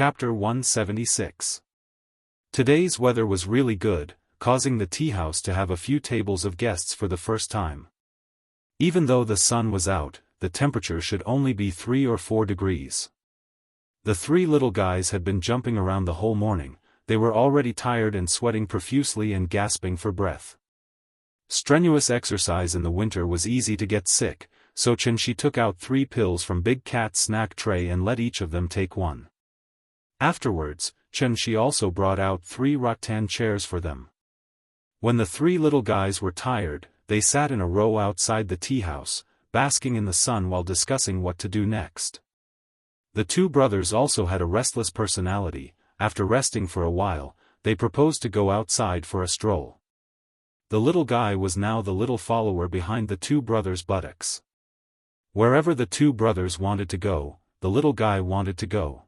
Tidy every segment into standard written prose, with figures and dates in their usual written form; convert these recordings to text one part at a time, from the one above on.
Chapter 176. Today's weather was really good, causing the tea house to have a few tables of guests for the first time. Even though the sun was out, the temperature should only be 3 or 4 degrees. The three little guys had been jumping around the whole morning. They were already tired and sweating profusely and gasping for breath. Strenuous exercise in the winter was easy to get sick, so Xianxia took out 3 pills from Big Cat's snack tray and let each of them take one. Afterwards, Xianxia also brought out 3 rattan chairs for them. When the 3 little guys were tired, they sat in a row outside the tea house, basking in the sun while discussing what to do next. The 2 brothers also had a restless personality. After resting for a while, they proposed to go outside for a stroll. The little guy was now the little follower behind the 2 brothers' buttocks. Wherever the 2 brothers wanted to go, the little guy wanted to go.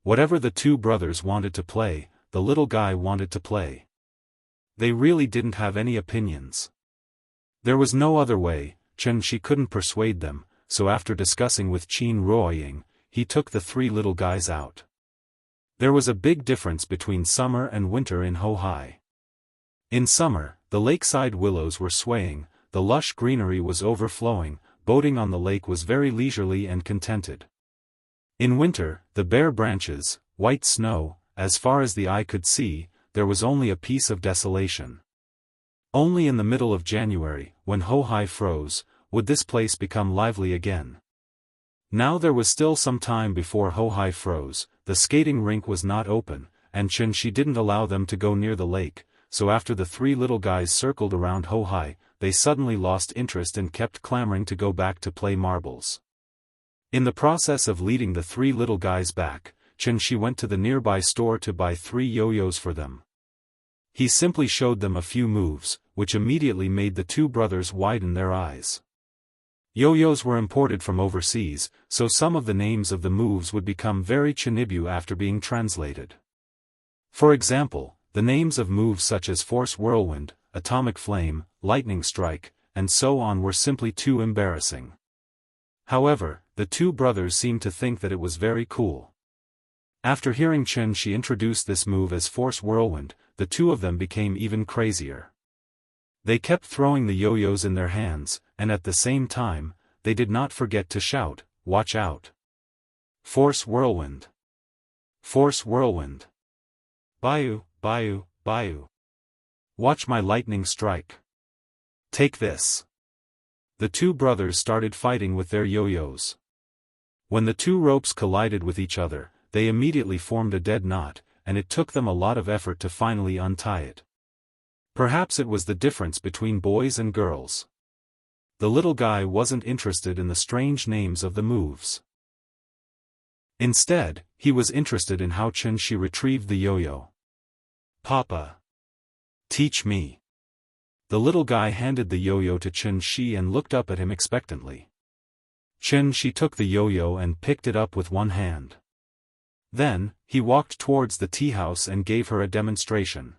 Whatever the 2 brothers wanted to play, the little guy wanted to play. They really didn't have any opinions. There was no other way. Xianxia couldn't persuade them, so after discussing with Qin Ruoying, he took the 3 little guys out. There was a big difference between summer and winter in Hohai. In summer, the lakeside willows were swaying, the lush greenery was overflowing, boating on the lake was very leisurely and contented. In winter, the bare branches, white snow, as far as the eye could see, there was only a piece of desolation. Only in the middle of January, when Hohai froze, would this place become lively again. Now there was still some time before Hohai froze. The skating rink was not open, and Xianxia didn't allow them to go near the lake, so after the 3 little guys circled around Hohai, they suddenly lost interest and kept clamoring to go back to play marbles. In the process of leading the 3 little guys back, Xianxia went to the nearby store to buy 3 yo-yos for them. He simply showed them a few moves, which immediately made the 2 brothers widen their eyes. Yo-yos were imported from overseas, so some of the names of the moves would become very Chinibyu after being translated. For example, the names of moves such as Force Whirlwind, Atomic Flame, Lightning Strike, and so on were simply too embarrassing. However, the 2 brothers seemed to think that it was very cool. After hearing Xianxia introduce this move as Force Whirlwind, the 2 of them became even crazier. They kept throwing the yo-yos in their hands, and at the same time, they did not forget to shout, "Watch out! Force Whirlwind! Force Whirlwind! Bayu, Bayu, Bayu! Watch my lightning strike! Take this!" The 2 brothers started fighting with their yo-yos. When the 2 ropes collided with each other, they immediately formed a dead knot, and it took them a lot of effort to finally untie it. Perhaps it was the difference between boys and girls. The little guy wasn't interested in the strange names of the moves. Instead, he was interested in how Xianxia retrieved the yo-yo. "Papa! Teach me!" The little guy handed the yo-yo to Xianxia and looked up at him expectantly. Xianxia took the yo-yo and picked it up with one hand. Then, he walked towards the tea house and gave her a demonstration.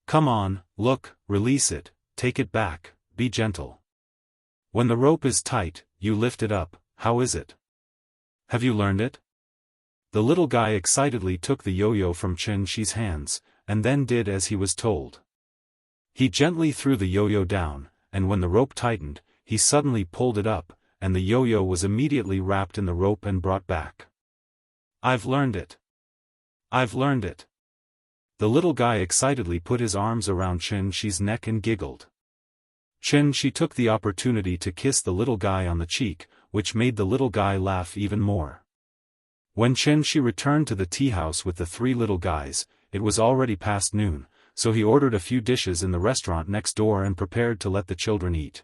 "Come on, look, release it, take it back, be gentle. When the rope is tight, you lift it up. How is it? Have you learned it?" The little guy excitedly took the yo-yo from Xianxia's hands, and then did as he was told. He gently threw the yo-yo down, and when the rope tightened, he suddenly pulled it up, and the yo-yo was immediately wrapped in the rope and brought back. "I've learned it! I've learned it!" The little guy excitedly put his arms around Xianxia's neck and giggled. Xianxia took the opportunity to kiss the little guy on the cheek, which made the little guy laugh even more. When Xianxia returned to the tea house with the 3 little guys, it was already past noon, so he ordered a few dishes in the restaurant next door and prepared to let the children eat.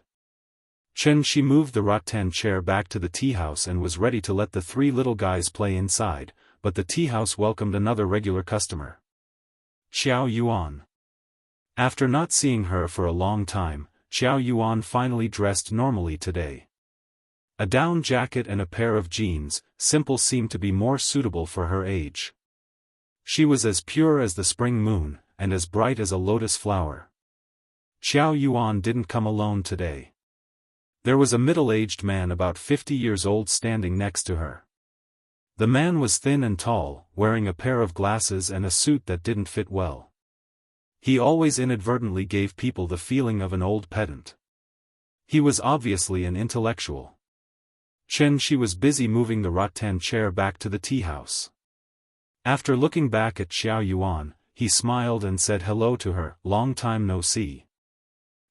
Xianxia moved the rattan chair back to the tea house and was ready to let the 3 little guys play inside, but the tea house welcomed another regular customer. Xiao Yuan. After not seeing her for a long time, Xiao Yuan finally dressed normally today. A down jacket and a pair of jeans, simple seemed to be more suitable for her age. She was as pure as the spring moon, and as bright as a lotus flower. Xiao Yuan didn't come alone today. There was a middle-aged man about 50 years old standing next to her. The man was thin and tall, wearing a pair of glasses and a suit that didn't fit well. He always inadvertently gave people the feeling of an old pedant. He was obviously an intellectual. Chen Shi was busy moving the rattan chair back to the tea house. After looking back at Xiao Yuan, he smiled and said hello to her. Long time no see.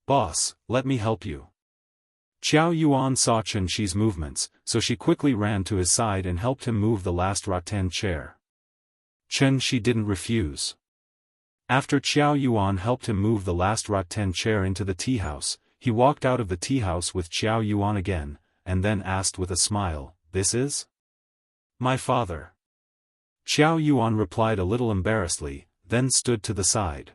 Boss, let me help you. Xiao Yuan saw Chen Shi's movements, so she quickly ran to his side and helped him move the last rattan chair. Chen Shi didn't refuse. After Xiao Yuan helped him move the last rattan chair into the tea house, he walked out of the tea house with Xiao Yuan again, and then asked with a smile, "This is?" "My father." Xiao Yuan replied a little embarrassedly, then stood to the side.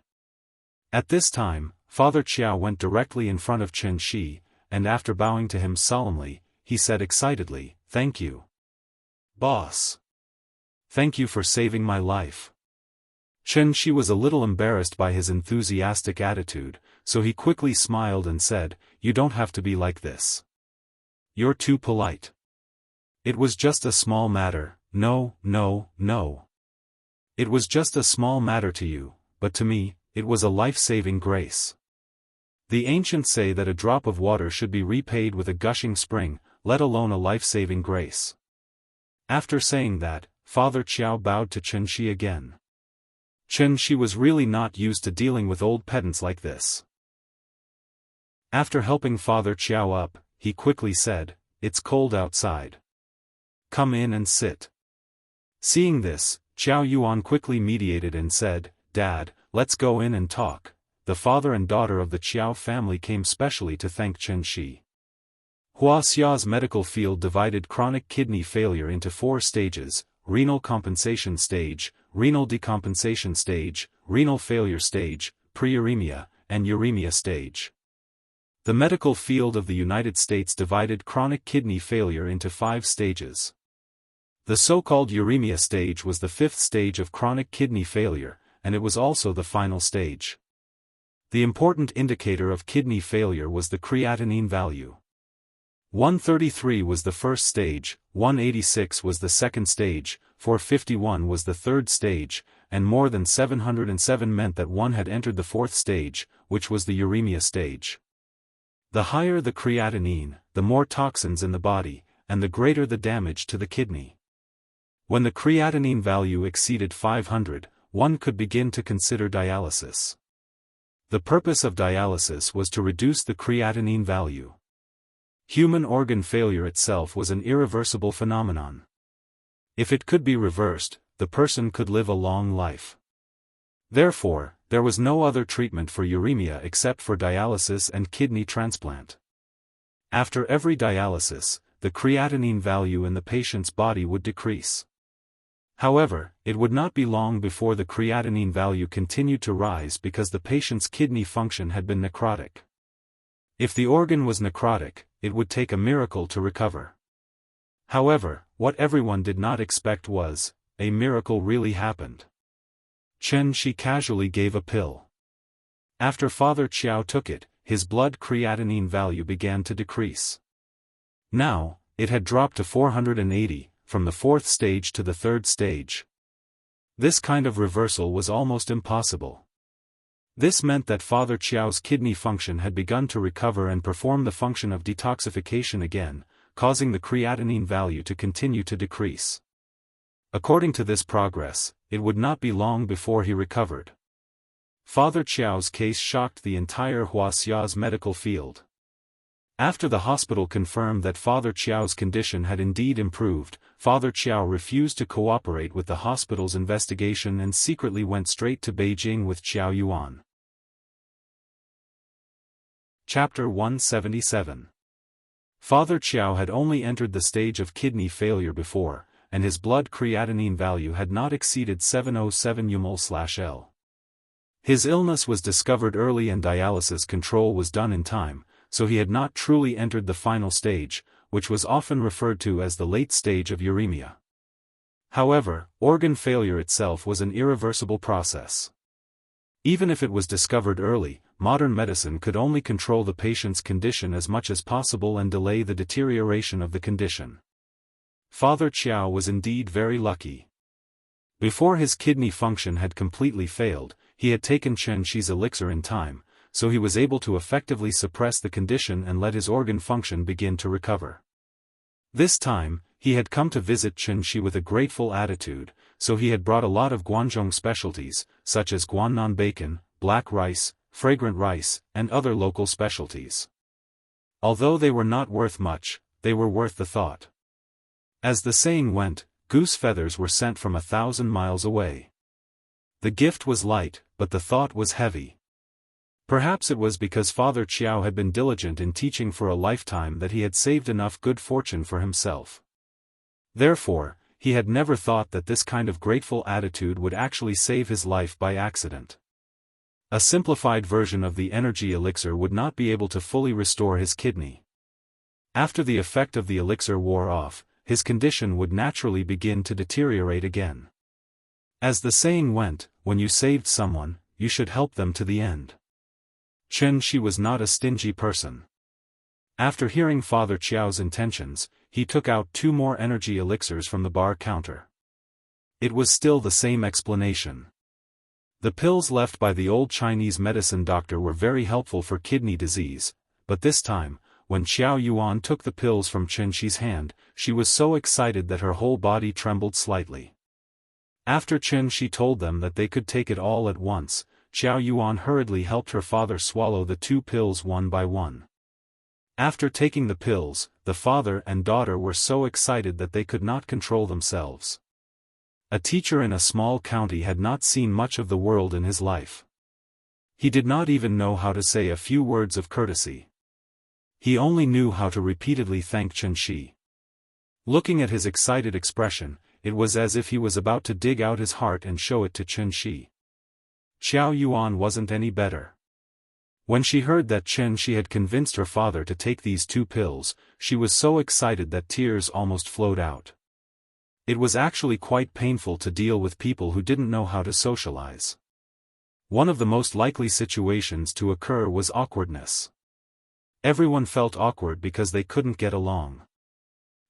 At this time, Father Qiao went directly in front of Chen Shi, and after bowing to him solemnly, he said excitedly, "Thank you, boss. Thank you for saving my life." Chen Shi was a little embarrassed by his enthusiastic attitude, so he quickly smiled and said, "You don't have to be like this. You're too polite. It was just a small matter." "No, no, no. It was just a small matter to you, but to me, it was a life-saving grace. The ancients say that a drop of water should be repaid with a gushing spring, let alone a life-saving grace." After saying that, Father Qiao bowed to Chen Shi again. Chen Shi was really not used to dealing with old pedants like this. After helping Father Qiao up, he quickly said, "It's cold outside. Come in and sit." Seeing this, Xiao Yuan quickly mediated and said, "Dad, let's go in and talk." The father and daughter of the Qiao family came specially to thank Chen Shi. Wuxia's medical field divided chronic kidney failure into 4 stages: renal compensation stage, renal decompensation stage, renal failure stage, preuremia, and uremia stage. The medical field of the United States divided chronic kidney failure into 5 stages. The so-called uremia stage was the 5th stage of chronic kidney failure, and it was also the final stage. The important indicator of kidney failure was the creatinine value. 133 was the first stage, 186 was the second stage, 451 was the third stage, and more than 707 meant that one had entered the 4th stage, which was the uremia stage. The higher the creatinine, the more toxins in the body, and the greater the damage to the kidney. When the creatinine value exceeded 500, one could begin to consider dialysis. The purpose of dialysis was to reduce the creatinine value. Human organ failure itself was an irreversible phenomenon. If it could be reversed, the person could live a long life. Therefore, there was no other treatment for uremia except for dialysis and kidney transplant. After every dialysis, the creatinine value in the patient's body would decrease. However, it would not be long before the creatinine value continued to rise because the patient's kidney function had been necrotic. If the organ was necrotic, it would take a miracle to recover. However, what everyone did not expect was, a miracle really happened. Chen Shi casually gave a pill. After Father Qiao took it, his blood creatinine value began to decrease. Now, it had dropped to 480, from the 4th stage to the 3rd stage. This kind of reversal was almost impossible. This meant that Father Qiao's kidney function had begun to recover and perform the function of detoxification again, causing the creatinine value to continue to decrease. According to this progress, it would not be long before he recovered. Father Qiao's case shocked the entire Wuxia's medical field. After the hospital confirmed that Father Qiao's condition had indeed improved, Father Qiao refused to cooperate with the hospital's investigation and secretly went straight to Beijing with Xiao Yuan. Chapter 177. Father Qiao had only entered the stage of kidney failure before, and his blood creatinine value had not exceeded 707 UmL/L. His illness was discovered early and dialysis control was done in time, so he had not truly entered the final stage, which was often referred to as the late stage of uremia. However, organ failure itself was an irreversible process. Even if it was discovered early, modern medicine could only control the patient's condition as much as possible and delay the deterioration of the condition. Father Chiao was indeed very lucky. Before his kidney function had completely failed, he had taken Xianxi's elixir in time, so he was able to effectively suppress the condition and let his organ function begin to recover. This time, he had come to visit Xianxi with a grateful attitude, so he had brought a lot of Guangzhong specialties, such as Guannan bacon, black rice, fragrant rice, and other local specialties. Although they were not worth much, they were worth the thought. As the saying went, goose feathers were sent from 1,000 miles away. The gift was light, but the thought was heavy. Perhaps it was because Father Chiao had been diligent in teaching for a lifetime that he had saved enough good fortune for himself. Therefore, he had never thought that this kind of grateful attitude would actually save his life by accident. A simplified version of the energy elixir would not be able to fully restore his kidney. After the effect of the elixir wore off, his condition would naturally begin to deteriorate again. As the saying went, when you saved someone, you should help them to the end. Xianxi was not a stingy person. After hearing Father Chiao's intentions, he took out 2 more energy elixirs from the bar counter. It was still the same explanation. The pills left by the old Chinese medicine doctor were very helpful for kidney disease, but this time, when Xiao Yuan took the pills from Xianxi's hand, she was so excited that her whole body trembled slightly. After Xianxi told them that they could take it all at once, Xiao Yuan hurriedly helped her father swallow the 2 pills one by one. After taking the pills, the father and daughter were so excited that they could not control themselves. A teacher in a small county had not seen much of the world in his life. He did not even know how to say a few words of courtesy. He only knew how to repeatedly thank Xianxi. Looking at his excited expression, it was as if he was about to dig out his heart and show it to Xianxi. Xiao Yuan wasn't any better. When she heard that Xianxi had convinced her father to take these 2 pills, she was so excited that tears almost flowed out. It was actually quite painful to deal with people who didn't know how to socialize. One of the most likely situations to occur was awkwardness. Everyone felt awkward because they couldn't get along.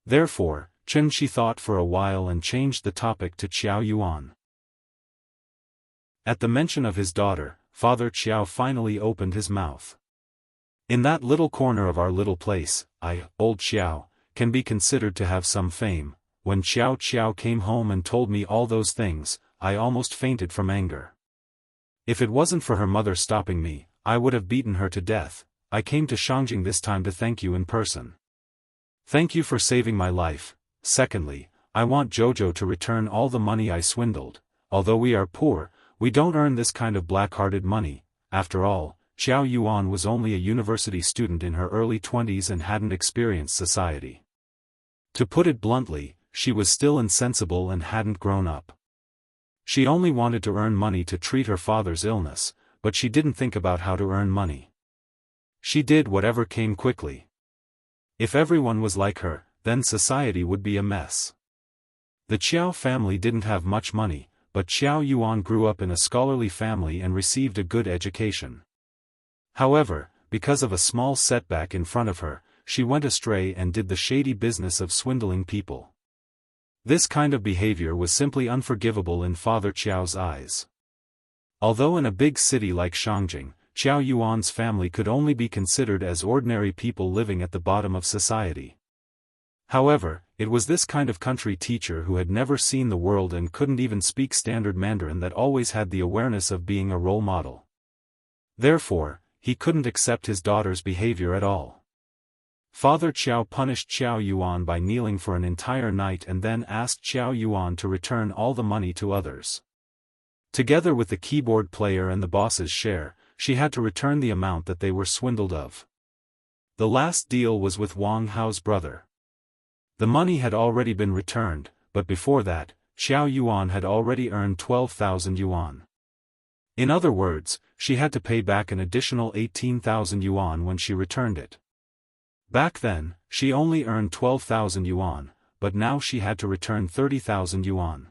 Therefore, Xianxi thought for a while and changed the topic to Xiao Yuan. At the mention of his daughter, Father Chiao finally opened his mouth. In that little corner of our little place, old Xiao, can be considered to have some fame. When Xiao Xiao came home and told me all those things, I almost fainted from anger. If it wasn't for her mother stopping me, I would have beaten her to death. I came to Shangjing this time to thank you in person. Thank you for saving my life. Secondly, I want Jojo to return all the money I swindled. Although we are poor, we don't earn this kind of black-hearted money. After all, Xiao Yuan was only a university student in her early 20s and hadn't experienced society. To put it bluntly, she was still insensible and hadn't grown up. She only wanted to earn money to treat her father's illness, but she didn't think about how to earn money. She did whatever came quickly. If everyone was like her, then society would be a mess. The Qiao family didn't have much money, but Xiao Yuan grew up in a scholarly family and received a good education. However, because of a small setback in front of her, she went astray and did the shady business of swindling people. This kind of behavior was simply unforgivable in Father Qiao's eyes. Although in a big city like Shangjing, Xiao Yuan's family could only be considered as ordinary people living at the bottom of society. However, it was this kind of country teacher who had never seen the world and couldn't even speak standard Mandarin that always had the awareness of being a role model. Therefore, he couldn't accept his daughter's behavior at all. Father Qiao punished Xiao Yuan by kneeling for an entire night and then asked Xiao Yuan to return all the money to others. Together with the keyboard player and the boss's share, she had to return the amount that they were swindled of. The last deal was with Wang Hao's brother. The money had already been returned, but before that, Xiao Yuan had already earned 12,000 yuan. In other words, she had to pay back an additional 18,000 yuan when she returned it. Back then, she only earned 12,000 yuan, but now she had to return 30,000 yuan.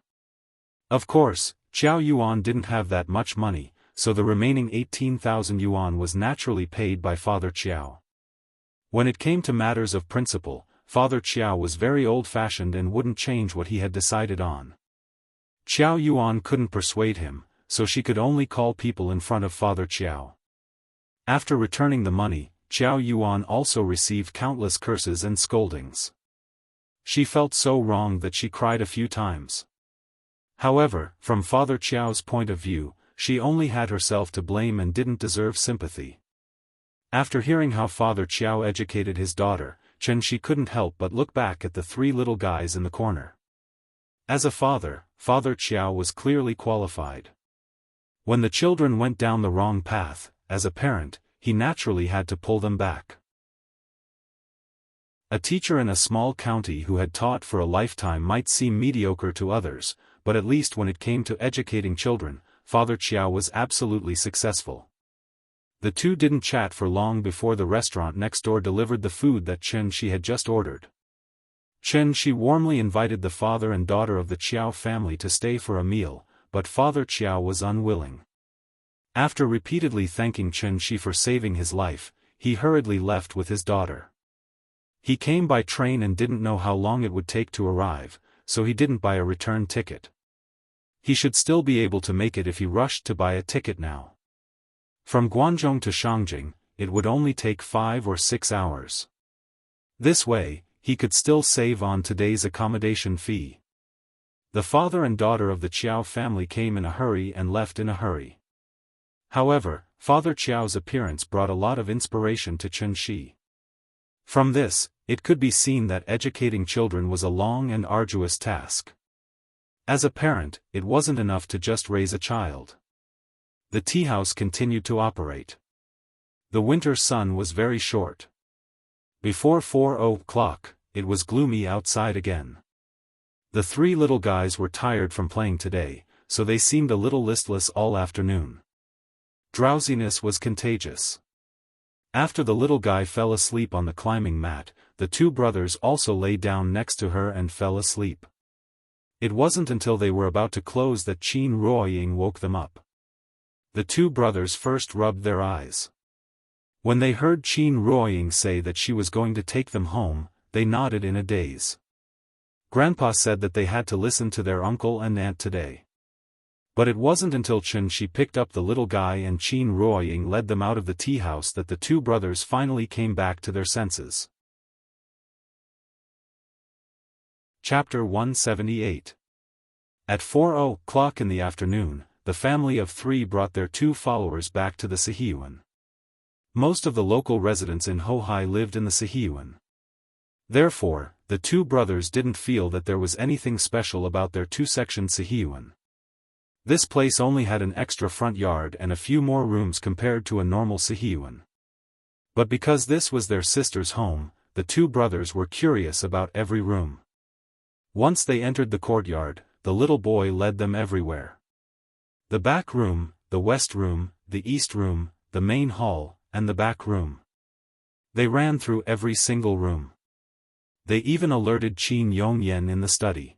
Of course, Xiao Yuan didn't have that much money, so the remaining 18,000 yuan was naturally paid by Father Qiao. When it came to matters of principle, Father Chiao was very old-fashioned and wouldn't change what he had decided on. Qiao Yuan couldn't persuade him, so she could only call people in front of Father Chiao. After returning the money, Qiao Yuan also received countless curses and scoldings. She felt so wrong that she cried a few times. However, from Father Chiao's point of view, she only had herself to blame and didn't deserve sympathy. After hearing how Father Chiao educated his daughter, she couldn't help but look back at the three little guys in the corner. As a father, Father Chiao was clearly qualified. When the children went down the wrong path, as a parent, he naturally had to pull them back. A teacher in a small county who had taught for a lifetime might seem mediocre to others, but at least when it came to educating children, Father Chiao was absolutely successful. The two didn't chat for long before the restaurant next door delivered the food that She had just ordered. She warmly invited the father and daughter of the Chiao family to stay for a meal, but Father Chiao was unwilling. After repeatedly thanking Shi for saving his life, he hurriedly left with his daughter. He came by train and didn't know how long it would take to arrive, so he didn't buy a return ticket. He should still be able to make it if he rushed to buy a ticket now. From Guangzhou to Shangjing, it would only take 5 or 6 hours. This way, he could still save on today's accommodation fee. The father and daughter of the Chiao family came in a hurry and left in a hurry. However, Father Chiao's appearance brought a lot of inspiration to Shi. From this, it could be seen that educating children was a long and arduous task. As a parent, it wasn't enough to just raise a child. The tea house continued to operate. The winter sun was very short. Before 4 o'clock, it was gloomy outside again. The three little guys were tired from playing today, so they seemed a little listless all afternoon. Drowsiness was contagious. After the little guy fell asleep on the climbing mat, the two brothers also lay down next to her and fell asleep. It wasn't until they were about to close that Qin Ruoying woke them up. The two brothers first rubbed their eyes. When they heard Qin Ruoying say that she was going to take them home, they nodded in a daze. Grandpa said that they had to listen to their uncle and aunt today. But it wasn't until She picked up the little guy and Qin Ruoying led them out of the tea house that the two brothers finally came back to their senses. Chapter 178. At 4 o'clock in the afternoon, the family of three brought their two followers back to the Sihiyuan. Most of the local residents in Hohai lived in the Sihiyuan. Therefore, the two brothers didn't feel that there was anything special about their two-section Sihiyuan. This place only had an extra front yard and a few more rooms compared to a normal Sihiyuan. But because this was their sister's home, the two brothers were curious about every room. Once they entered the courtyard, the little boy led them everywhere. The back room, the west room, the east room, the main hall, and the back room. They ran through every single room. They even alerted Qin Yongyan in the study.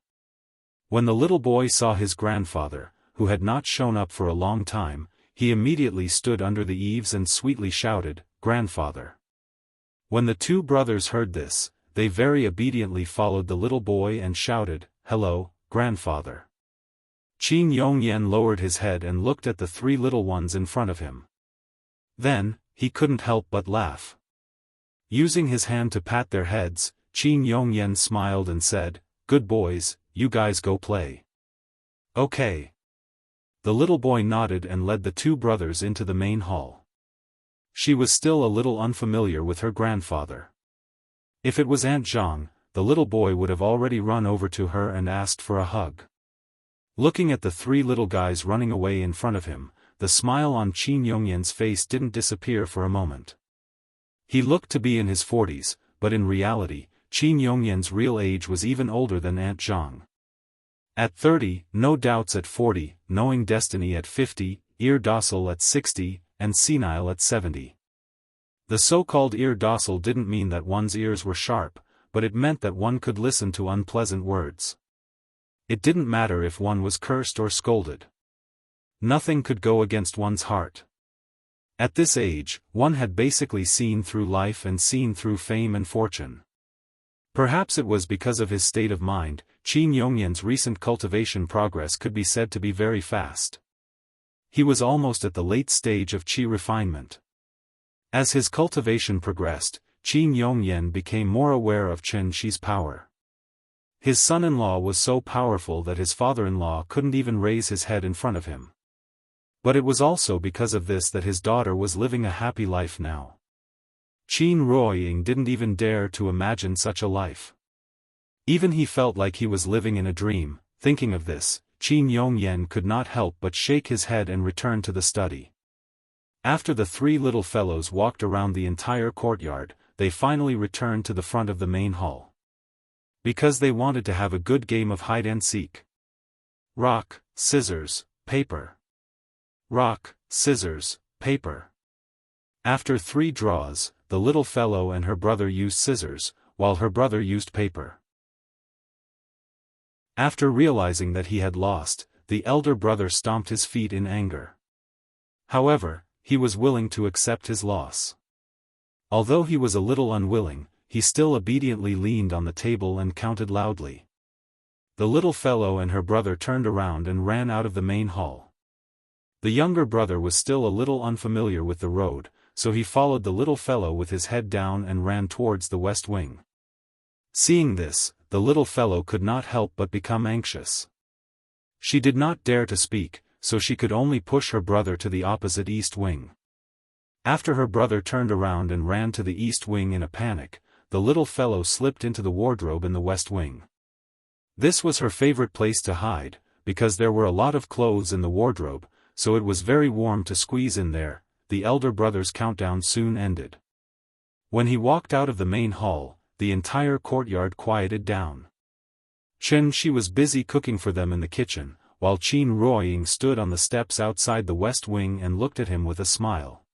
When the little boy saw his grandfather, who had not shown up for a long time, he immediately stood under the eaves and sweetly shouted, "Grandfather." When the two brothers heard this, they very obediently followed the little boy and shouted, "Hello, grandfather." Qin Yongyan lowered his head and looked at the three little ones in front of him. Then, he couldn't help but laugh. Using his hand to pat their heads, Qin Yongyan smiled and said, "Good boys, you guys go play." "Okay." The little boy nodded and led the two brothers into the main hall. She was still a little unfamiliar with her grandfather. If it was Aunt Zhang, the little boy would have already run over to her and asked for a hug. Looking at the three little guys running away in front of him, the smile on Qin Yongyan's face didn't disappear for a moment. He looked to be in his 40s, but in reality, Qin Yongyan's real age was even older than Aunt Zhang. At 30, no doubts at 40, knowing destiny at 50, ear docile at 60, and senile at 70. The so-called ear docile didn't mean that one's ears were sharp, but it meant that one could listen to unpleasant words. It didn't matter if one was cursed or scolded. Nothing could go against one's heart. At this age, one had basically seen through life and seen through fame and fortune. Perhaps it was because of his state of mind. Qin Yongyan's recent cultivation progress could be said to be very fast. He was almost at the late stage of qi refinement. As his cultivation progressed, Qin Yongyan became more aware of Chen Shi's power. His son-in-law was so powerful that his father-in-law couldn't even raise his head in front of him. But it was also because of this that his daughter was living a happy life now. Qin Ruoying didn't even dare to imagine such a life. Even he felt like he was living in a dream. Thinking of this, Qin Yongyan could not help but shake his head and return to the study. After the three little fellows walked around the entire courtyard, they finally returned to the front of the main hall. Because they wanted to have a good game of hide-and-seek. Rock, scissors, paper. Rock, scissors, paper. After 3 draws, the little fellow and her brother used scissors, while her brother used paper. After realizing that he had lost, the elder brother stomped his feet in anger. However, he was willing to accept his loss. Although he was a little unwilling, he still obediently leaned on the table and counted loudly. The little fellow and her brother turned around and ran out of the main hall. The younger brother was still a little unfamiliar with the road, so he followed the little fellow with his head down and ran towards the west wing. Seeing this, the little fellow could not help but become anxious. She did not dare to speak, so she could only push her brother to the opposite east wing. After her brother turned around and ran to the east wing in a panic, the little fellow slipped into the wardrobe in the west wing. This was her favorite place to hide, because there were a lot of clothes in the wardrobe, so it was very warm to squeeze in there. The elder brother's countdown soon ended. When he walked out of the main hall, the entire courtyard quieted down. Chen Shi was busy cooking for them in the kitchen, while Qin Ruoying stood on the steps outside the west wing and looked at him with a smile.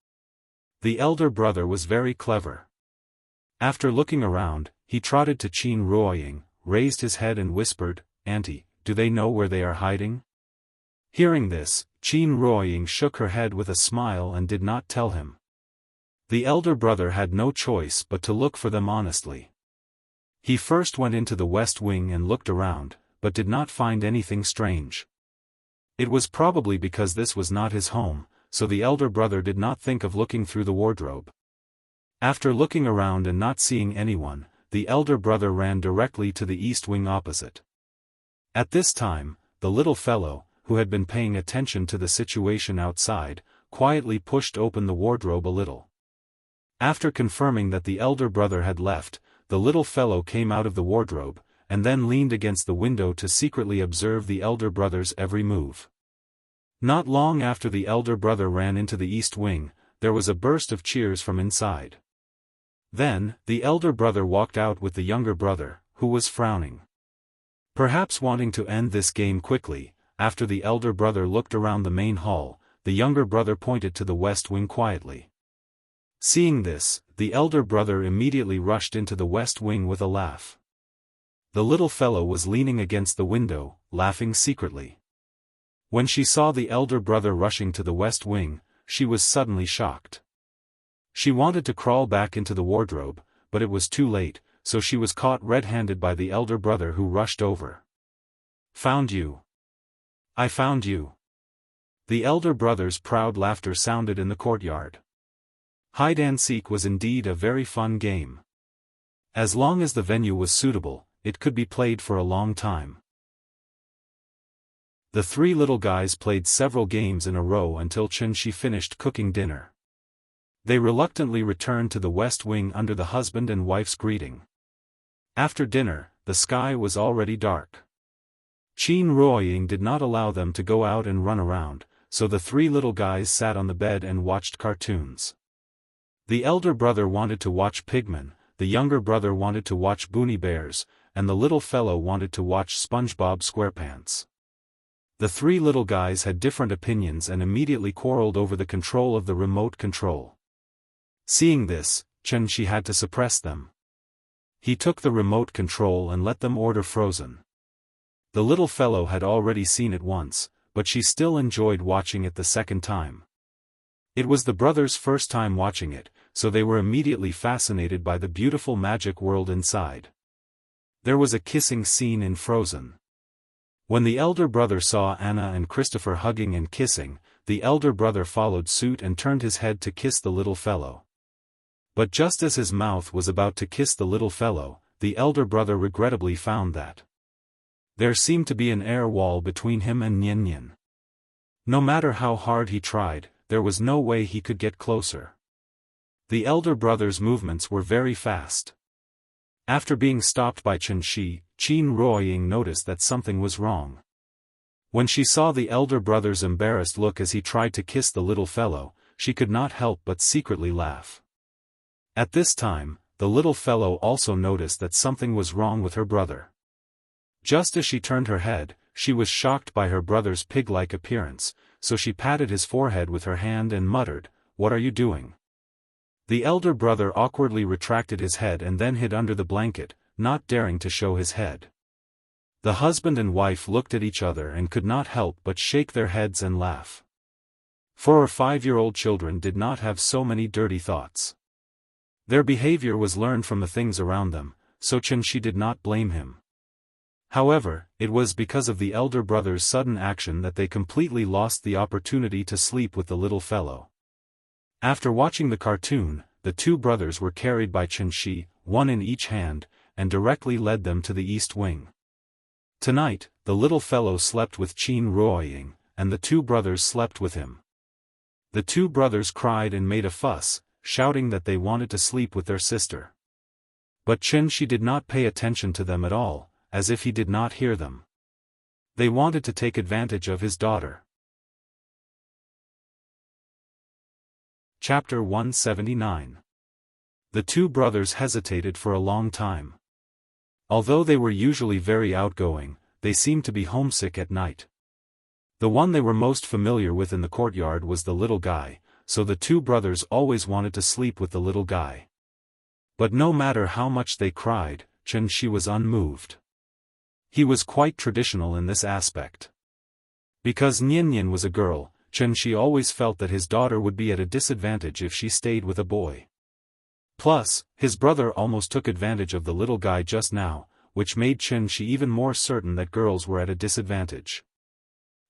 The elder brother was very clever. After looking around, he trotted to Qin Ruoying, raised his head and whispered, "Auntie, do they know where they are hiding?" Hearing this, Qin Ruoying shook her head with a smile and did not tell him. The elder brother had no choice but to look for them honestly. He first went into the west wing and looked around, but did not find anything strange. It was probably because this was not his home, so the elder brother did not think of looking through the wardrobe. After looking around and not seeing anyone, the elder brother ran directly to the east wing opposite. At this time, the little fellow, who had been paying attention to the situation outside, quietly pushed open the wardrobe a little. After confirming that the elder brother had left, the little fellow came out of the wardrobe, and then leaned against the window to secretly observe the elder brother's every move. Not long after the elder brother ran into the east wing, there was a burst of cheers from inside. Then, the elder brother walked out with the younger brother, who was frowning. Perhaps wanting to end this game quickly, after the elder brother looked around the main hall, the younger brother pointed to the west wing quietly. Seeing this, the elder brother immediately rushed into the west wing with a laugh. The little fellow was leaning against the window, laughing secretly. When she saw the elder brother rushing to the west wing, she was suddenly shocked. She wanted to crawl back into the wardrobe, but it was too late, so she was caught red-handed by the elder brother who rushed over. "Found you! I found you!" The elder brother's proud laughter sounded in the courtyard. Hide-and-seek was indeed a very fun game. As long as the venue was suitable, it could be played for a long time. The 3 little guys played several games in a row until Chen Shi finished cooking dinner. They reluctantly returned to the west wing under the husband and wife's greeting. After dinner, the sky was already dark. Qin Ruoying did not allow them to go out and run around, so the 3 little guys sat on the bed and watched cartoons. The elder brother wanted to watch Pigman, the younger brother wanted to watch Boonie Bears, and the little fellow wanted to watch SpongeBob SquarePants. The 3 little guys had different opinions and immediately quarreled over the control of the remote control. Seeing this, Chen Shi had to suppress them. He took the remote control and let them order Frozen. The little fellow had already seen it once, but she still enjoyed watching it the second time. It was the brothers' first time watching it, so they were immediately fascinated by the beautiful magic world inside. There was a kissing scene in Frozen. When the elder brother saw Anna and Christopher hugging and kissing, the elder brother followed suit and turned his head to kiss the little fellow. But just as his mouth was about to kiss the little fellow, the elder brother regrettably found that there seemed to be an air wall between him and Nian Nian. No matter how hard he tried, there was no way he could get closer. The elder brother's movements were very fast. After being stopped by Chen Shi, Qin Ruoying noticed that something was wrong. When she saw the elder brother's embarrassed look as he tried to kiss the little fellow, she could not help but secretly laugh. At this time, the little fellow also noticed that something was wrong with her brother. Just as she turned her head, she was shocked by her brother's pig-like appearance, so she patted his forehead with her hand and muttered, "What are you doing?" The elder brother awkwardly retracted his head and then hid under the blanket, not daring to show his head. The husband and wife looked at each other and could not help but shake their heads and laugh. 4 or 5-year-old children did not have so many dirty thoughts. Their behavior was learned from the things around them, so Chen Shi did not blame him. However, it was because of the elder brother's sudden action that they completely lost the opportunity to sleep with the little fellow. After watching the cartoon, the two brothers were carried by Chen Shi, one in each hand, and directly led them to the east wing. Tonight, the little fellow slept with Qin Ruoying, and the two brothers slept with him. The two brothers cried and made a fuss, shouting that they wanted to sleep with their sister. But Chen Shi did not pay attention to them at all, as if he did not hear them. They wanted to take advantage of his daughter. Chapter 179. The two brothers hesitated for a long time. Although they were usually very outgoing, they seemed to be homesick at night. The one they were most familiar with in the courtyard was the little guy, so the two brothers always wanted to sleep with the little guy. But no matter how much they cried, Chen Shi was unmoved. He was quite traditional in this aspect. Because Nian Nian was a girl, Chen Shi always felt that his daughter would be at a disadvantage if she stayed with a boy. Plus, his brother almost took advantage of the little guy just now, which made Chen Shi even more certain that girls were at a disadvantage.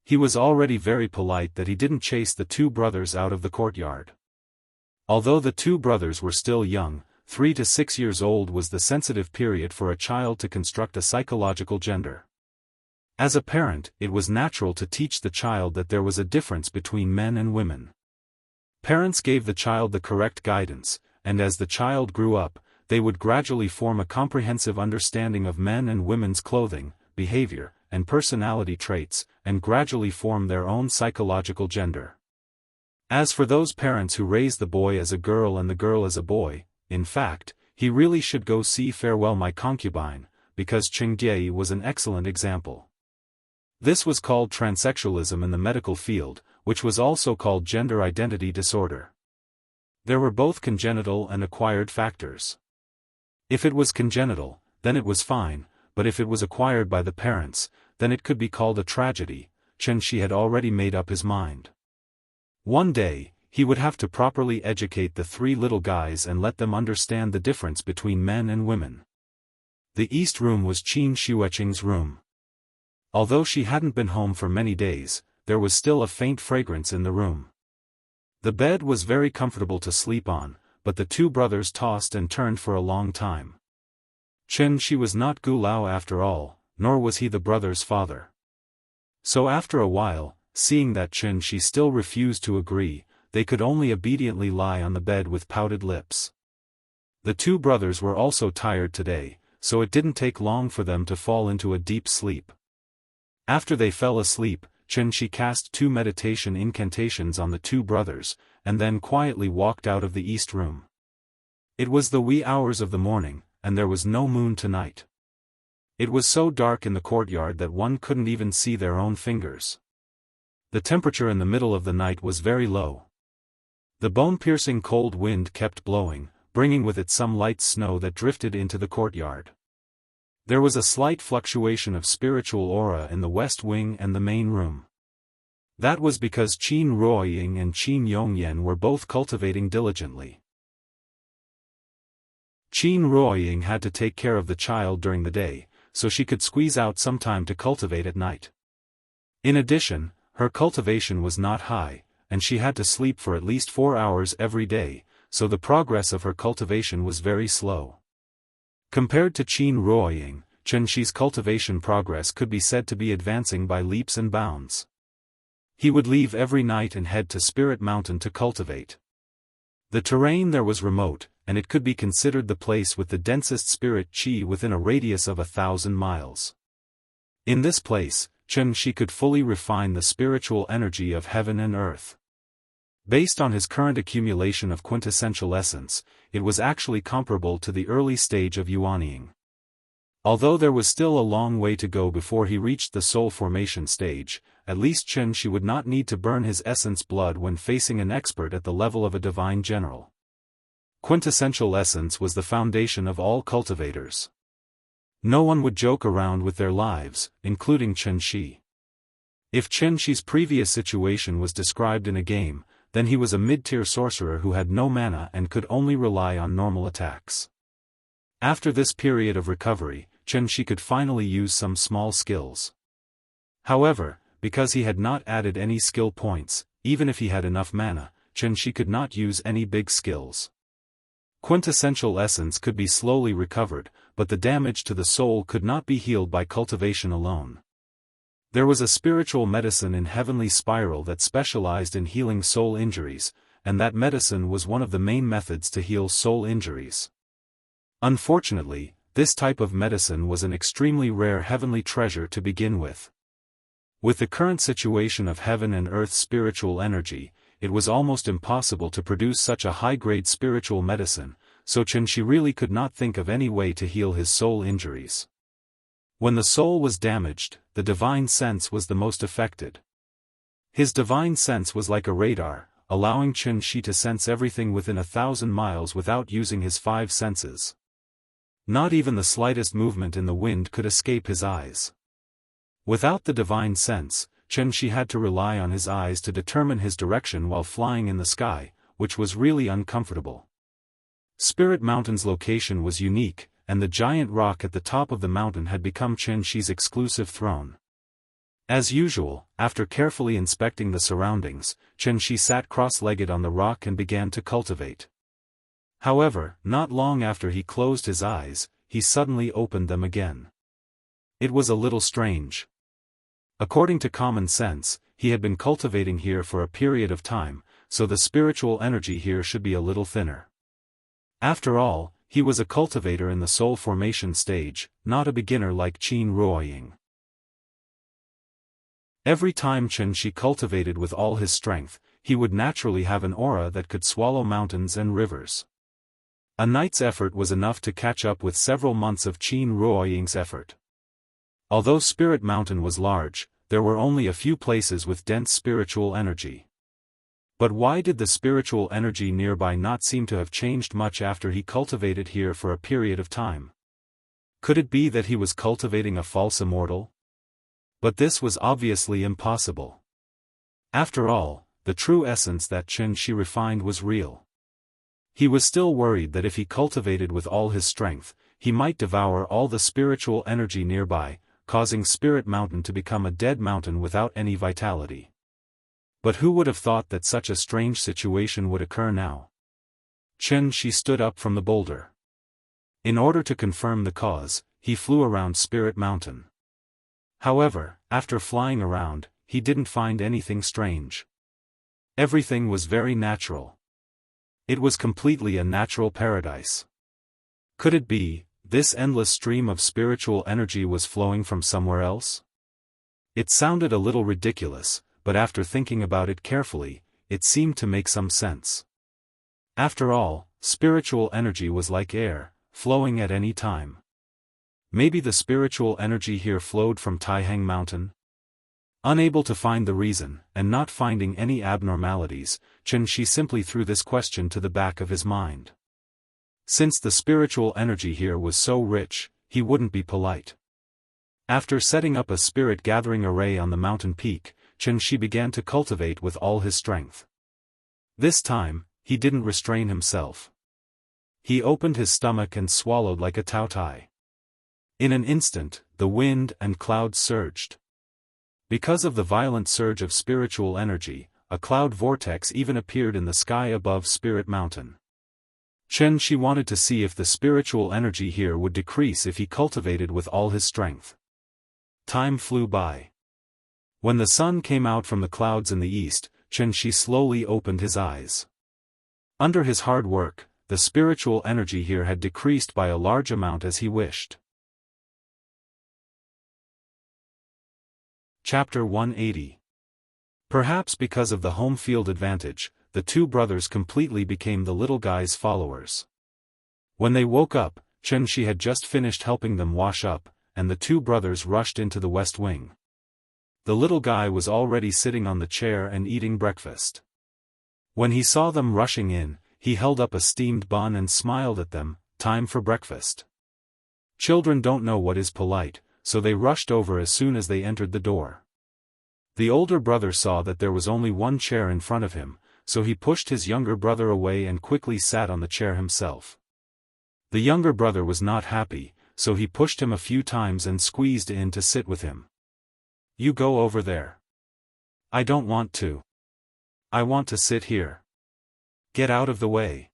He was already very polite that he didn't chase the two brothers out of the courtyard. Although the two brothers were still young, 3 to 6 years old was the sensitive period for a child to construct a psychological gender. As a parent, it was natural to teach the child that there was a difference between men and women. Parents gave the child the correct guidance, and as the child grew up, they would gradually form a comprehensive understanding of men and women's clothing, behavior, and personality traits, and gradually form their own psychological gender. As for those parents who raised the boy as a girl and the girl as a boy, in fact, he really should go see Farewell My Concubine, because Cheng Jie was an excellent example. This was called transsexualism in the medical field, which was also called gender identity disorder. There were both congenital and acquired factors. If it was congenital, then it was fine, but if it was acquired by the parents, then it could be called a tragedy. Chen Shi had already made up his mind. One day, he would have to properly educate the three little guys and let them understand the difference between men and women. The east room was Qin Shueqing's room. Although she hadn't been home for many days, there was still a faint fragrance in the room. The bed was very comfortable to sleep on, but the two brothers tossed and turned for a long time. Chen Shi was not Gu Lao after all, nor was he the brother's father. So after a while, seeing that Chen Shi still refused to agree, they could only obediently lie on the bed with pouted lips. The two brothers were also tired today, so it didn't take long for them to fall into a deep sleep. After they fell asleep, Chen Shi cast 2 meditation incantations on the two brothers, and then quietly walked out of the east room. It was the wee hours of the morning, and there was no moon tonight. It was so dark in the courtyard that one couldn't even see their own fingers. The temperature in the middle of the night was very low. The bone-piercing cold wind kept blowing, bringing with it some light snow that drifted into the courtyard. There was a slight fluctuation of spiritual aura in the west wing and the main room. That was because Qin Ruoying and Qin Yongyan were both cultivating diligently. Qin Ruoying had to take care of the child during the day, so she could squeeze out some time to cultivate at night. In addition, her cultivation was not high, and she had to sleep for at least 4 hours every day, so the progress of her cultivation was very slow. Compared to Qin Ruoying, Qianxi's cultivation progress could be said to be advancing by leaps and bounds. He would leave every night and head to Spirit Mountain to cultivate. The terrain there was remote, and it could be considered the place with the densest spirit qi within a radius of 1,000 miles. In this place, Qianxi could fully refine the spiritual energy of heaven and earth. Based on his current accumulation of quintessential essence, it was actually comparable to the early stage of yuanying. Although there was still a long way to go before he reached the soul formation stage, at least Qianxi would not need to burn his essence blood when facing an expert at the level of a divine general. Quintessential essence was the foundation of all cultivators. No one would joke around with their lives, including Qianxi. If Qianxi's previous situation was described in a game, then he was a mid-tier sorcerer who had no mana and could only rely on normal attacks. After this period of recovery, Qianxi could finally use some small skills. However, because he had not added any skill points, even if he had enough mana, Qianxi could not use any big skills. Quintessential essence could be slowly recovered, but the damage to the soul could not be healed by cultivation alone. There was a spiritual medicine in Heavenly Spiral that specialized in healing soul injuries, and that medicine was one of the main methods to heal soul injuries. Unfortunately, this type of medicine was an extremely rare heavenly treasure to begin with. With the current situation of heaven and earth's spiritual energy, it was almost impossible to produce such a high-grade spiritual medicine, so Qianxi really could not think of any way to heal his soul injuries. When the soul was damaged, the divine sense was the most affected. His divine sense was like a radar, allowing Qianxi to sense everything within 1,000 miles without using his 5 senses. Not even the slightest movement in the wind could escape his eyes. Without the divine sense, Qianxi had to rely on his eyes to determine his direction while flying in the sky, which was really uncomfortable. Spirit Mountain's location was unique, and the giant rock at the top of the mountain had become Qianxi's exclusive throne. As usual, after carefully inspecting the surroundings, Qianxi sat cross-legged on the rock and began to cultivate. However, not long after he closed his eyes, he suddenly opened them again. It was a little strange. According to common sense, he had been cultivating here for a period of time, so the spiritual energy here should be a little thinner. After all, he was a cultivator in the soul formation stage, not a beginner like Qin Ruoying. Every time Qianxi cultivated with all his strength, he would naturally have an aura that could swallow mountains and rivers. A night's effort was enough to catch up with several months of Qin Ruoying's effort. Although Spirit Mountain was large, there were only a few places with dense spiritual energy. But why did the spiritual energy nearby not seem to have changed much after he cultivated here for a period of time? Could it be that he was cultivating a false immortal? But this was obviously impossible. After all, the true essence that Qianxi refined was real. He was still worried that if he cultivated with all his strength, he might devour all the spiritual energy nearby, causing Spirit Mountain to become a dead mountain without any vitality. But who would have thought that such a strange situation would occur now? Qianxi stood up from the boulder. In order to confirm the cause, he flew around Spirit Mountain. However, after flying around, he didn't find anything strange. Everything was very natural. It was completely a natural paradise. Could it be, this endless stream of spiritual energy was flowing from somewhere else? It sounded a little ridiculous, but after thinking about it carefully, it seemed to make some sense. After all, spiritual energy was like air, flowing at any time. Maybe the spiritual energy here flowed from Taihang Mountain? Unable to find the reason, and not finding any abnormalities, Qianxi simply threw this question to the back of his mind. Since the spiritual energy here was so rich, he wouldn't be polite. After setting up a spirit gathering array on the mountain peak, Qianxi began to cultivate with all his strength. This time, he didn't restrain himself. He opened his stomach and swallowed like a tautai. In an instant, the wind and clouds surged. Because of the violent surge of spiritual energy, a cloud vortex even appeared in the sky above Spirit Mountain. Chen Shi wanted to see if the spiritual energy here would decrease if he cultivated with all his strength. Time flew by. When the sun came out from the clouds in the east, Chen Shi slowly opened his eyes. Under his hard work, the spiritual energy here had decreased by a large amount as he wished. Chapter 180. Perhaps because of the home field advantage, the two brothers completely became the little guy's followers. When they woke up, Chen Shi had just finished helping them wash up, and the two brothers rushed into the west wing. The little guy was already sitting on the chair and eating breakfast. When he saw them rushing in, he held up a steamed bun and smiled at them. Time for breakfast. Children don't know what is polite, so they rushed over as soon as they entered the door. The older brother saw that there was only one chair in front of him, so he pushed his younger brother away and quickly sat on the chair himself. The younger brother was not happy, so he pushed him a few times and squeezed in to sit with him. "You go over there." "I don't want to. I want to sit here." "Get out of the way.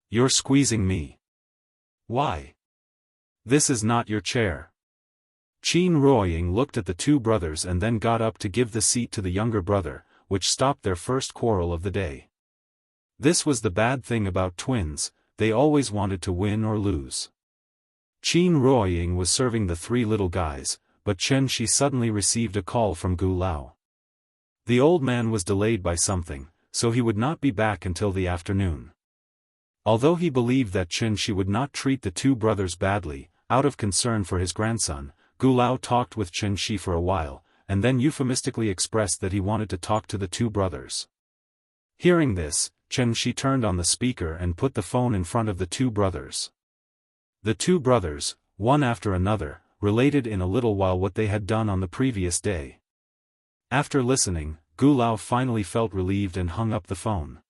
You're squeezing me." "Why? This is not your chair." Qin Ruoying looked at the two brothers and then got up to give the seat to the younger brother, which stopped their first quarrel of the day. This was the bad thing about twins, they always wanted to win or lose. Qin Ruoying was serving the three little guys, but Chen Shi suddenly received a call from Gu Lao. The old man was delayed by something, so he would not be back until the afternoon. Although he believed that Chen Shi would not treat the two brothers badly, out of concern for his grandson, Gu Lao talked with Chen Shi for a while, and then euphemistically expressed that he wanted to talk to the two brothers. Hearing this, Chen Shi turned on the speaker and put the phone in front of the two brothers. The two brothers, one after another, related in a little while what they had done on the previous day. After listening, Gu Lao finally felt relieved and hung up the phone.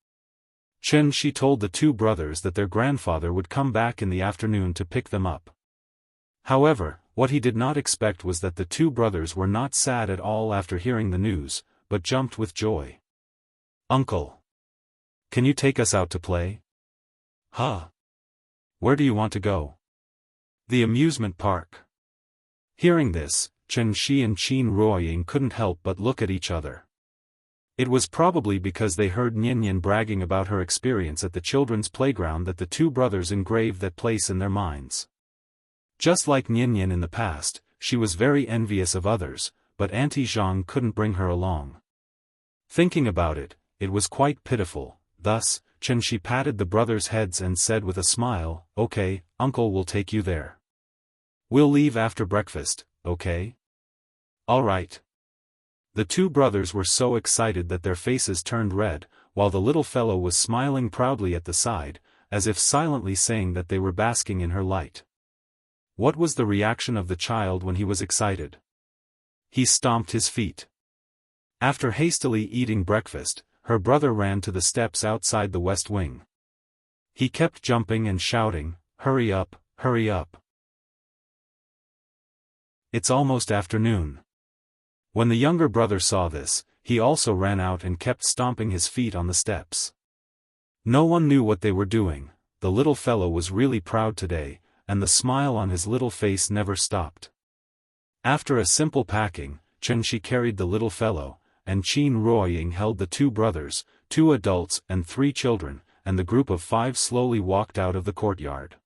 Chen Shi told the two brothers that their grandfather would come back in the afternoon to pick them up. However, what he did not expect was that the two brothers were not sad at all after hearing the news, but jumped with joy. "Uncle! Can you take us out to play?" "Huh? Where do you want to go?" "The amusement park." Hearing this, Chen Shi and Qin Ruoying couldn't help but look at each other. It was probably because they heard Nian bragging about her experience at the children's playground that the two brothers engraved that place in their minds. Just like Nian in the past, she was very envious of others, but Auntie Zhang couldn't bring her along. Thinking about it, it was quite pitiful. Thus, Chen Shi patted the brothers' heads and said with a smile, "Okay, Uncle will take you there. We'll leave after breakfast, okay?" "All right." The two brothers were so excited that their faces turned red, while the little fellow was smiling proudly at the side, as if silently saying that they were basking in her light. What was the reaction of the child when he was excited? He stomped his feet. After hastily eating breakfast, her brother ran to the steps outside the west wing. He kept jumping and shouting, "Hurry up, hurry up. It's almost afternoon." When the younger brother saw this, he also ran out and kept stomping his feet on the steps. No one knew what they were doing. The little fellow was really proud today, and the smile on his little face never stopped. After a simple packing, Chen Shi carried the little fellow, and Qin Ruoying held the two brothers, 2 adults and 3 children, and the group of 5 slowly walked out of the courtyard.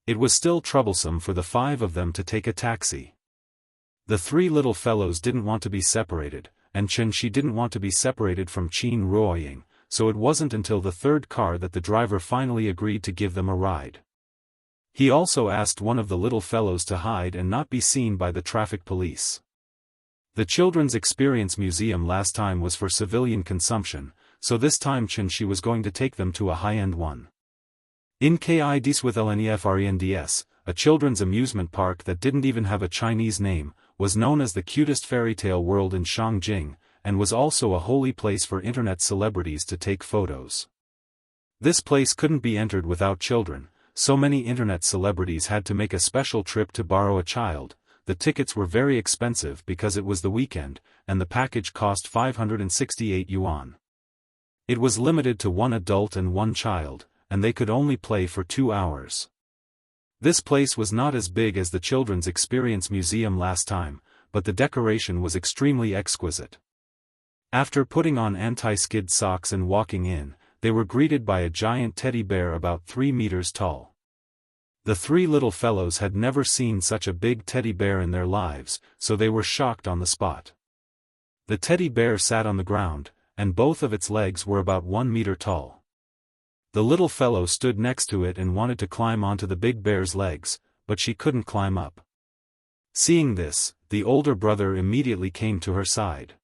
It was still troublesome for the 5 of them to take a taxi. The 3 little fellows didn't want to be separated, and Chen Shi didn't want to be separated from Qin Ruoying, so it wasn't until the 3rd car that the driver finally agreed to give them a ride. He also asked one of the little fellows to hide and not be seen by the traffic police. The Children's Experience Museum last time was for civilian consumption, so this time Chen Shi was going to take them to a high-end one. In Kids with LNEFRENDS, a children's amusement park that didn't even have a Chinese name, was known as the cutest fairy tale world in Shangjing, and was also a holy place for internet celebrities to take photos. This place couldn't be entered without children, so many internet celebrities had to make a special trip to borrow a child. The tickets were very expensive because it was the weekend, and the package cost 568 yuan. It was limited to one adult and one child, and they could only play for 2 hours. This place was not as big as the Children's Experience Museum last time, but the decoration was extremely exquisite. After putting on anti-skid socks and walking in, they were greeted by a giant teddy bear about 3 meters tall. The three little fellows had never seen such a big teddy bear in their lives, so they were shocked on the spot. The teddy bear sat on the ground, and both of its legs were about 1 meter tall. The little fellow stood next to it and wanted to climb onto the big bear's legs, but she couldn't climb up. Seeing this, the older brother immediately came to her side.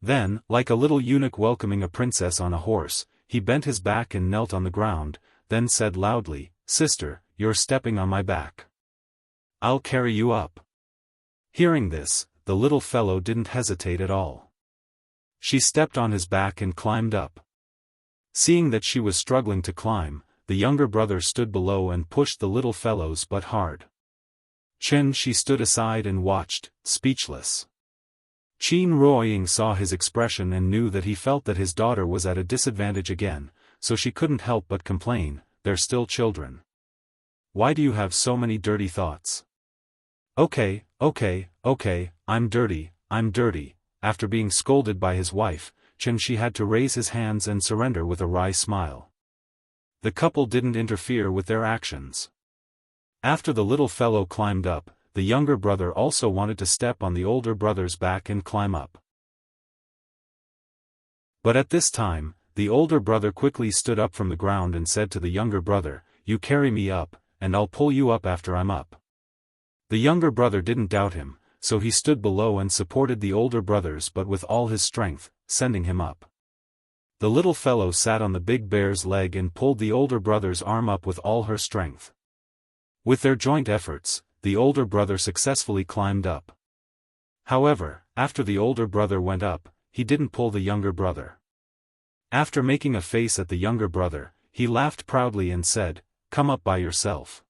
Then, like a little eunuch welcoming a princess on a horse, he bent his back and knelt on the ground, then said loudly, "Sister, you're stepping on my back. I'll carry you up." Hearing this, the little fellow didn't hesitate at all. She stepped on his back and climbed up. Seeing that she was struggling to climb, the younger brother stood below and pushed the little fellow's butt hard. She stood aside and watched, speechless. Qin Ruoying saw his expression and knew that he felt that his daughter was at a disadvantage again, so she couldn't help but complain, "They're still children. Why do you have so many dirty thoughts?" Okay, I'm dirty. After being scolded by his wife, Shi had to raise his hands and surrender with a wry smile. The couple didn't interfere with their actions. After the little fellow climbed up, the younger brother also wanted to step on the older brother's back and climb up. But at this time, the older brother quickly stood up from the ground and said to the younger brother, "You carry me up, and I'll pull you up after I'm up." The younger brother didn't doubt him, so he stood below and supported the older brother's but with all his strength, sending him up. The little fellow sat on the big bear's leg and pulled the older brother's arm up with all her strength. With their joint efforts, the older brother successfully climbed up. However, after the older brother went up, he didn't pull the younger brother. After making a face at the younger brother, he laughed proudly and said, "Come up by yourself."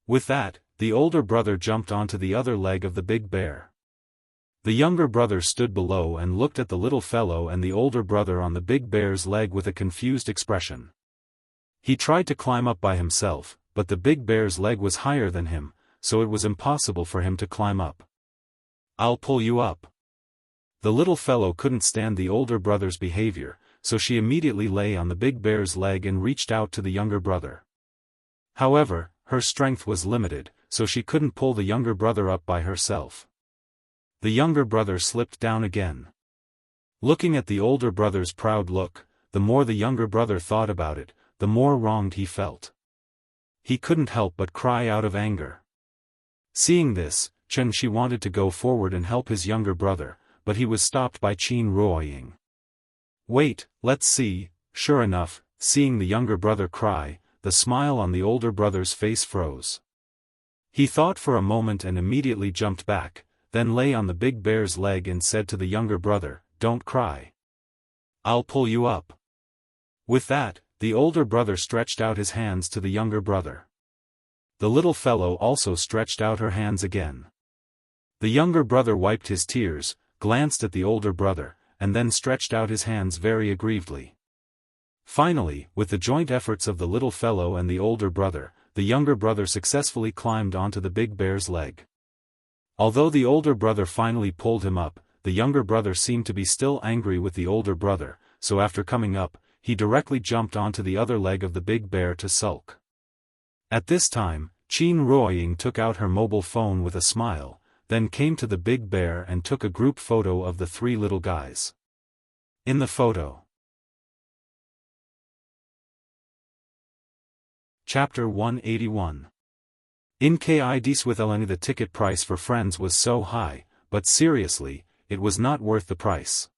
With that, the older brother jumped onto the other leg of the big bear. The younger brother stood below and looked at the little fellow and the older brother on the big bear's leg with a confused expression. He tried to climb up by himself, but the big bear's leg was higher than him, so it was impossible for him to climb up. "I'll pull you up." The little fellow couldn't stand the older brother's behavior, so she immediately lay on the big bear's leg and reached out to the younger brother. However, her strength was limited, so she couldn't pull the younger brother up by herself. The younger brother slipped down again. Looking at the older brother's proud look, the more the younger brother thought about it, the more wronged he felt. He couldn't help but cry out of anger. Seeing this, Shi wanted to go forward and help his younger brother, but he was stopped by Qin Ruoying. "Wait, let's see." Sure enough, seeing the younger brother cry, the smile on the older brother's face froze. He thought for a moment and immediately jumped back, then lay on the big bear's leg and said to the younger brother, "Don't cry. I'll pull you up." With that, the older brother stretched out his hands to the younger brother. The little fellow also stretched out her hands again. The younger brother wiped his tears, glanced at the older brother, and then stretched out his hands very aggrievedly. Finally, with the joint efforts of the little fellow and the older brother, the younger brother successfully climbed onto the big bear's leg. Although the older brother finally pulled him up, the younger brother seemed to be still angry with the older brother, so after coming up, he directly jumped onto the other leg of the big bear to sulk. At this time, Qin Ruoying took out her mobile phone with a smile, then came to the big bear and took a group photo of the three little guys. In the photo. Chapter 181. In Kids with Eleni, the ticket price for friends was so high, but seriously, it was not worth the price.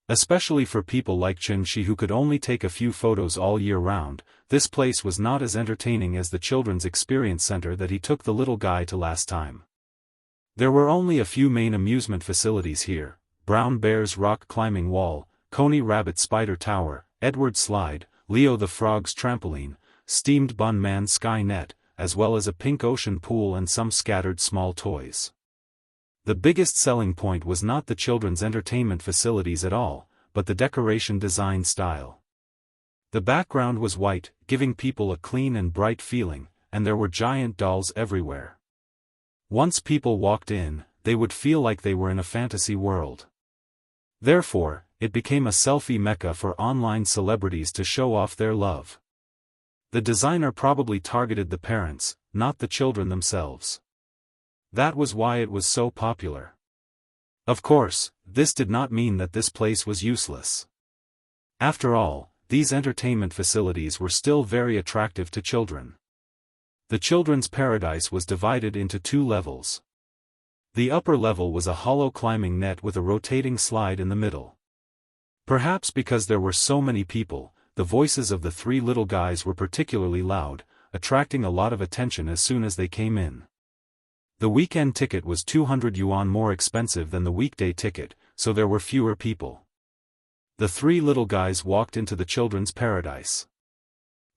Especially for people like Shi who could only take a few photos all year round, this place was not as entertaining as the Children's Experience Center that he took the little guy to last time. There were only a few main amusement facilities here: Brown Bear's rock climbing wall, Coney Rabbit spider tower, Edward slide, Leo the Frog's trampoline, steamed Bun Man's sky net, as well as a pink ocean pool and some scattered small toys. The biggest selling point was not the children's entertainment facilities at all, but the decoration design style. The background was white, giving people a clean and bright feeling, and there were giant dolls everywhere. Once people walked in, they would feel like they were in a fantasy world. Therefore, it became a selfie mecca for online celebrities to show off their love. The designer probably targeted the parents, not the children themselves. That was why it was so popular. Of course, this did not mean that this place was useless. After all, these entertainment facilities were still very attractive to children. The children's paradise was divided into 2 levels. The upper level was a hollow climbing net with a rotating slide in the middle. Perhaps because there were so many people, the voices of the 3 little guys were particularly loud, attracting a lot of attention as soon as they came in. The weekend ticket was 200 yuan more expensive than the weekday ticket, so there were fewer people. The 3 little guys walked into the children's paradise.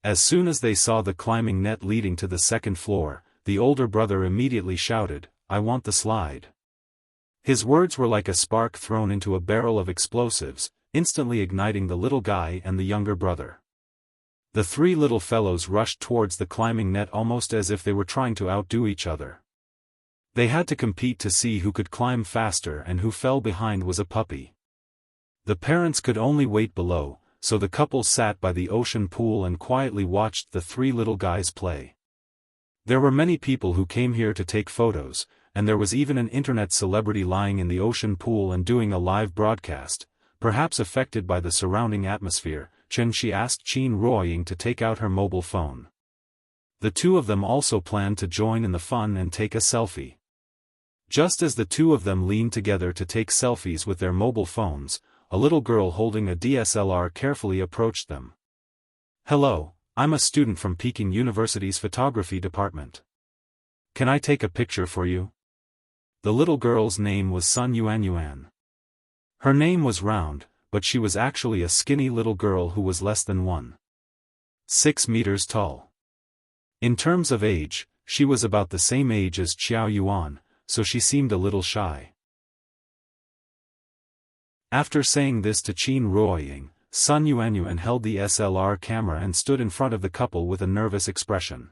As soon as they saw the climbing net leading to the 2nd floor, the older brother immediately shouted, "I want the slide." His words were like a spark thrown into a barrel of explosives, instantly igniting the little guy and the younger brother. The 3 little fellows rushed towards the climbing net almost as if they were trying to outdo each other. They had to compete to see who could climb faster, and who fell behind was a puppy. The parents could only wait below, so the couple sat by the ocean pool and quietly watched the 3 little guys play. There were many people who came here to take photos, and there was even an internet celebrity lying in the ocean pool and doing a live broadcast. Perhaps affected by the surrounding atmosphere, Xianxia asked Qin Ruoying to take out her mobile phone. The 2 of them also planned to join in the fun and take a selfie. Just as the 2 of them leaned together to take selfies with their mobile phones, a little girl holding a DSLR carefully approached them. "Hello, I'm a student from Peking University's photography department. Can I take a picture for you?" The little girl's name was Sun Yuanyuan. Her name was round, but she was actually a skinny little girl who was less than 1.6 meters tall. In terms of age, she was about the same age as Qiao Yuan, so she seemed a little shy. After saying this to Qin Ruoying, Sun Yuanyuan held the SLR camera and stood in front of the couple with a nervous expression.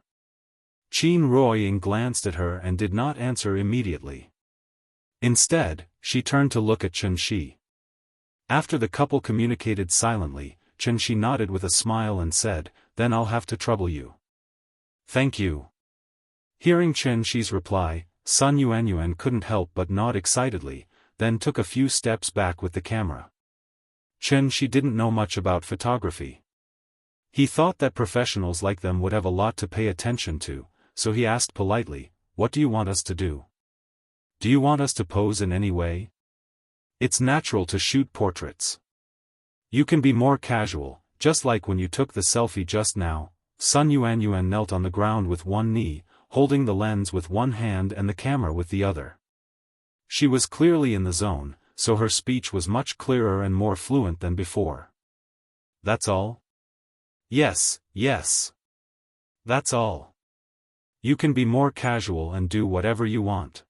Qin Ruoying glanced at her and did not answer immediately. Instead, she turned to look at Xianxia. After the couple communicated silently, Xianxia nodded with a smile and said, "Then I'll have to trouble you." "Thank you." Hearing Xianxia's reply, Sun Yuanyuan couldn't help but nod excitedly, then took a few steps back with the camera. Xianxia didn't know much about photography. He thought that professionals like them would have a lot to pay attention to, so he asked politely, "What do you want us to do? Do you want us to pose in any way? It's natural to shoot portraits. You can be more casual, just like when you took the selfie just now." Sun Yuanyuan knelt on the ground with one knee, holding the lens with one hand and the camera with the other. She was clearly in the zone, so her speech was much clearer and more fluent than before. "That's all?" Yes. That's all. You can be more casual and do whatever you want."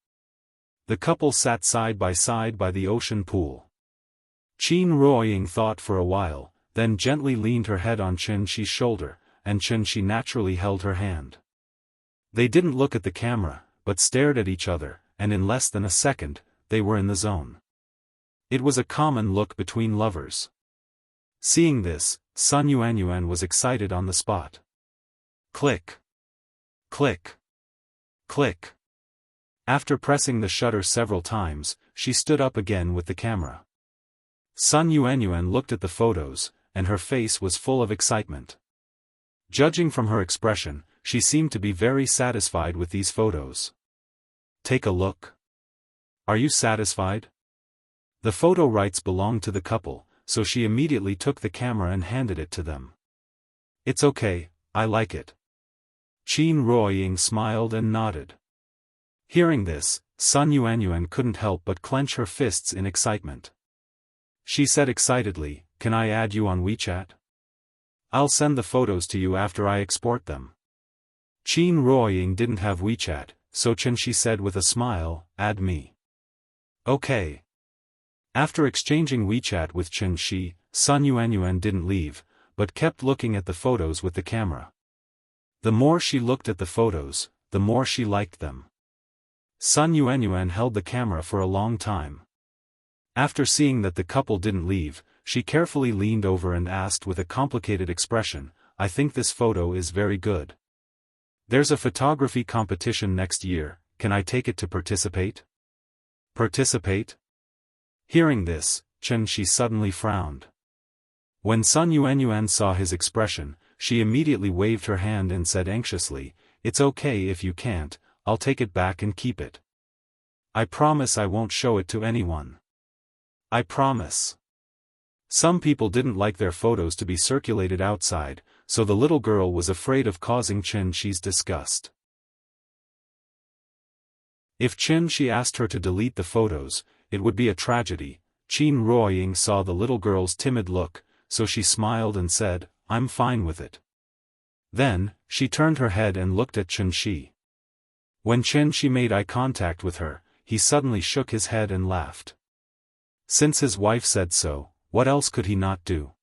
The couple sat side by the ocean pool. Qin Ruoying thought for a while, then gently leaned her head on Xianxia's shoulder, and Xianxia naturally held her hand. They didn't look at the camera, but stared at each other, and in less than a second, they were in the zone. It was a common look between lovers. Seeing this, Sun Yuanyuan was excited on the spot. Click. Click. Click. After pressing the shutter several times, she stood up again with the camera. Sun Yuanyuan looked at the photos, and her face was full of excitement. Judging from her expression, she seemed to be very satisfied with these photos. "Take a look. Are you satisfied?" The photo rights belonged to the couple, so she immediately took the camera and handed it to them. "It's okay, I like it." Qin Ruoying smiled and nodded. Hearing this, Sun Yuanyuan couldn't help but clench her fists in excitement. She said excitedly, "Can I add you on WeChat?" I'll send the photos to you after I export them. Qin Ruoying didn't have WeChat, so Xianxia said with a smile, add me. Okay. After exchanging WeChat with Xianxia, Sun Yuanyuan didn't leave, but kept looking at the photos with the camera. The more she looked at the photos, the more she liked them. Sun Yuanyuan held the camera for a long time. After seeing that the couple didn't leave, she carefully leaned over and asked with a complicated expression, I think this photo is very good. There's a photography competition next year, can I take it to participate? Participate? Hearing this, Xianxia suddenly frowned. When Sun Yuanyuan saw his expression, she immediately waved her hand and said anxiously, it's okay if you can't, I'll take it back and keep it. I promise I won't show it to anyone. I promise. Some people didn't like their photos to be circulated outside, so the little girl was afraid of causing Xianxia's disgust. If Xianxia asked her to delete the photos, it would be a tragedy. Qin Ruoying saw the little girl's timid look, so she smiled and said, I'm fine with it. Then, she turned her head and looked at Xianxia. When Xianxia made eye contact with her, he suddenly shook his head and laughed. Since his wife said so, what else could he not do?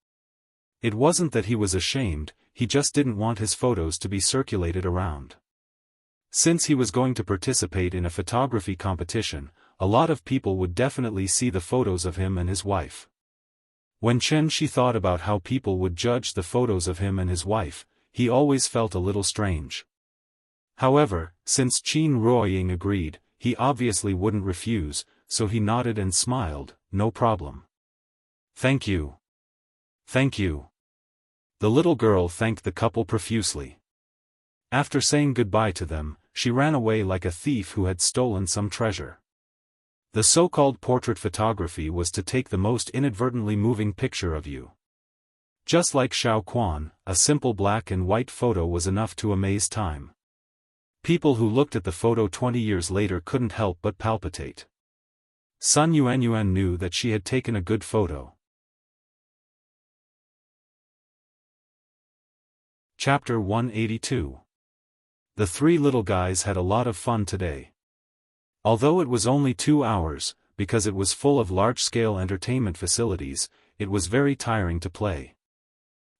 It wasn't that he was ashamed, he just didn't want his photos to be circulated around. Since he was going to participate in a photography competition, a lot of people would definitely see the photos of him and his wife. When Xianxia thought about how people would judge the photos of him and his wife, he always felt a little strange. However, since Qin Ruoying agreed, he obviously wouldn't refuse, so he nodded and smiled, no problem. Thank you. Thank you. The little girl thanked the couple profusely. After saying goodbye to them, she ran away like a thief who had stolen some treasure. The so-called portrait photography was to take the most inadvertently moving picture of you. Just like Xiao Quan, a simple black and white photo was enough to amaze time. People who looked at the photo 20 years later couldn't help but palpitate. Sun Yuanyuan knew that she had taken a good photo. Chapter 182. The three little guys had a lot of fun today. Although it was only 2 hours, because it was full of large-scale entertainment facilities, it was very tiring to play.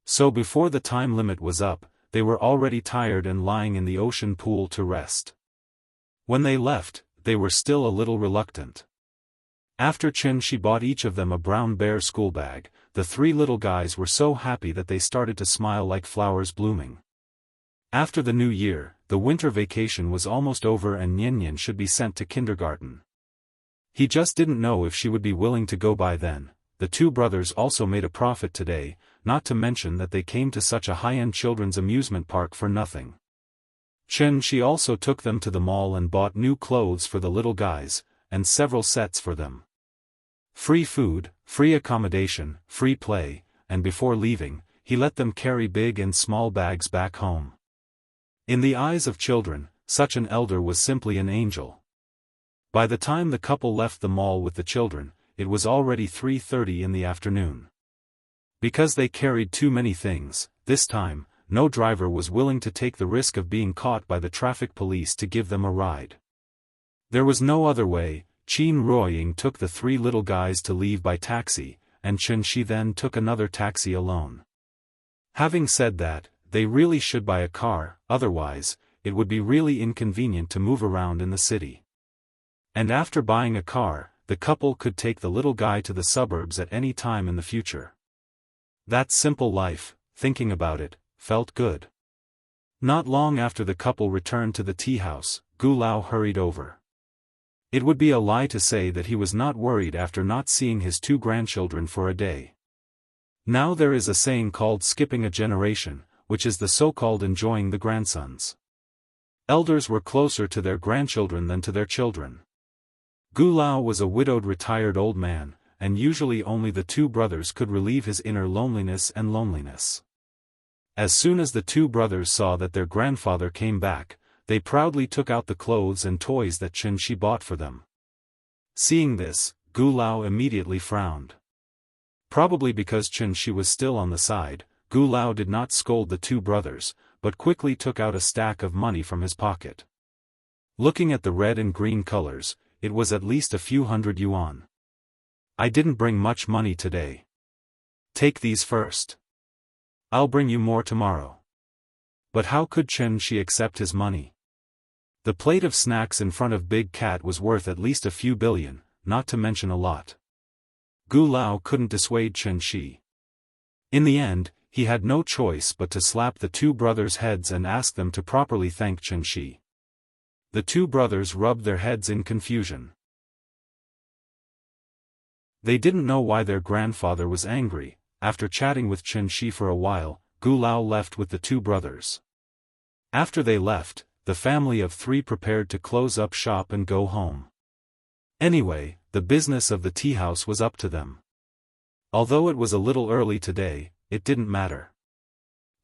So before the time limit was up, they were already tired and lying in the ocean pool to rest. When they left, they were still a little reluctant. After Xianxia bought each of them a brown bear school bag, the three little guys were so happy that they started to smile like flowers blooming. After the new year, the winter vacation was almost over and Nian should be sent to kindergarten. He just didn't know if she would be willing to go by then. The two brothers also made a profit today, not to mention that they came to such a high-end children's amusement park for nothing. Xianxia also took them to the mall and bought new clothes for the little guys, and several sets for them. Free food, free accommodation, free play, and before leaving, he let them carry big and small bags back home. In the eyes of children, such an elder was simply an angel. By the time the couple left the mall with the children, it was already 3:30 in the afternoon. Because they carried too many things, this time, no driver was willing to take the risk of being caught by the traffic police to give them a ride. There was no other way. Qin Ruoying took the three little guys to leave by taxi, and Xianxia then took another taxi alone. Having said that, they really should buy a car, otherwise, it would be really inconvenient to move around in the city. And after buying a car, the couple could take the little guy to the suburbs at any time in the future. That simple life, thinking about it, felt good. Not long after the couple returned to the tea house, Gu Lao hurried over. It would be a lie to say that he was not worried after not seeing his two grandchildren for a day. Now there is a saying called skipping a generation, which is the so-called enjoying the grandsons. Elders were closer to their grandchildren than to their children. Gu Lao was a widowed retired old man, and usually only the two brothers could relieve his inner loneliness and loneliness. As soon as the two brothers saw that their grandfather came back, they proudly took out the clothes and toys that Xianxia bought for them. Seeing this, Gu Lao immediately frowned. Probably because Xianxia was still on the side, Gu Lao did not scold the two brothers, but quickly took out a stack of money from his pocket. Looking at the red and green colors, it was at least a few hundred yuan. I didn't bring much money today. Take these first. I'll bring you more tomorrow. But how could Xianxia accept his money? The plate of snacks in front of Big Cat was worth at least a few billion, not to mention a lot. Gu Lao couldn't dissuade Xianxia. In the end, he had no choice but to slap the two brothers' heads and ask them to properly thank Xianxia. The two brothers rubbed their heads in confusion. They didn't know why their grandfather was angry. After chatting with Xianxia for a while, Gu Lao left with the two brothers. After they left, the family of three prepared to close up shop and go home. Anyway, the business of the tea house was up to them. Although it was a little early today, it didn't matter.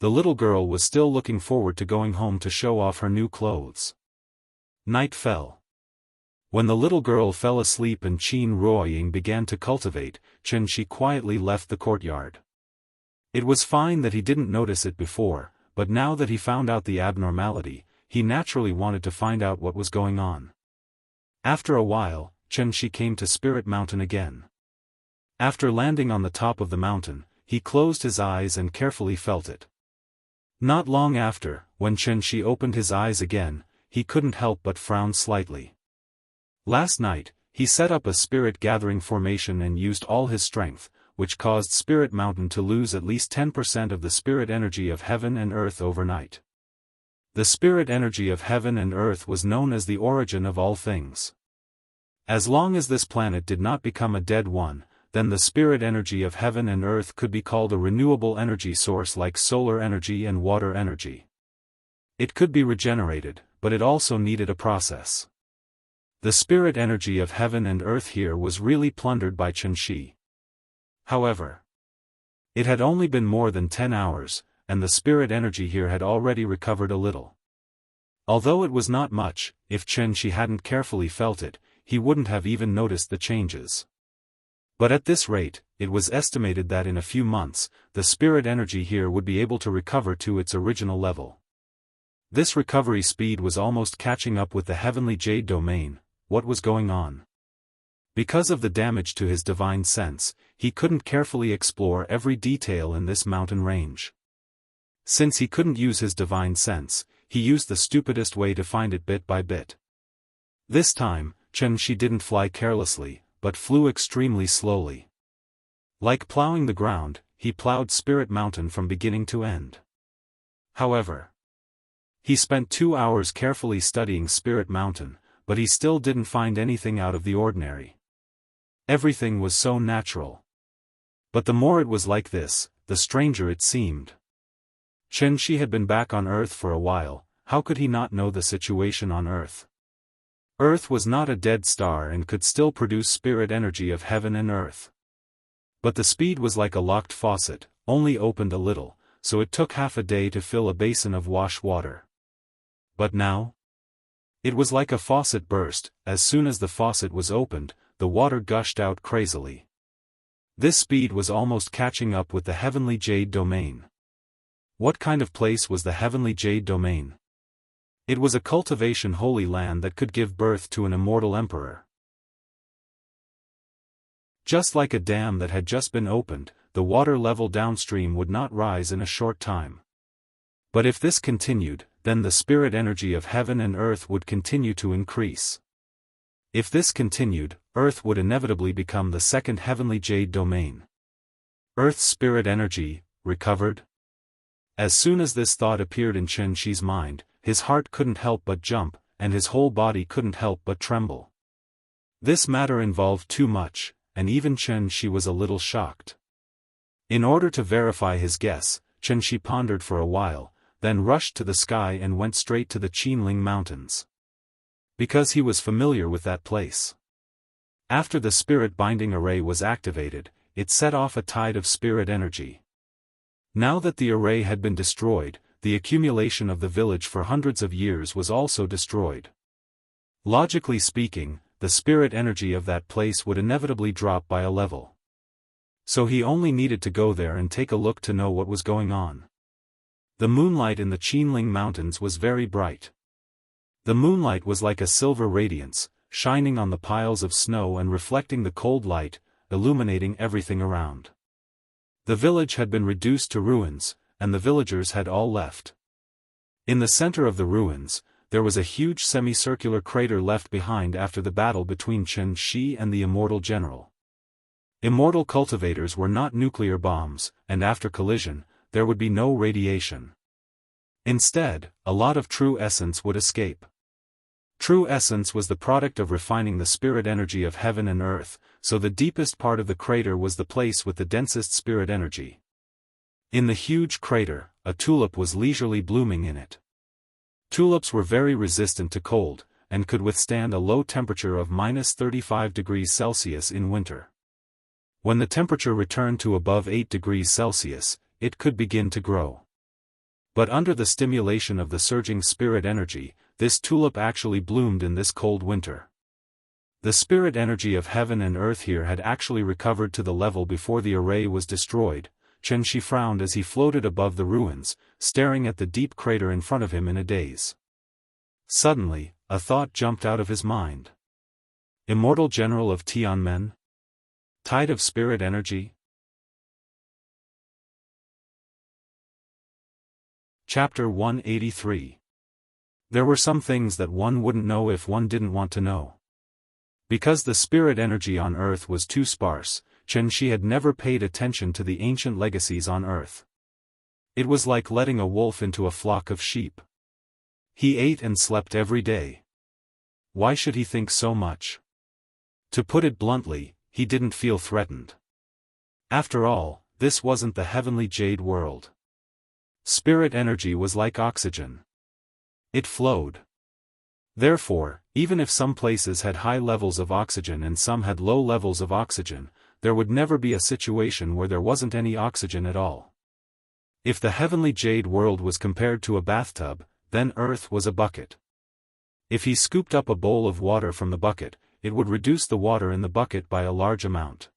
The little girl was still looking forward to going home to show off her new clothes. Night fell. When the little girl fell asleep and Qin Ruoying began to cultivate, Xianxia quietly left the courtyard. It was fine that he didn't notice it before, but now that he found out the abnormality, he naturally wanted to find out what was going on. After a while, Xianxia came to Spirit Mountain again. After landing on the top of the mountain, he closed his eyes and carefully felt it. Not long after, when Xianxia opened his eyes again, he couldn't help but frown slightly. Last night, he set up a spirit gathering formation and used all his strength, which caused Spirit Mountain to lose at least 10% of the spirit energy of heaven and earth overnight. The spirit energy of heaven and earth was known as the origin of all things. As long as this planet did not become a dead one, then the spirit energy of heaven and earth could be called a renewable energy source like solar energy and water energy. It could be regenerated, but it also needed a process. The spirit energy of heaven and earth here was really plundered by Xianxia. However, it had only been more than 10 hours, and the spirit energy here had already recovered a little. Although it was not much, if Xianxia hadn't carefully felt it, he wouldn't have even noticed the changes. But at this rate, it was estimated that in a few months, the spirit energy here would be able to recover to its original level. This recovery speed was almost catching up with the heavenly jade domain. What was going on? Because of the damage to his divine sense, he couldn't carefully explore every detail in this mountain range. Since he couldn't use his divine sense, he used the stupidest way to find it bit by bit. This time, Xianxia didn't fly carelessly, but flew extremely slowly. Like plowing the ground, he plowed Spirit Mountain from beginning to end. However, he spent 2 hours carefully studying Spirit Mountain, but he still didn't find anything out of the ordinary. Everything was so natural. But the more it was like this, the stranger it seemed. Xianxia had been back on Earth for a while. How could he not know the situation on Earth? Earth was not a dead star and could still produce spirit energy of heaven and earth. But the speed was like a locked faucet, only opened a little, so it took half a day to fill a basin of wash water. But now? It was like a faucet burst. As soon as the faucet was opened, the water gushed out crazily. This speed was almost catching up with the heavenly jade domain. What kind of place was the heavenly jade domain? It was a cultivation holy land that could give birth to an immortal emperor. Just like a dam that had just been opened, the water level downstream would not rise in a short time. But if this continued, then the spirit energy of heaven and earth would continue to increase. If this continued, earth would inevitably become the second heavenly jade domain. Earth's spirit energy, recovered? As soon as this thought appeared in Xianxia's mind, his heart couldn't help but jump, and his whole body couldn't help but tremble. This matter involved too much, and even Xianxia was a little shocked. In order to verify his guess, Xianxia pondered for a while, then rushed to the sky and went straight to the Qinling Mountains. Because he was familiar with that place. After the spirit binding array was activated, it set off a tide of spirit energy. Now that the array had been destroyed, the accumulation of the village for hundreds of years was also destroyed. Logically speaking, the spirit energy of that place would inevitably drop by a level. So he only needed to go there and take a look to know what was going on. The moonlight in the Qinling Mountains was very bright. The moonlight was like a silver radiance, shining on the piles of snow and reflecting the cold light, illuminating everything around. The village had been reduced to ruins, and the villagers had all left. In the center of the ruins, there was a huge semicircular crater left behind after the battle between Chen Shi and the Immortal General. Immortal cultivators were not nuclear bombs, and after collision, there would be no radiation. Instead, a lot of true essence would escape. True essence was the product of refining the spirit energy of heaven and earth, so the deepest part of the crater was the place with the densest spirit energy. In the huge crater, a tulip was leisurely blooming in it. Tulips were very resistant to cold, and could withstand a low temperature of -35°C in winter. When the temperature returned to above 8°C, it could begin to grow. But under the stimulation of the surging spirit energy, this tulip actually bloomed in this cold winter. The spirit energy of heaven and earth here had actually recovered to the level before the array was destroyed. Chen Shi frowned as he floated above the ruins, staring at the deep crater in front of him in a daze. Suddenly, a thought jumped out of his mind. Immortal General of Tianmen? Tide of spirit energy? Chapter 183. There were some things that one wouldn't know if one didn't want to know. Because the spirit energy on Earth was too sparse, Chen Shi had never paid attention to the ancient legacies on Earth. It was like letting a wolf into a flock of sheep. He ate and slept every day. Why should he think so much? To put it bluntly, he didn't feel threatened. After all, this wasn't the heavenly jade world. Spirit energy was like oxygen. It flowed. Therefore, even if some places had high levels of oxygen and some had low levels of oxygen, there would never be a situation where there wasn't any oxygen at all. If the heavenly jade world was compared to a bathtub, then Earth was a bucket. If he scooped up a bowl of water from the bucket, it would reduce the water in the bucket by a large amount.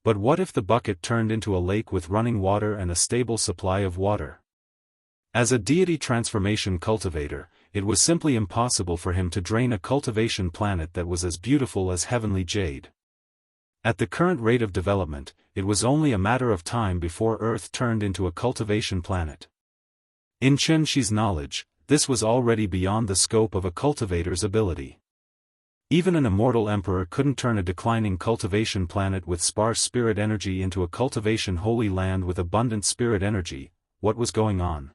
But what if the bucket turned into a lake with running water and a stable supply of water? As a deity transformation cultivator, it was simply impossible for him to drain a cultivation planet that was as beautiful as heavenly jade. At the current rate of development, it was only a matter of time before Earth turned into a cultivation planet. In Chen Shi's knowledge, this was already beyond the scope of a cultivator's ability. Even an immortal emperor couldn't turn a declining cultivation planet with sparse spirit energy into a cultivation holy land with abundant spirit energy. What was going on?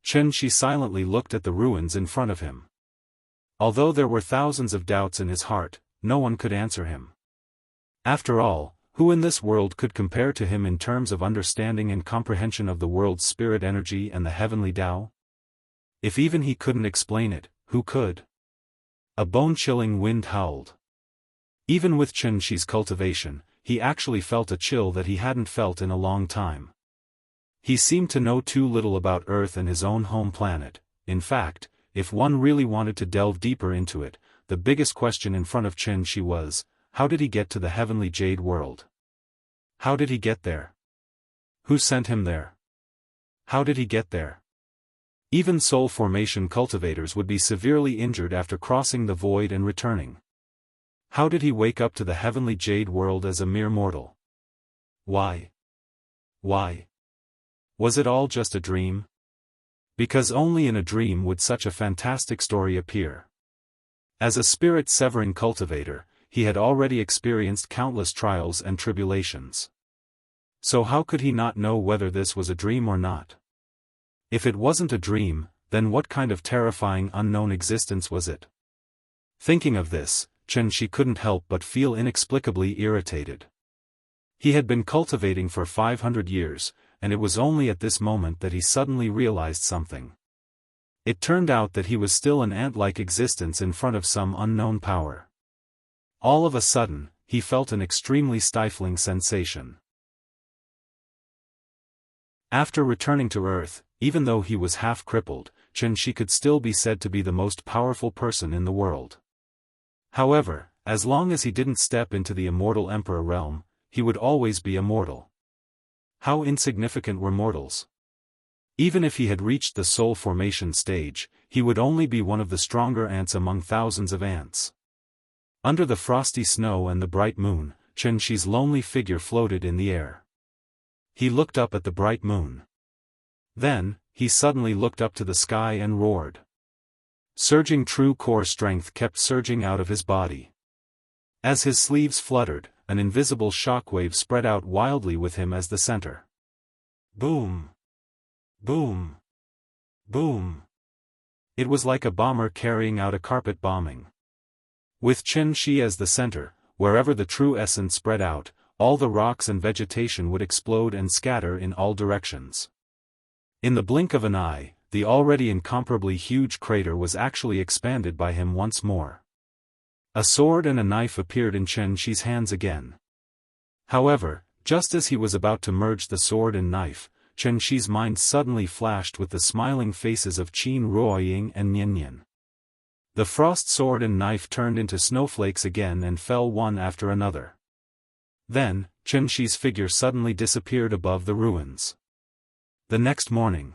Chen Shi silently looked at the ruins in front of him. Although there were thousands of doubts in his heart, no one could answer him. After all, who in this world could compare to him in terms of understanding and comprehension of the world's spirit energy and the heavenly Tao? If even he couldn't explain it, who could? A bone-chilling wind howled. Even with Chen Shi's cultivation, he actually felt a chill that he hadn't felt in a long time. He seemed to know too little about Earth and his own home planet. In fact, if one really wanted to delve deeper into it, the biggest question in front of Chen Shi was, how did he get to the heavenly jade world? How did he get there? Who sent him there? How did he get there? Even soul formation cultivators would be severely injured after crossing the void and returning. How did he wake up to the heavenly jade world as a mere mortal? Why? Why? Was it all just a dream? Because only in a dream would such a fantastic story appear. As a spirit-severing cultivator, he had already experienced countless trials and tribulations. So how could he not know whether this was a dream or not? If it wasn't a dream, then what kind of terrifying unknown existence was it? Thinking of this, Chen Shi couldn't help but feel inexplicably irritated. He had been cultivating for 500 years, and it was only at this moment that he suddenly realized something. It turned out that he was still an ant-like existence in front of some unknown power. All of a sudden, he felt an extremely stifling sensation. After returning to Earth, even though he was half-crippled, Chen Shi could still be said to be the most powerful person in the world. However, as long as he didn't step into the Immortal Emperor realm, he would always be immortal. How insignificant were mortals! Even if he had reached the soul formation stage, he would only be one of the stronger ants among thousands of ants. Under the frosty snow and the bright moon, Xianxi's lonely figure floated in the air. He looked up at the bright moon. Then, he suddenly looked up to the sky and roared. Surging true core strength kept surging out of his body. As his sleeves fluttered, an invisible shockwave spread out wildly with him as the center. Boom! Boom! Boom! It was like a bomber carrying out a carpet bombing. With Xianxi as the center, wherever the true essence spread out, all the rocks and vegetation would explode and scatter in all directions. In the blink of an eye, the already incomparably huge crater was actually expanded by him once more. A sword and a knife appeared in Xianxi's hands again. However, just as he was about to merge the sword and knife, Xianxi's mind suddenly flashed with the smiling faces of Qin Ruoying and Niannian. The frost sword and knife turned into snowflakes again and fell one after another. Then, Xianxi's figure suddenly disappeared above the ruins. The next morning.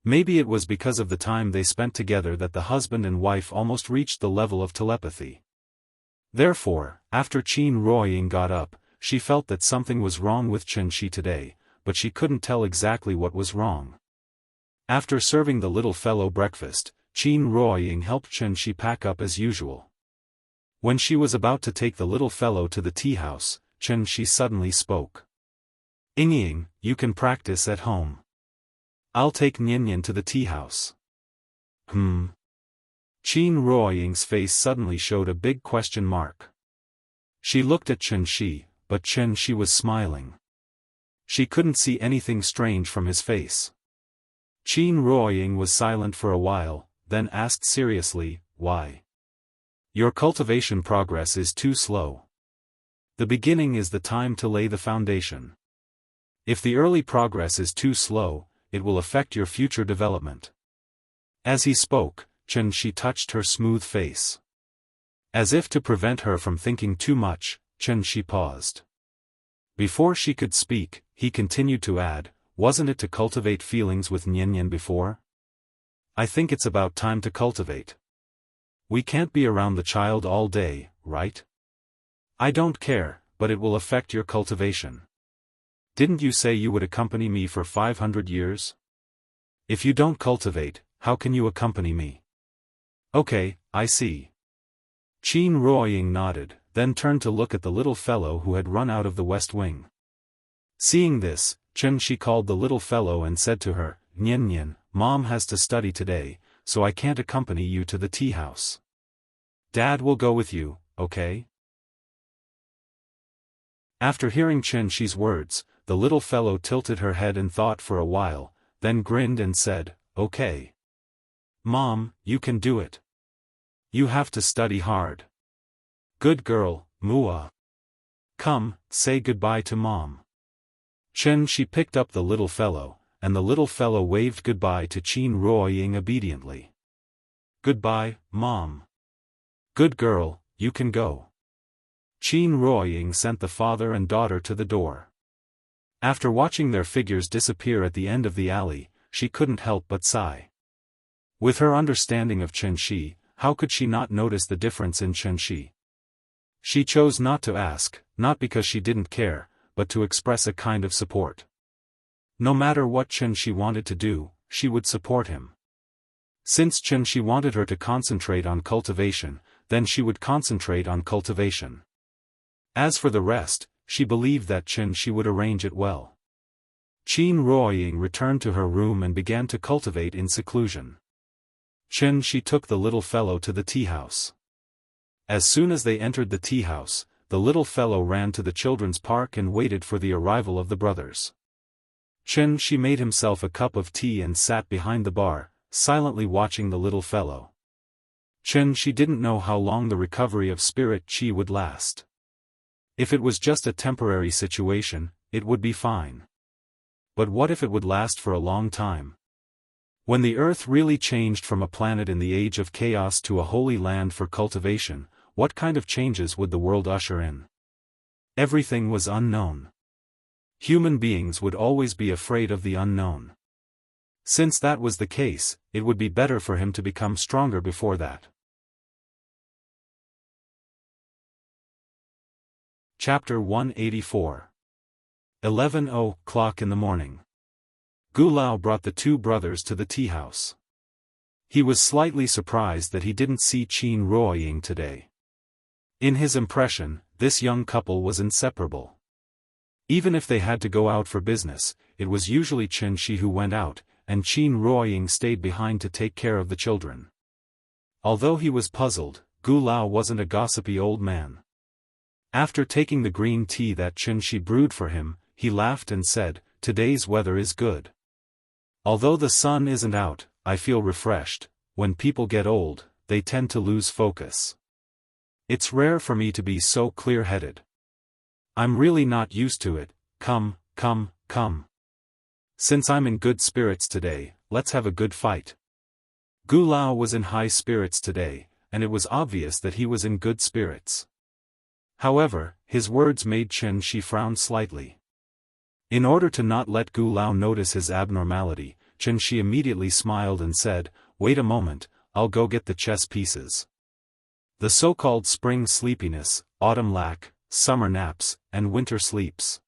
Maybe it was because of the time they spent together that the husband and wife almost reached the level of telepathy. Therefore, after Qin Ruoying got up, she felt that something was wrong with Xianxi today, but she couldn't tell exactly what was wrong. After serving the little fellow breakfast, Qin Ruoying helped Xianxi pack up as usual. When she was about to take the little fellow to the tea house, Xianxi suddenly spoke. "Ying, you can practice at home. I'll take Niannian to the tea house." Qin Ruoying's face suddenly showed a big question mark. She looked at Xianxi, but Xianxi was smiling. She couldn't see anything strange from his face. Qin Ruoying was silent for a while, then asked seriously, "Why? Your cultivation progress is too slow. The beginning is the time to lay the foundation. If the early progress is too slow, it will affect your future development." As he spoke, Xianxi touched her smooth face. As if to prevent her from thinking too much, Xianxi paused. Before she could speak, he continued to add, "Wasn't it to cultivate feelings with Niannian before? I think it's about time to cultivate. We can't be around the child all day, right? I don't care, but it will affect your cultivation. Didn't you say you would accompany me for 500 years? If you don't cultivate, how can you accompany me?" "Okay, I see." Qin Ruoying nodded, then turned to look at the little fellow who had run out of the west wing. Seeing this, Xianxi called the little fellow and said to her, "Niannian, Mom has to study today, so I can't accompany you to the tea house. Dad will go with you, okay?" After hearing Xianxi's words, the little fellow tilted her head and thought for a while, then grinned and said, "Okay. Mom, you can do it. You have to study hard. Good girl, Mua. Come, say goodbye to Mom." Xianxi picked up the little fellow, and the little fellow waved goodbye to Qin Ruoying obediently. "Goodbye, Mom. Good girl, you can go." Qin Ruoying sent the father and daughter to the door. After watching their figures disappear at the end of the alley, she couldn't help but sigh. With her understanding of Xianxi, how could she not notice the difference in Xianxi? She chose not to ask, not because she didn't care, but to express a kind of support. No matter what Xianxi wanted to do, she would support him. Since Xianxi wanted her to concentrate on cultivation, then she would concentrate on cultivation. As for the rest, she believed that Xianxi would arrange it well. Qin Ruoying returned to her room and began to cultivate in seclusion. Xianxi took the little fellow to the tea house. As soon as they entered the tea house, the little fellow ran to the children's park and waited for the arrival of the brothers. Xianxi made himself a cup of tea and sat behind the bar, silently watching the little fellow. Xianxi didn't know how long the recovery of spirit qi would last. If it was just a temporary situation, it would be fine. But what if it would last for a long time? When the earth really changed from a planet in the age of chaos to a holy land for cultivation, what kind of changes would the world usher in? Everything was unknown. Human beings would always be afraid of the unknown. Since that was the case, it would be better for him to become stronger before that. Chapter 184. 11:00 in the morning. Gu Lao brought the two brothers to the tea house. He was slightly surprised that he didn't see Qin Ruoying today. In his impression, this young couple was inseparable. Even if they had to go out for business, it was usually Chen Shi who went out, and Qin Ruoying stayed behind to take care of the children. Although he was puzzled, Gu Lao wasn't a gossipy old man. After taking the green tea that Chen Shi brewed for him, he laughed and said, "Today's weather is good. Although the sun isn't out, I feel refreshed. When people get old, they tend to lose focus. It's rare for me to be so clear-headed. I'm really not used to it. Come. Since I'm in good spirits today, let's have a good fight." Gu Lao was in high spirits today, and it was obvious that he was in good spirits. However, his words made Chen Shi frown slightly. In order to not let Gu Lao notice his abnormality, Chen Shi immediately smiled and said, "Wait a moment, I'll go get the chess pieces." The so-called spring sleepiness, autumn lack, summer naps, and winter sleeps.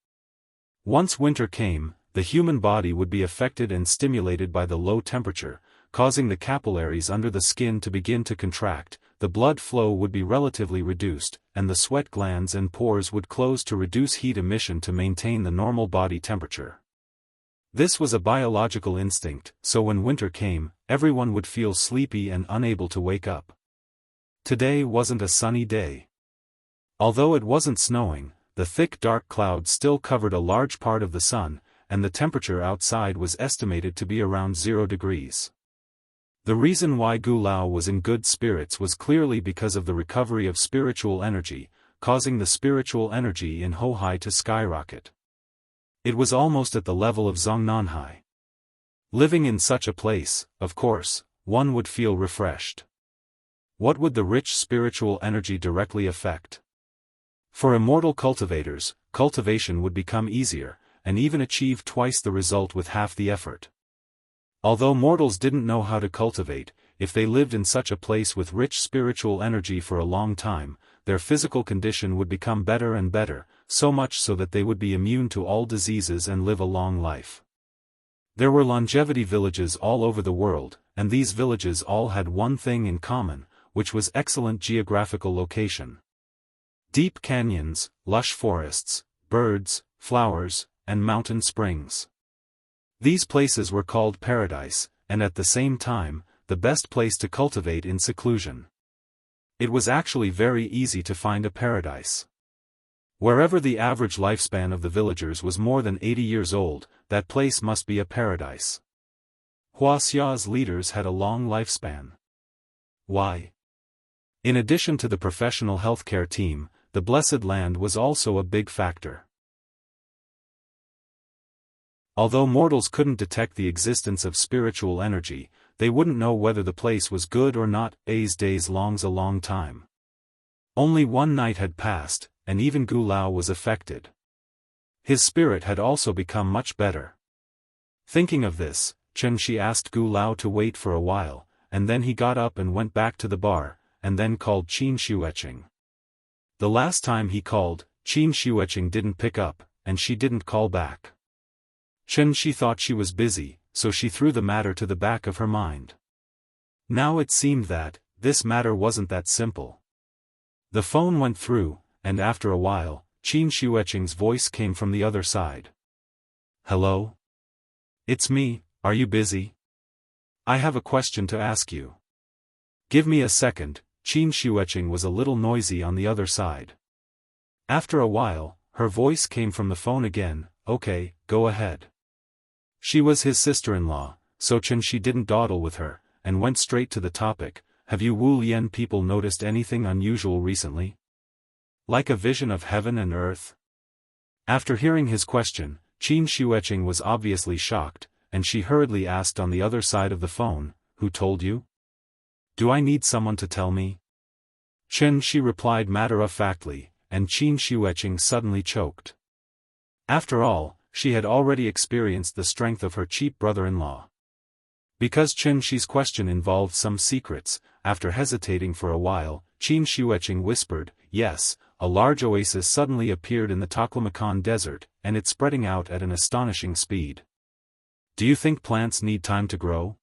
Once winter came, the human body would be affected and stimulated by the low temperature, causing the capillaries under the skin to begin to contract, the blood flow would be relatively reduced, and the sweat glands and pores would close to reduce heat emission to maintain the normal body temperature. This was a biological instinct, so when winter came, everyone would feel sleepy and unable to wake up. Today wasn't a sunny day. Although it wasn't snowing, the thick dark clouds still covered a large part of the sun, and the temperature outside was estimated to be around 0 degrees. The reason why Gu Lao was in good spirits was clearly because of the recovery of spiritual energy, causing the spiritual energy in Hohai to skyrocket. It was almost at the level of Zongnanhai. Living in such a place, of course, one would feel refreshed. What would the rich spiritual energy directly affect? For immortal cultivators, cultivation would become easier, and even achieve twice the result with half the effort. Although mortals didn't know how to cultivate, if they lived in such a place with rich spiritual energy for a long time, their physical condition would become better and better, so much so that they would be immune to all diseases and live a long life. There were longevity villages all over the world, and these villages all had one thing in common, which was excellent geographical location. Deep canyons, lush forests, birds, flowers, and mountain springs. These places were called paradise, and at the same time, the best place to cultivate in seclusion. It was actually very easy to find a paradise. Wherever the average lifespan of the villagers was more than 80 years old, that place must be a paradise. Huaxia's leaders had a long lifespan. Why? In addition to the professional healthcare team, the Blessed Land was also a big factor. Although mortals couldn't detect the existence of spiritual energy, they wouldn't know whether the place was good or not. Days long's a long time. Only one night had passed, and even Gu Lao was affected. His spirit had also become much better. Thinking of this, Chen Shi asked Gu Lao to wait for a while, and then he got up and went back to the bar, and then called Qin Xueqing. The last time he called, Qin Xueqing didn't pick up, and she didn't call back. Chen Shi thought she was busy, so she threw the matter to the back of her mind. Now it seemed that, this matter wasn't that simple. The phone went through, and after a while, Qin Xueqing's voice came from the other side. "Hello? It's me, are you busy? I have a question to ask you." "Give me a second." Qin Xueqing was a little noisy on the other side. After a while, her voice came from the phone again. "Okay, go ahead." She was his sister-in-law, so Chen Shi didn't dawdle with her, and went straight to the topic. "Have you Wu Lian people noticed anything unusual recently? Like a vision of heaven and earth?" After hearing his question, Qin Xueqing was obviously shocked, and she hurriedly asked on the other side of the phone, "Who told you? Do I need someone to tell me?" Chen Shi replied matter-of-factly, and Qin Shiueqing suddenly choked. After all, she had already experienced the strength of her cheap brother-in-law. Because Qin Shi's question involved some secrets, after hesitating for a while, Qin Shiueqing whispered, "Yes, a large oasis suddenly appeared in the Taklamakan desert, and it's spreading out at an astonishing speed. Do you think plants need time to grow?"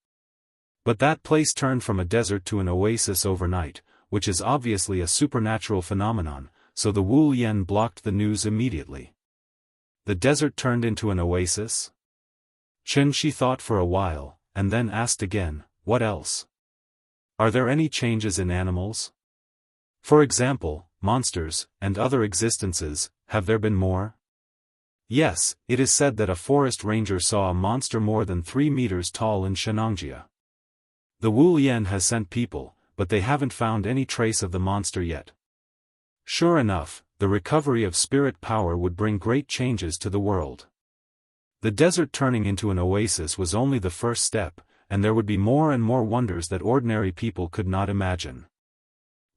But that place turned from a desert to an oasis overnight, which is obviously a supernatural phenomenon, so the Wu Yan blocked the news immediately. The desert turned into an oasis? Qin Shi thought for a while, and then asked again, "What else? Are there any changes in animals? For example, monsters, and other existences, have there been more?" "Yes, it is said that a forest ranger saw a monster more than 3 meters tall in Xianxia. The Wu Yan has sent people, but they haven't found any trace of the monster yet." Sure enough, the recovery of spirit power would bring great changes to the world. The desert turning into an oasis was only the first step, and there would be more and more wonders that ordinary people could not imagine.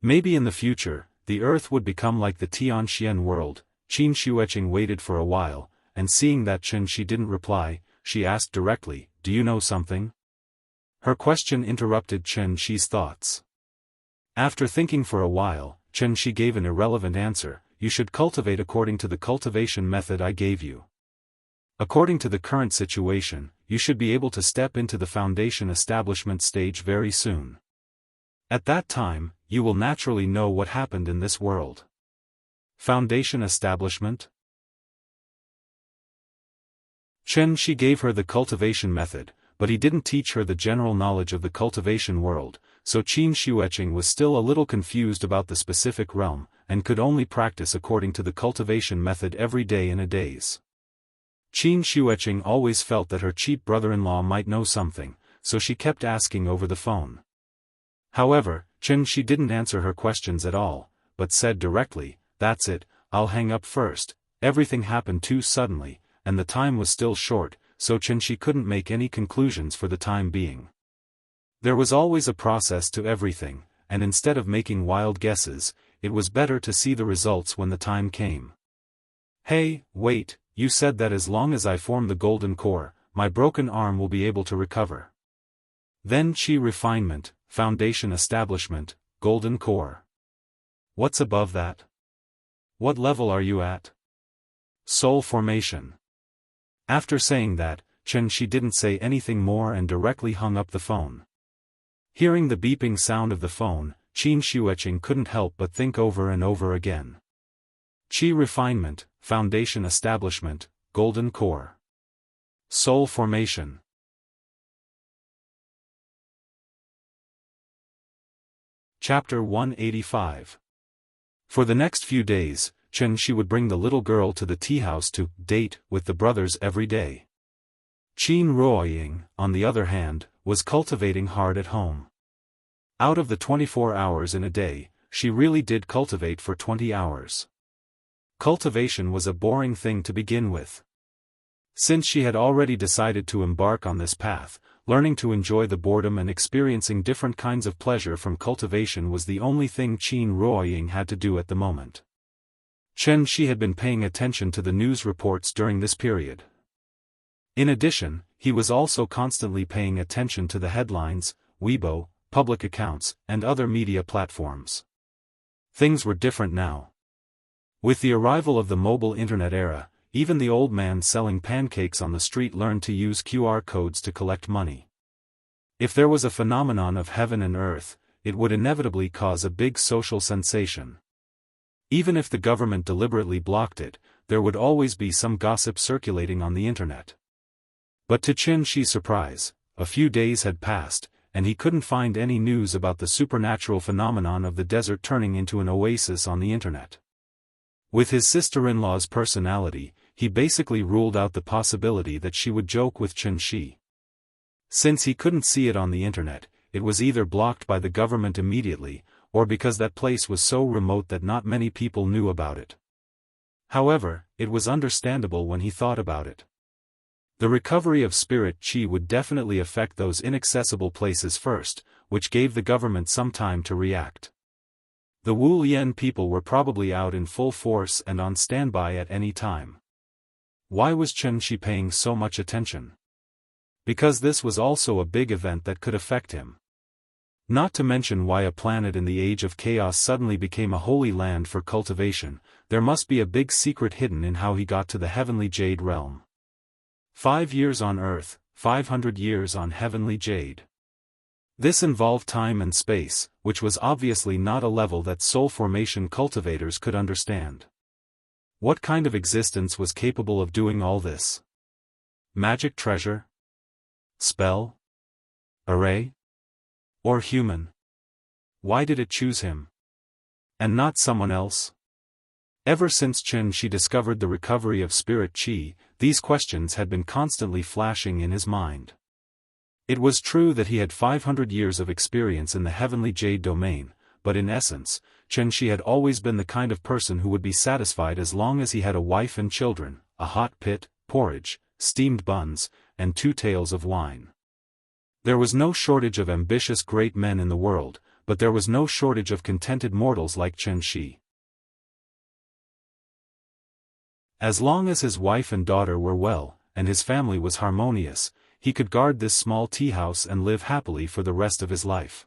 Maybe in the future, the earth would become like the Tianxian world. Qin Shiueqing waited for a while, and seeing that Qin Shi didn't reply, she asked directly, "Do you know something?" Her question interrupted Qin Shi's thoughts. After thinking for a while, Qin Shi gave an irrelevant answer, "You should cultivate according to the cultivation method I gave you. According to the current situation, you should be able to step into the foundation establishment stage very soon. At that time, you will naturally know what happened in this world." Foundation establishment? Qin Shi gave her the cultivation method, but he didn't teach her the general knowledge of the cultivation world, so Qin Shiueqing was still a little confused about the specific realm, and could only practice according to the cultivation method every day in a daze. Qin Shiueqing always felt that her cheap brother-in-law might know something, so she kept asking over the phone. However, Qin Shi didn't answer her questions at all, but said directly, "That's it, I'll hang up first." Everything happened too suddenly, and the time was still short, so Qin Shi couldn't make any conclusions for the time being. There was always a process to everything, and instead of making wild guesses, it was better to see the results when the time came. "Hey, wait, you said that as long as I form the golden core, my broken arm will be able to recover. Then Qi refinement, foundation establishment, golden core. What's above that? What level are you at?" "Soul formation." After saying that, Qin Shi didn't say anything more and directly hung up the phone. Hearing the beeping sound of the phone, Qin Shiueqing couldn't help but think over and over again. Qi refinement, foundation establishment, golden core. Soul formation. Chapter 185. For the next few days, Qin Shi would bring the little girl to the tea house to date with the brothers every day. Qin Ruoying, on the other hand, was cultivating hard at home. Out of the 24 hours in a day, she really did cultivate for 20 hours. Cultivation was a boring thing to begin with. Since she had already decided to embark on this path, learning to enjoy the boredom and experiencing different kinds of pleasure from cultivation was the only thing Qin Ruoying had to do at the moment. Qin Shi had been paying attention to the news reports during this period. In addition, he was also constantly paying attention to the headlines, Weibo, public accounts, and other media platforms. Things were different now. With the arrival of the mobile internet era, even the old man selling pancakes on the street learned to use QR codes to collect money. If there was a phenomenon of heaven and earth, it would inevitably cause a big social sensation. Even if the government deliberately blocked it, there would always be some gossip circulating on the internet. But to Qin Shi's surprise, a few days had passed, and he couldn't find any news about the supernatural phenomenon of the desert turning into an oasis on the internet. With his sister-in-law's personality, he basically ruled out the possibility that she would joke with Qin Shi. Since he couldn't see it on the internet, it was either blocked by the government immediately, or because that place was so remote that not many people knew about it. However, it was understandable when he thought about it. The recovery of spirit qi would definitely affect those inaccessible places first, which gave the government some time to react. The Wu Yan people were probably out in full force and on standby at any time. Why was Chen Shi paying so much attention? Because this was also a big event that could affect him. Not to mention why a planet in the Age of Chaos suddenly became a holy land for cultivation. There must be a big secret hidden in how he got to the heavenly jade realm. 5 years on Earth, 500 years on heavenly jade. This involved time and space, which was obviously not a level that soul formation cultivators could understand. What kind of existence was capable of doing all this? Magic treasure? Spell? Array? Or human? Why did it choose him? And not someone else? Ever since Chen Shi discovered the recovery of spirit qi, these questions had been constantly flashing in his mind. It was true that he had 500 years of experience in the heavenly jade domain, but in essence, Chen Shi had always been the kind of person who would be satisfied as long as he had a wife and children, a hot pit, porridge, steamed buns, and 2 tails of wine. There was no shortage of ambitious great men in the world, but there was no shortage of contented mortals like Chen Shi. As long as his wife and daughter were well, and his family was harmonious, he could guard this small tea house and live happily for the rest of his life.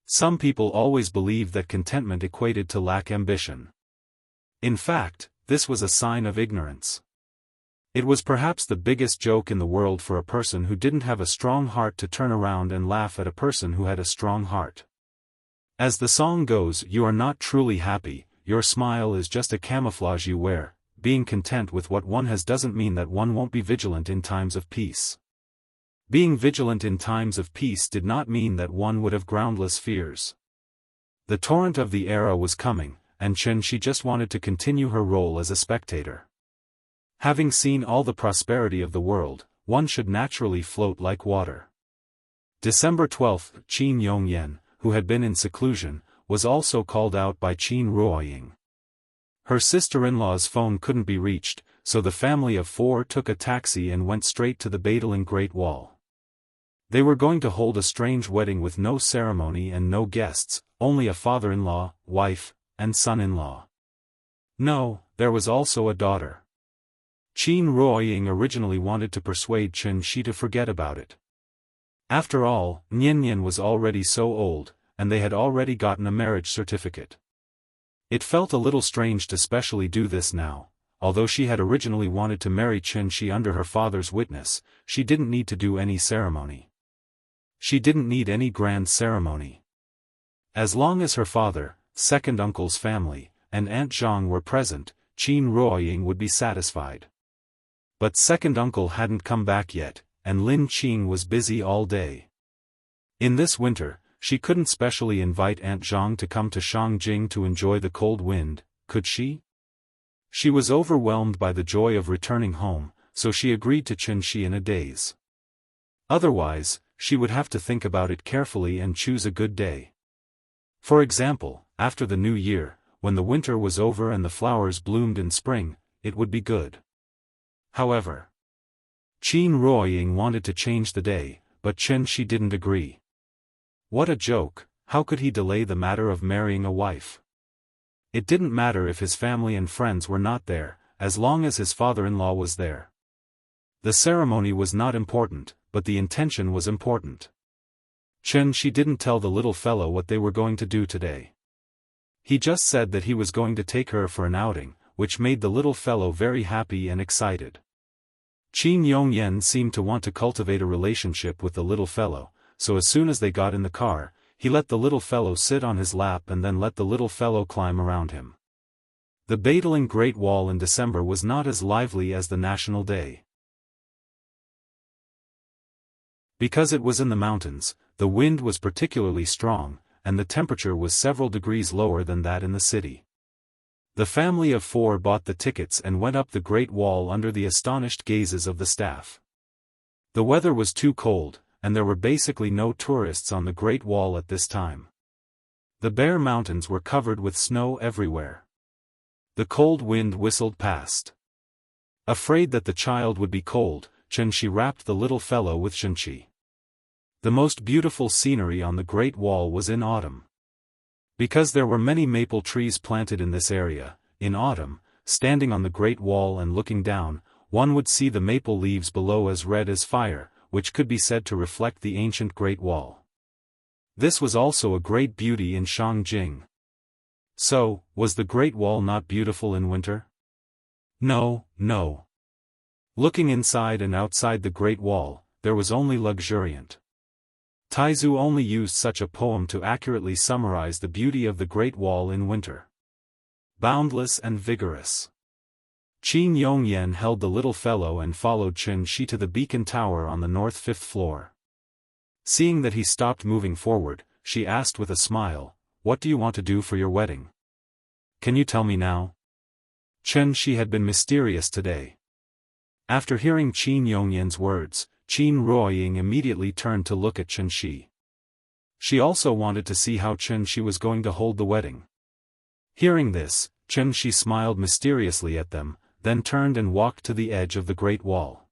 Some people always believed that contentment equated to lack ambition. In fact, this was a sign of ignorance. It was perhaps the biggest joke in the world for a person who didn't have a strong heart to turn around and laugh at a person who had a strong heart. As the song goes, you are not truly happy, your smile is just a camouflage you wear. Being content with what one has doesn't mean that one won't be vigilant in times of peace. Being vigilant in times of peace did not mean that one would have groundless fears. The torrent of the era was coming, and Chen Shi just wanted to continue her role as a spectator. Having seen all the prosperity of the world, one should naturally float like water. December 12, Qin Yongyan, who had been in seclusion, was also called out by Qin Ruoying. Her sister-in-law's phone couldn't be reached, so the family of 4 took a taxi and went straight to the Badaling Great Wall. They were going to hold a strange wedding with no ceremony and no guests, only a father-in-law, wife, and son-in-law. No, there was also a daughter. Qin Ruoying originally wanted to persuade Chen Shi to forget about it. After all, Nian was already so old, and they had already gotten a marriage certificate. It felt a little strange to specially do this now. Although she had originally wanted to marry Chen Shi under her father's witness, she didn't need to do any ceremony. She didn't need any grand ceremony. As long as her father, second uncle's family, and Aunt Zhang were present, Qin Ruoying would be satisfied. But second uncle hadn't come back yet, and Lin Qing was busy all day. In this winter, she couldn't specially invite Aunt Zhang to come to Shangjing to enjoy the cold wind, could she? She was overwhelmed by the joy of returning home, so she agreed to Chen Shi in a daze. Otherwise, she would have to think about it carefully and choose a good day. For example, after the new year, when the winter was over and the flowers bloomed in spring, it would be good. However, Qin Ruoying wanted to change the day, but Chen Shi didn't agree. What a joke, how could he delay the matter of marrying a wife? It didn't matter if his family and friends were not there, as long as his father-in-law was there. The ceremony was not important, but the intention was important. Chen Shi didn't tell the little fellow what they were going to do today. He just said that he was going to take her for an outing, which made the little fellow very happy and excited. Qin Yongyan seemed to want to cultivate a relationship with the little fellow, so as soon as they got in the car, he let the little fellow sit on his lap and then let the little fellow climb around him. The Badaling Great Wall in December was not as lively as the National Day. Because it was in the mountains, the wind was particularly strong, and the temperature was several degrees lower than that in the city. The family of 4 bought the tickets and went up the Great Wall under the astonished gazes of the staff. The weather was too cold, and there were basically no tourists on the Great Wall at this time. The bare mountains were covered with snow everywhere. The cold wind whistled past. Afraid that the child would be cold, Chen Shi wrapped the little fellow with Shenqi. The most beautiful scenery on the Great Wall was in autumn. Because there were many maple trees planted in this area, in autumn, standing on the Great Wall and looking down, one would see the maple leaves below as red as fire, which could be said to reflect the ancient Great Wall. This was also a great beauty in Shangjing. So, was the Great Wall not beautiful in winter? No, no. Looking inside and outside the Great Wall, there was only luxuriant. Taizu only used such a poem to accurately summarize the beauty of the Great Wall in winter. Boundless and vigorous. Qin Yongyan held the little fellow and followed Chen Shi to the beacon tower on the north fifth floor. Seeing that he stopped moving forward, she asked with a smile, "What do you want to do for your wedding? Can you tell me now?" Chen Shi had been mysterious today. After hearing Qin Yongyan's words, Qin Ruoying immediately turned to look at Chen Shi. She also wanted to see how Chen Shi was going to hold the wedding. Hearing this, Chen Shi smiled mysteriously at them, then turned and walked to the edge of the Great Wall.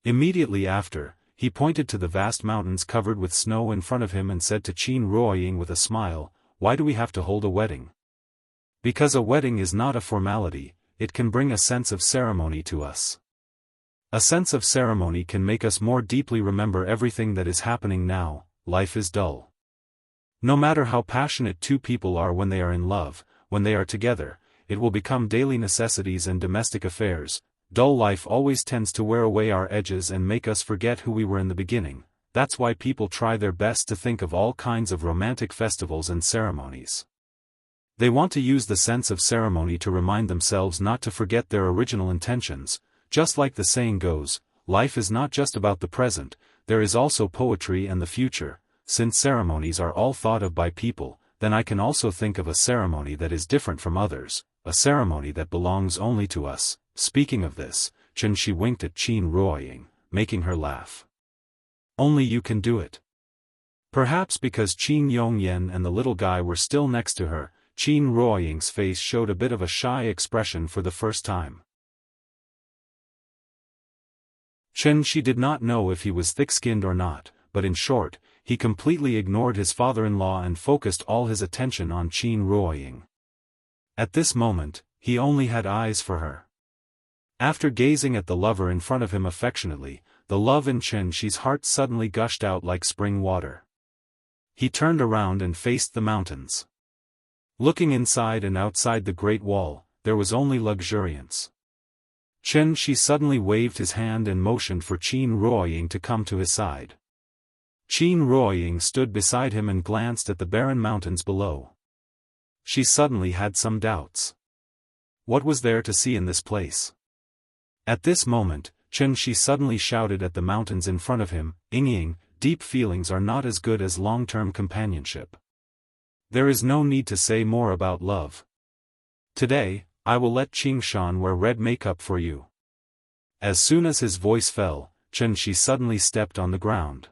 Immediately after, he pointed to the vast mountains covered with snow in front of him and said to Qin Ruoying with a smile, "Why do we have to hold a wedding?" Because a wedding is not a formality, it can bring a sense of ceremony to us. A sense of ceremony can make us more deeply remember everything that is happening now. Life is dull. No matter how passionate two people are when they are in love, when they are together, it will become daily necessities and domestic affairs. Dull life always tends to wear away our edges and make us forget who we were in the beginning. That's why people try their best to think of all kinds of romantic festivals and ceremonies. They want to use the sense of ceremony to remind themselves not to forget their original intentions. Just like the saying goes, life is not just about the present, there is also poetry and the future. Since ceremonies are all thought of by people, then I can also think of a ceremony that is different from others, a ceremony that belongs only to us. Speaking of this, Chen Shi winked at Qin Ruoying, making her laugh. Only you can do it. Perhaps because Qin Yongyan and the little guy were still next to her, Qin Ruoying's face showed a bit of a shy expression for the first time. Chen Shi did not know if he was thick-skinned or not, but in short, he completely ignored his father-in-law and focused all his attention on Qin Ruoying. At this moment, he only had eyes for her. After gazing at the lover in front of him affectionately, the love in Chen Shi's heart suddenly gushed out like spring water. He turned around and faced the mountains. Looking inside and outside the Great Wall, there was only luxuriance. Chen Shi suddenly waved his hand and motioned for Qin Ruoying to come to his side. Qin Ruoying stood beside him and glanced at the barren mountains below. She suddenly had some doubts. What was there to see in this place? At this moment, Chen Shi suddenly shouted at the mountains in front of him, "Ying, deep feelings are not as good as long-term companionship. There is no need to say more about love. Today, I will let Qingshan wear red makeup for you." As soon as his voice fell, Chen Shi suddenly stepped on the ground.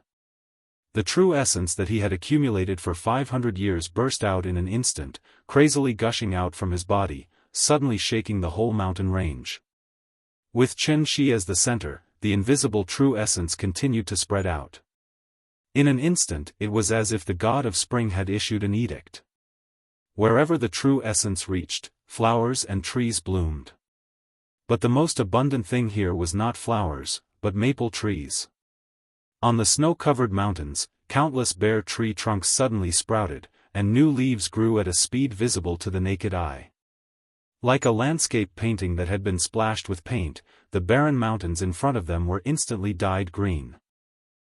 The true essence that he had accumulated for 500 years burst out in an instant, crazily gushing out from his body, suddenly shaking the whole mountain range. With Chen Shi as the center, the invisible true essence continued to spread out. In an instant it was as if the god of spring had issued an edict. Wherever the true essence reached, flowers and trees bloomed. But the most abundant thing here was not flowers, but maple trees. On the snow-covered mountains, countless bare tree trunks suddenly sprouted, and new leaves grew at a speed visible to the naked eye. Like a landscape painting that had been splashed with paint, the barren mountains in front of them were instantly dyed green.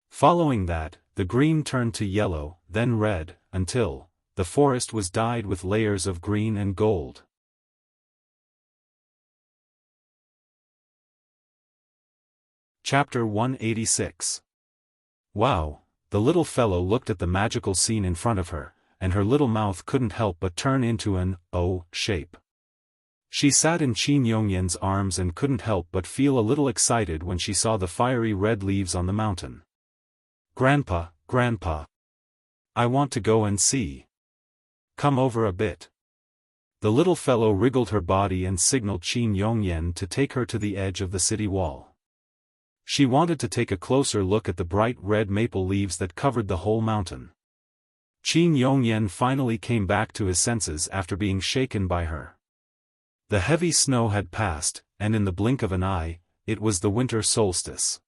Following that, the green turned to yellow, then red, until the forest was dyed with layers of green and gold. Chapter 186. Wow, the little fellow looked at the magical scene in front of her, and her little mouth couldn't help but turn into an O shape. She sat in Qin Yongyan's arms and couldn't help but feel a little excited when she saw the fiery red leaves on the mountain. "Grandpa, Grandpa. I want to go and see. Come over a bit." The little fellow wriggled her body and signaled Qin Yongyan to take her to the edge of the city wall. She wanted to take a closer look at the bright red maple leaves that covered the whole mountain. Qin Yongyan finally came back to his senses after being shaken by her. The heavy snow had passed, and in the blink of an eye, it was the winter solstice.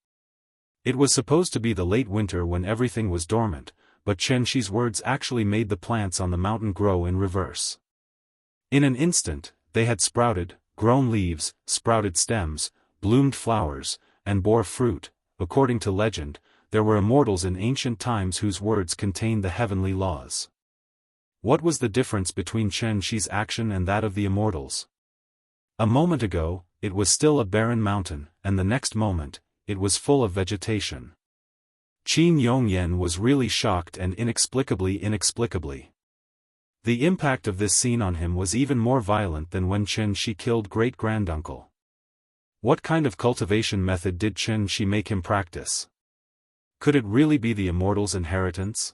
It was supposed to be the late winter when everything was dormant, but Chen Shi's words actually made the plants on the mountain grow in reverse. In an instant, they had sprouted, grown leaves, sprouted stems, bloomed flowers, and bore fruit. According to legend, there were immortals in ancient times whose words contained the heavenly laws. What was the difference between Chen Shi's action and that of the immortals? A moment ago, it was still a barren mountain, and the next moment, it was full of vegetation. Qin Yongyan was really shocked and inexplicably. The impact of this scene on him was even more violent than when Chen Shi killed great-granduncle. What kind of cultivation method did Chen Shi make him practice? Could it really be the immortal's inheritance?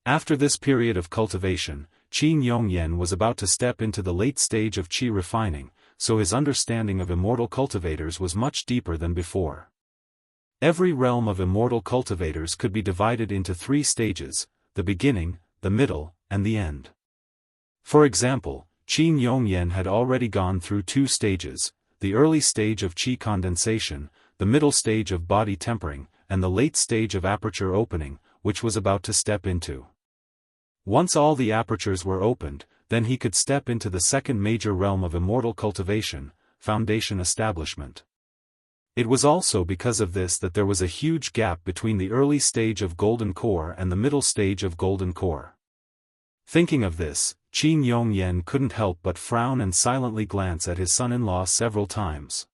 After this period of cultivation, Qin Yongyan was about to step into the late stage of qi refining, so his understanding of immortal cultivators was much deeper than before. Every realm of immortal cultivators could be divided into 3 stages: the beginning, the middle, and the end. For example, Qin Yongyan had already gone through 2 stages, the early stage of qi condensation, the middle stage of body tempering, and the late stage of aperture opening, which was about to step into. Once all the apertures were opened, then he could step into the second major realm of immortal cultivation, foundation establishment. It was also because of this that there was a huge gap between the early stage of golden core and the middle stage of golden core. Thinking of this, Qin Yongyan couldn't help but frown and silently glance at his son-in-law several times.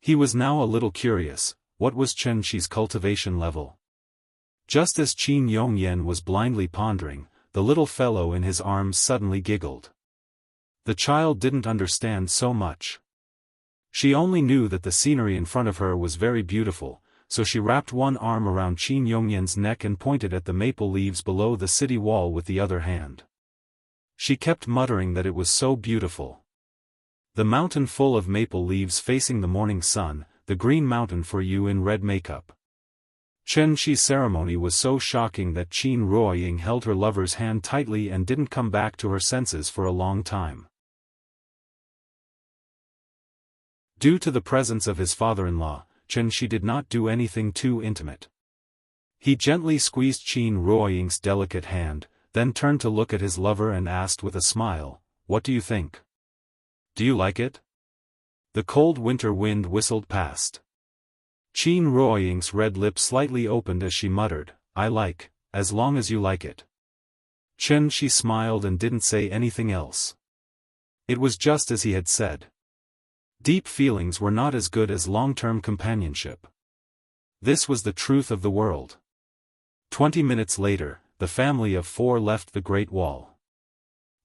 He was now a little curious, what was Chen Shi's cultivation level? Just as Qin Yongyan was blindly pondering, the little fellow in his arms suddenly giggled. The child didn't understand so much. She only knew that the scenery in front of her was very beautiful, so she wrapped one arm around Qin Yongyan's neck and pointed at the maple leaves below the city wall with the other hand. She kept muttering that it was so beautiful. The mountain full of maple leaves facing the morning sun, the green mountain for you in red makeup. Chen Shi's ceremony was so shocking that Qin Ruoying held her lover's hand tightly and didn't come back to her senses for a long time. Due to the presence of his father-in-law, Chen Shi did not do anything too intimate. He gently squeezed Qin Ruoying's delicate hand, then turned to look at his lover and asked with a smile, "What do you think? Do you like it?" The cold winter wind whistled past. Qin Ruoying's red lips slightly opened as she muttered, "I like, as long as you like it." Chen Shi smiled and didn't say anything else. It was just as he had said. Deep feelings were not as good as long-term companionship. This was the truth of the world. 20 minutes later, the family of 4 left the Great Wall.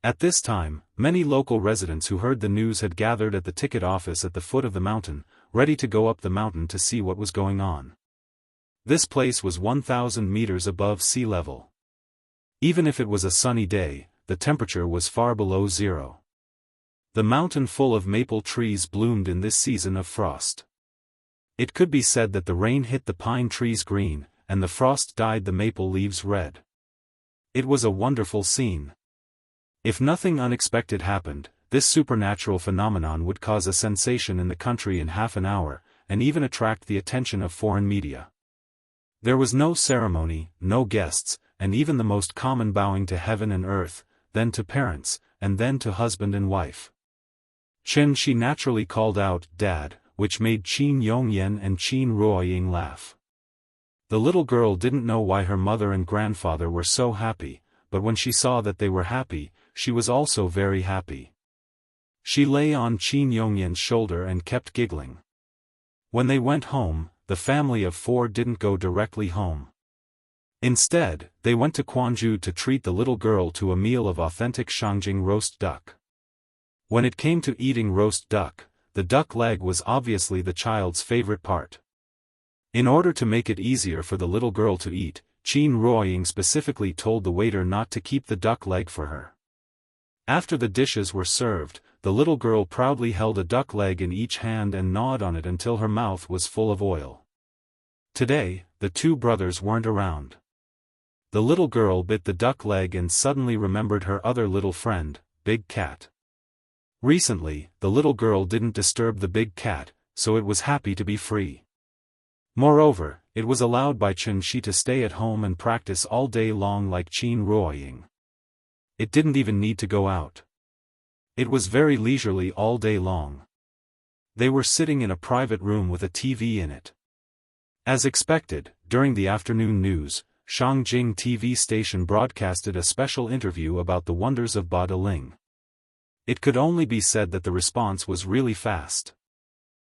At this time, many local residents who heard the news had gathered at the ticket office at the foot of the mountain, ready to go up the mountain to see what was going on. This place was 1,000 meters above sea level. Even if it was a sunny day, the temperature was far below 0. The mountain full of maple trees bloomed in this season of frost. It could be said that the rain hit the pine trees green, and the frost dyed the maple leaves red. It was a wonderful scene. If nothing unexpected happened, this supernatural phenomenon would cause a sensation in the country in half an hour, and even attract the attention of foreign media. There was no ceremony, no guests, and even the most common bowing to heaven and earth, then to parents, and then to husband and wife. Chen Shi naturally called out, "Dad," which made Qin Yongyan and Qin Ruoying laugh. The little girl didn't know why her mother and grandfather were so happy, but when she saw that they were happy, she was also very happy. She lay on Qin Yongyan's shoulder and kept giggling. When they went home, the family of 4 didn't go directly home. Instead, they went to Quanzhou to treat the little girl to a meal of authentic Shangjing roast duck. When it came to eating roast duck, the duck leg was obviously the child's favorite part. In order to make it easier for the little girl to eat, Qin Ruoying specifically told the waiter not to keep the duck leg for her. After the dishes were served, the little girl proudly held a duck leg in each hand and gnawed on it until her mouth was full of oil. Today, the 2 brothers weren't around. The little girl bit the duck leg and suddenly remembered her other little friend, Big Cat. Recently, the little girl didn't disturb the big cat, so it was happy to be free. Moreover, it was allowed by Qianxi to stay at home and practice all day long like Qin Ruoying. It didn't even need to go out. It was very leisurely all day long. They were sitting in a private room with a TV in it. As expected, during the afternoon news, Shangjing TV station broadcasted a special interview about the wonders of Ba De Ling. It could only be said that the response was really fast.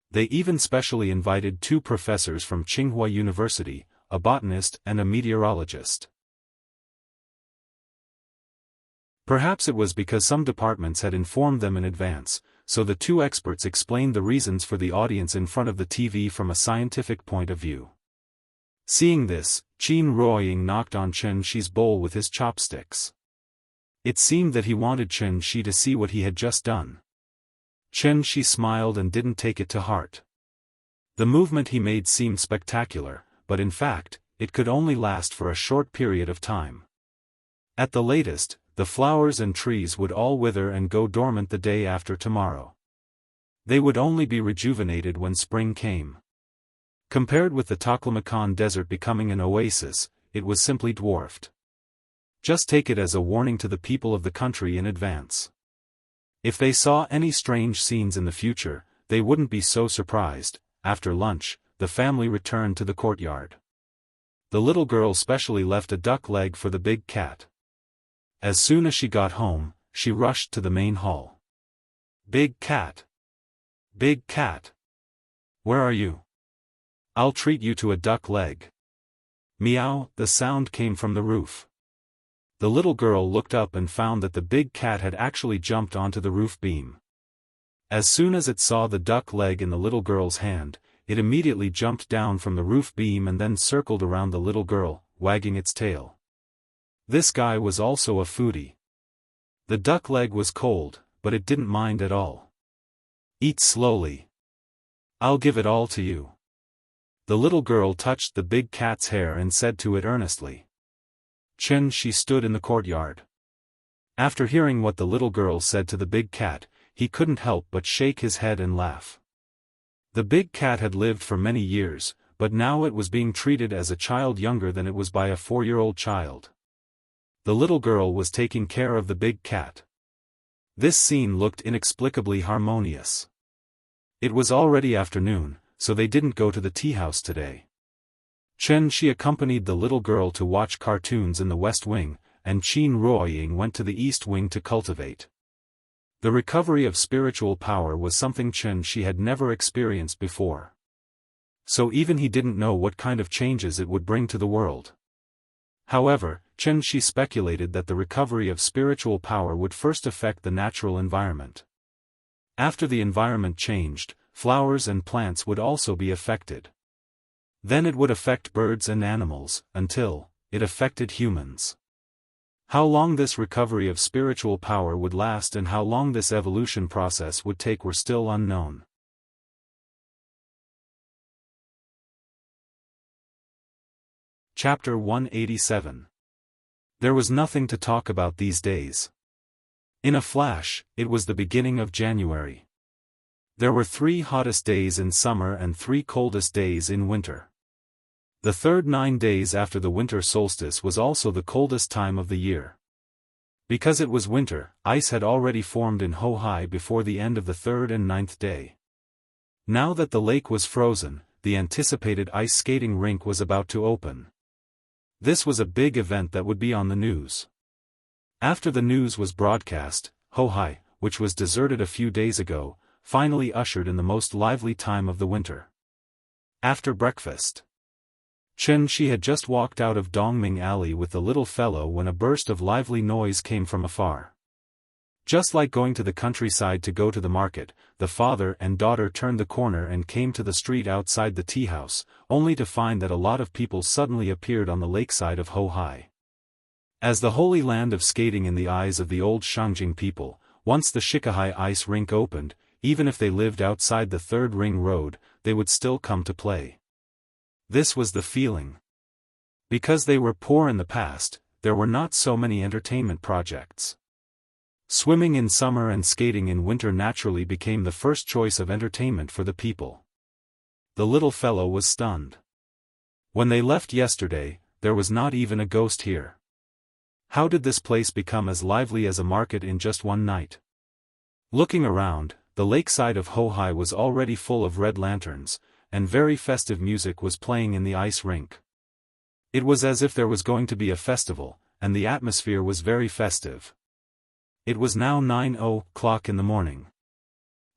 They even specially invited 2 professors from Tsinghua University, a botanist and a meteorologist. Perhaps it was because some departments had informed them in advance, so the 2 experts explained the reasons for the audience in front of the TV from a scientific point of view. Seeing this, Qin Ruoying knocked on Qianxi's bowl with his chopsticks. It seemed that he wanted Qianxi to see what he had just done. Qianxi smiled and didn't take it to heart. The movement he made seemed spectacular, but in fact, it could only last for a short period of time. At the latest, the flowers and trees would all wither and go dormant the day after tomorrow. They would only be rejuvenated when spring came. Compared with the Taklamakan Desert becoming an oasis, it was simply dwarfed. Just take it as a warning to the people of the country in advance. If they saw any strange scenes in the future, they wouldn't be so surprised. After lunch, the family returned to the courtyard. The little girl specially left a duck leg for the big cat. As soon as she got home, she rushed to the main hall. Big cat! Big cat! Where are you? I'll treat you to a duck leg. Meow, the sound came from the roof. The little girl looked up and found that the big cat had actually jumped onto the roof beam. As soon as it saw the duck leg in the little girl's hand, it immediately jumped down from the roof beam and then circled around the little girl, wagging its tail. This guy was also a foodie. The duck leg was cold, but it didn't mind at all. Eat slowly. I'll give it all to you. The little girl touched the big cat's hair and said to it earnestly. Qianxi stood in the courtyard. After hearing what the little girl said to the big cat, he couldn't help but shake his head and laugh. The big cat had lived for many years, but now it was being treated as a child younger than it was by a 4-year-old child. The little girl was taking care of the big cat. This scene looked inexplicably harmonious. It was already afternoon, so they didn't go to the tea house today. Qianxi accompanied the little girl to watch cartoons in the West Wing, and Qin Ruoying went to the East Wing to cultivate. The recovery of spiritual power was something Qianxi had never experienced before. So even he didn't know what kind of changes it would bring to the world. However, Qianxi speculated that the recovery of spiritual power would first affect the natural environment. After the environment changed, flowers and plants would also be affected. Then it would affect birds and animals, until it affected humans. How long this recovery of spiritual power would last and how long this evolution process would take were still unknown. Chapter 187. There was nothing to talk about these days. In a flash, it was the beginning of January. There were 3 hottest days in summer and 3 coldest days in winter. The third 9 days after the winter solstice was also the coldest time of the year. Because it was winter, ice had already formed in Hohai before the end of the 3rd and 9th day. Now that the lake was frozen, the anticipated ice skating rink was about to open. This was a big event that would be on the news. After the news was broadcast, Hohai, which was deserted a few days ago, finally ushered in the most lively time of the winter. After breakfast, Qianxi had just walked out of Dongming Alley with the little fellow when a burst of lively noise came from afar. Just like going to the countryside to go to the market, the father and daughter turned the corner and came to the street outside the tea house, only to find that a lot of people suddenly appeared on the lakeside of Hohai. As the holy land of skating in the eyes of the old Shangjing people, once the Shikahai ice rink opened, even if they lived outside the 3rd ring road, they would still come to play. This was the feeling. Because they were poor in the past, there were not so many entertainment projects. Swimming in summer and skating in winter naturally became the first choice of entertainment for the people. The little fellow was stunned. When they left yesterday, there was not even a ghost here. How did this place become as lively as a market in just one night? Looking around, the lakeside of Hohai was already full of red lanterns, and very festive music was playing in the ice rink. It was as if there was going to be a festival, and the atmosphere was very festive. It was now 9:00 in the morning.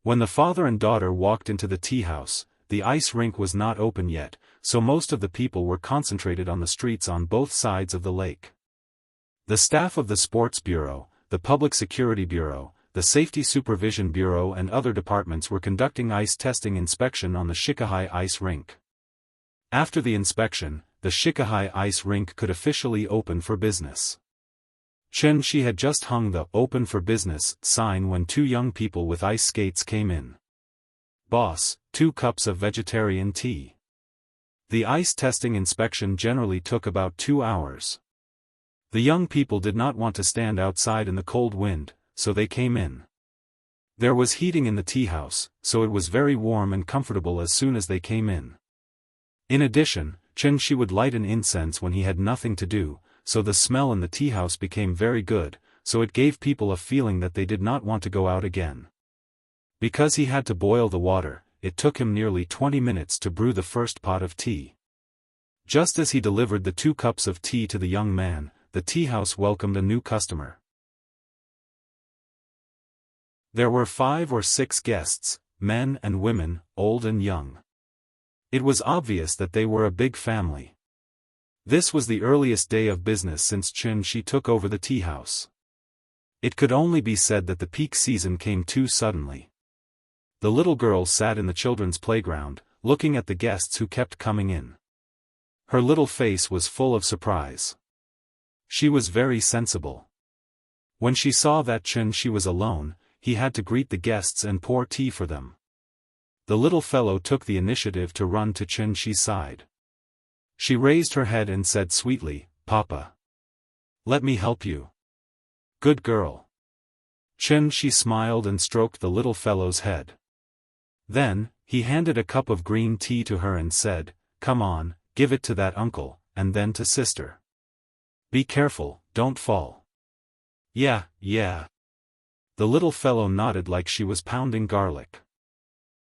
When the father and daughter walked into the tea house, the ice rink was not open yet, so most of the people were concentrated on the streets on both sides of the lake. The staff of the Sports Bureau, the Public Security Bureau, the Safety Supervision Bureau and other departments were conducting ice testing inspection on the Shikahai ice rink. After the inspection, the Shikahai ice rink could officially open for business. Xianxia had just hung the "Open for Business" sign when two young people with ice skates came in. "Boss, 2 cups of vegetarian tea." The ice testing inspection generally took about 2 hours. The young people did not want to stand outside in the cold wind, so they came in. There was heating in the tea house, so it was very warm and comfortable as soon as they came in. In addition, Xianxia would light an incense when he had nothing to do, so the smell in the tea house became very good, so it gave people a feeling that they did not want to go out again. Because he had to boil the water, it took him nearly 20 minutes to brew the first pot of tea. Just as he delivered the 2 cups of tea to the young man, the tea house welcomed a new customer. There were 5 or 6 guests, men and women, old and young. It was obvious that they were a big family. This was the earliest day of business since Xianxia took over the tea house. It could only be said that the peak season came too suddenly. The little girl sat in the children's playground, looking at the guests who kept coming in. Her little face was full of surprise. She was very sensible. When she saw that Xianxia was alone, he had to greet the guests and pour tea for them. The little fellow took the initiative to run to Xianxia's side. She raised her head and said sweetly, "Papa. Let me help you." "Good girl." Xianxia smiled and stroked the little fellow's head. Then, he handed a cup of green tea to her and said, "Come on, give it to that uncle, and then to sister. Be careful, don't fall." Yeah. The little fellow nodded like she was pounding garlic.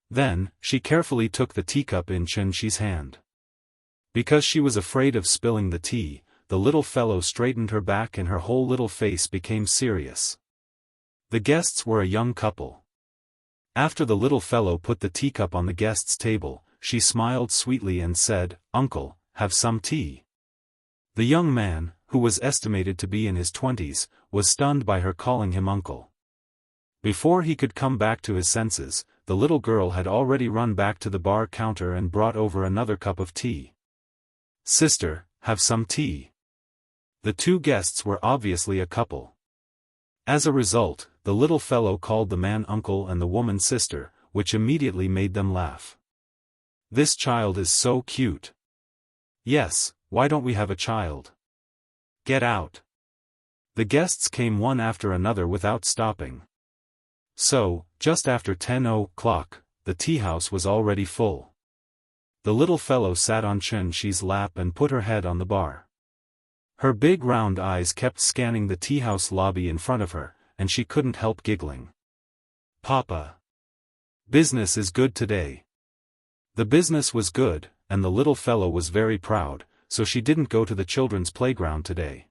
Then, she carefully took the teacup in Xianxia's hand. Because she was afraid of spilling the tea, the little fellow straightened her back and her whole little face became serious. The guests were a young couple. After the little fellow put the teacup on the guest's table, she smiled sweetly and said, "Uncle, have some tea." The young man, who was estimated to be in his 20s, was stunned by her calling him uncle. Before he could come back to his senses, the little girl had already run back to the bar counter and brought over another cup of tea. "Sister, have some tea." The 2 guests were obviously a couple. As a result, the little fellow called the man uncle and the woman sister, which immediately made them laugh. "This child is so cute." "Yes, why don't we have a child?" "Get out." The guests came one after another without stopping. So, just after 10:00, the tea house was already full. The little fellow sat on Xianxia's lap and put her head on the bar. Her big round eyes kept scanning the tea house lobby in front of her, and she couldn't help giggling. "Papa. Business is good today." The business was good, and the little fellow was very proud, so she didn't go to the children's playground today.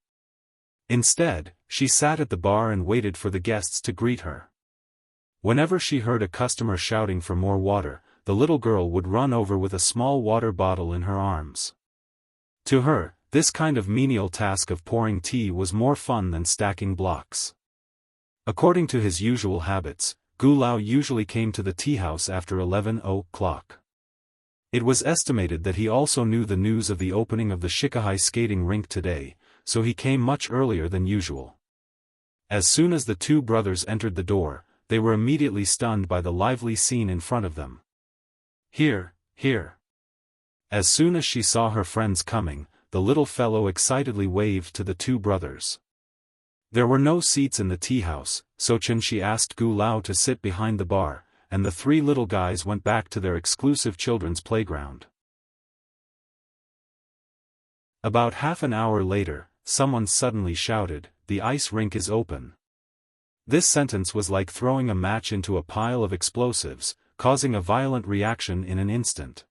Instead, she sat at the bar and waited for the guests to greet her. Whenever she heard a customer shouting for more water, the little girl would run over with a small water bottle in her arms. To her, this kind of menial task of pouring tea was more fun than stacking blocks. According to his usual habits, Gu Lao usually came to the tea house after 11:00. It was estimated that he also knew the news of the opening of the Shikahai skating rink today, so he came much earlier than usual. As soon as the 2 brothers entered the door, they were immediately stunned by the lively scene in front of them. Here. As soon as she saw her friends coming, the little fellow excitedly waved to the two brothers. There were no seats in the tea house, so Qianxi asked Gu Lao to sit behind the bar, and the three little guys went back to their exclusive children's playground. About half an hour later, someone suddenly shouted, "The ice rink is open." This sentence was like throwing a match into a pile of explosives, causing a violent reaction in an instant.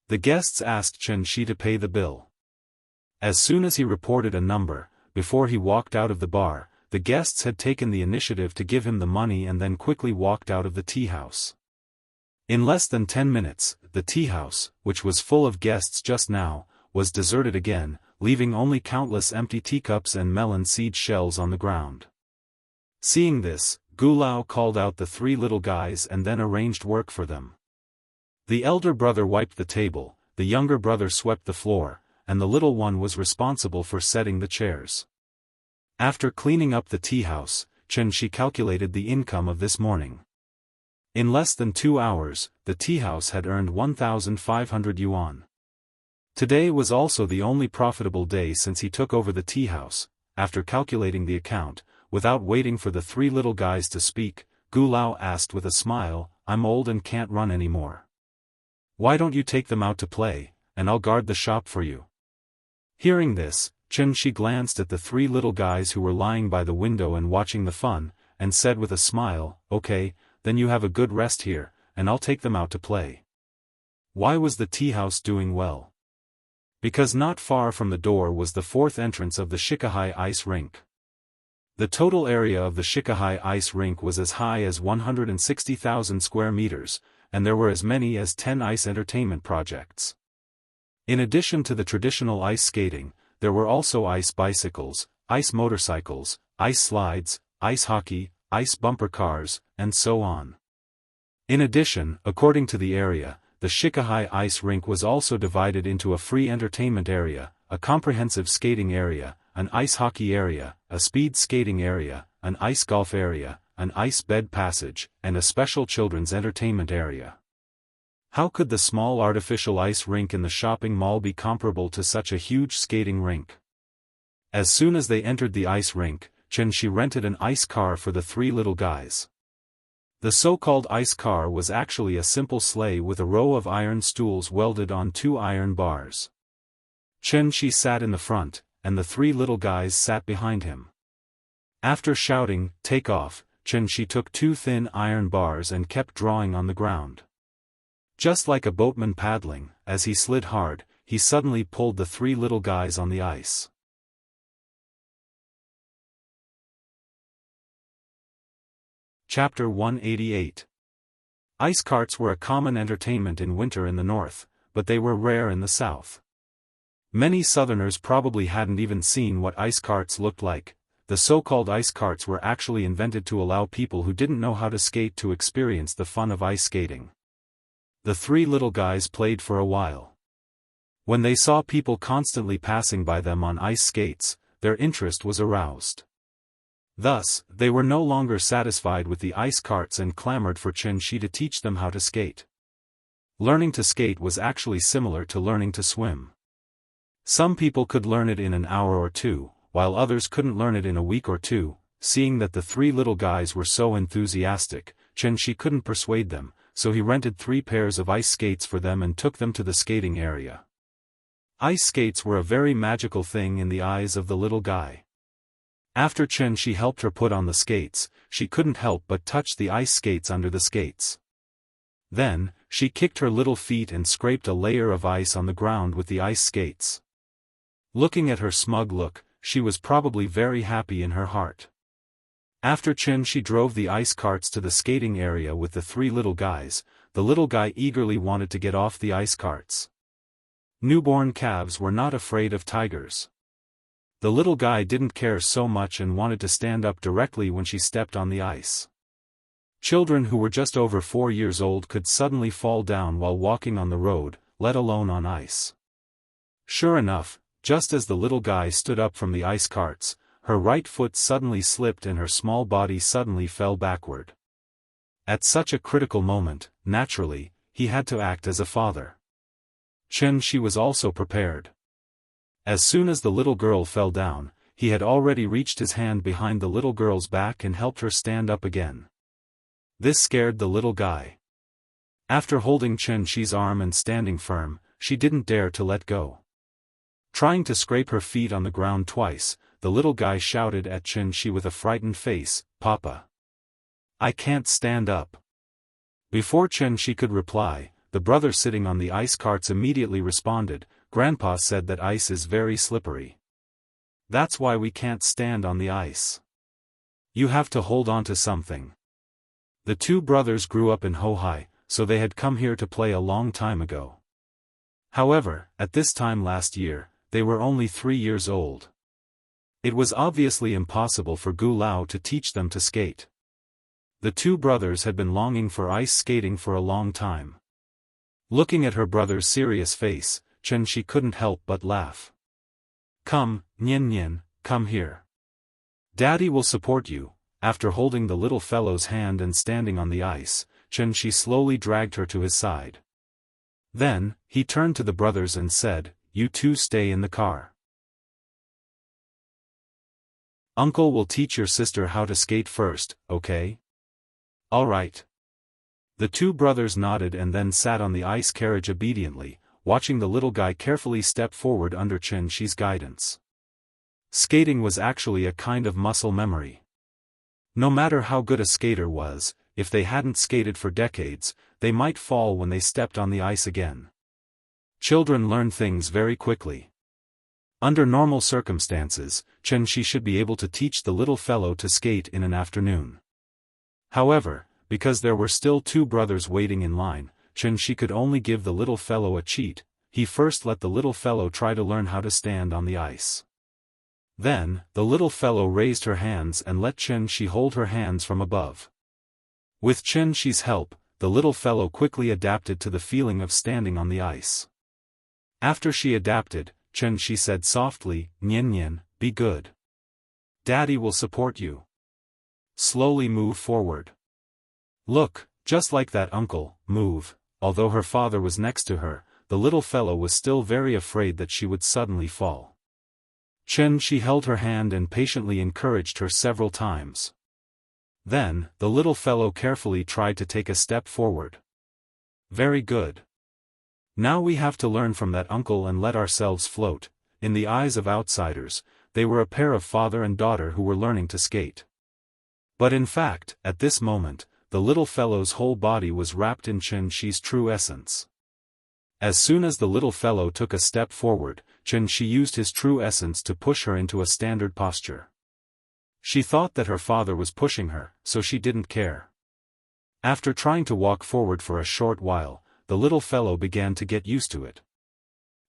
The guests asked Qianxi to pay the bill. As soon as he reported a number, before he walked out of the bar, the guests had taken the initiative to give him the money and then quickly walked out of the tea house. In less than 10 minutes, the tea house, which was full of guests just now, was deserted again, leaving only countless empty teacups and melon seed shells on the ground. Seeing this, Gu Lao called out the three little guys and then arranged work for them. The elder brother wiped the table, the younger brother swept the floor, and the little one was responsible for setting the chairs. After cleaning up the tea house, Qianxi calculated the income of this morning. In less than 2 hours, the tea house had earned 1,500 yuan. Today was also the only profitable day since he took over the tea house. After calculating the account, without waiting for the three little guys to speak, Gu Lao asked with a smile, "I'm old and can't run anymore. Why don't you take them out to play, and I'll guard the shop for you?" Hearing this, Qianxi glanced at the three little guys who were lying by the window and watching the fun, and said with a smile, "Okay, then you have a good rest here, and I'll take them out to play." Why was the tea house doing well? Because not far from the door was the fourth entrance of the Shikahai ice rink. The total area of the Shikahai ice rink was as high as 160,000 square meters, and there were as many as 10 ice entertainment projects. In addition to the traditional ice skating, there were also ice bicycles, ice motorcycles, ice slides, ice hockey, ice bumper cars, and so on. In addition, according to the area, the Shikahai ice rink was also divided into a free entertainment area, a comprehensive skating area, an ice hockey area, a speed skating area, an ice golf area, an ice bed passage, and a special children's entertainment area. How could the small artificial ice rink in the shopping mall be comparable to such a huge skating rink? As soon as they entered the ice rink, Qianxi rented an ice car for the three little guys. The so-called ice car was actually a simple sleigh with a row of iron stools welded on 2 iron bars. Qianxi sat in the front, and the three little guys sat behind him. After shouting, "Take off," Qianxi took 2 thin iron bars and kept drawing on the ground. Just like a boatman paddling, as he slid hard, he suddenly pulled the three little guys on the ice. Chapter 188. Ice carts were a common entertainment in winter in the north, but they were rare in the south. Many southerners probably hadn't even seen what ice carts looked like. The so-called ice carts were actually invented to allow people who didn't know how to skate to experience the fun of ice skating. The three little guys played for a while. When they saw people constantly passing by them on ice skates, their interest was aroused. Thus, they were no longer satisfied with the ice carts and clamored for Qianxi to teach them how to skate. Learning to skate was actually similar to learning to swim. Some people could learn it in an hour or two, while others couldn't learn it in a week or two. Seeing that the three little guys were so enthusiastic, Qianxi couldn't persuade them, so he rented 3 pairs of ice skates for them and took them to the skating area. Ice skates were a very magical thing in the eyes of the little guy. After Qianxi helped her put on the skates, she couldn't help but touch the ice skates under the skates. Then, she kicked her little feet and scraped a layer of ice on the ground with the ice skates. Looking at her smug look, she was probably very happy in her heart. After Qianxi drove the ice carts to the skating area with the 3 little guys, the little guy eagerly wanted to get off the ice carts. Newborn calves were not afraid of tigers. The little guy didn't care so much and wanted to stand up directly when she stepped on the ice. Children who were just over 4 years old could suddenly fall down while walking on the road, let alone on ice. Sure enough, just as the little guy stood up from the ice carts, her right foot suddenly slipped and her small body suddenly fell backward. At such a critical moment, naturally, he had to act as a father. Qianxi was also prepared. As soon as the little girl fell down, he had already reached his hand behind the little girl's back and helped her stand up again. This scared the little guy. After holding Xianxi's arm and standing firm, she didn't dare to let go. Trying to scrape her feet on the ground twice, the little guy shouted at Xianxi with a frightened face, "Papa! I can't stand up." Before Xianxi could reply, the brother sitting on the ice carts immediately responded, "Grandpa said that ice is very slippery. That's why we can't stand on the ice. You have to hold on to something." The two brothers grew up in Hohai, so they had come here to play a long time ago. However, at this time last year, they were only 3 years old. It was obviously impossible for Gu Lao to teach them to skate. The two brothers had been longing for ice skating for a long time. Looking at her brother's serious face, Xianxi couldn't help but laugh. "Come, Nian Nian, come here. Daddy will support you." After holding the little fellow's hand and standing on the ice, Xianxi slowly dragged her to his side. Then, he turned to the brothers and said, "You two stay in the car. Uncle will teach your sister how to skate first, okay?" "All right." The two brothers nodded and then sat on the ice carriage obediently, watching the little guy carefully step forward under Xianxi's guidance. Skating was actually a kind of muscle memory. No matter how good a skater was, if they hadn't skated for decades, they might fall when they stepped on the ice again. Children learn things very quickly. Under normal circumstances, Xianxi should be able to teach the little fellow to skate in an afternoon. However, because there were still two brothers waiting in line, Xianxi could only give the little fellow a cheat. He first let the little fellow try to learn how to stand on the ice. Then, the little fellow raised her hands and let Xianxi hold her hands from above. With Xianxi's help, the little fellow quickly adapted to the feeling of standing on the ice. After she adapted, Xianxi said softly, "Nian Nian, be good. Daddy will support you. Slowly move forward. Look, just like that, uncle, move." Although her father was next to her, the little fellow was still very afraid that she would suddenly fall. Xianxi held her hand and patiently encouraged her several times. Then, the little fellow carefully tried to take a step forward. "Very good. Now we have to learn from that uncle and let ourselves float." In the eyes of outsiders, they were a pair of father and daughter who were learning to skate. But in fact, at this moment, the little fellow's whole body was wrapped in Xianxi's true essence. As soon as the little fellow took a step forward, Xianxi used his true essence to push her into a standard posture. She thought that her father was pushing her, so she didn't care. After trying to walk forward for a short while, the little fellow began to get used to it.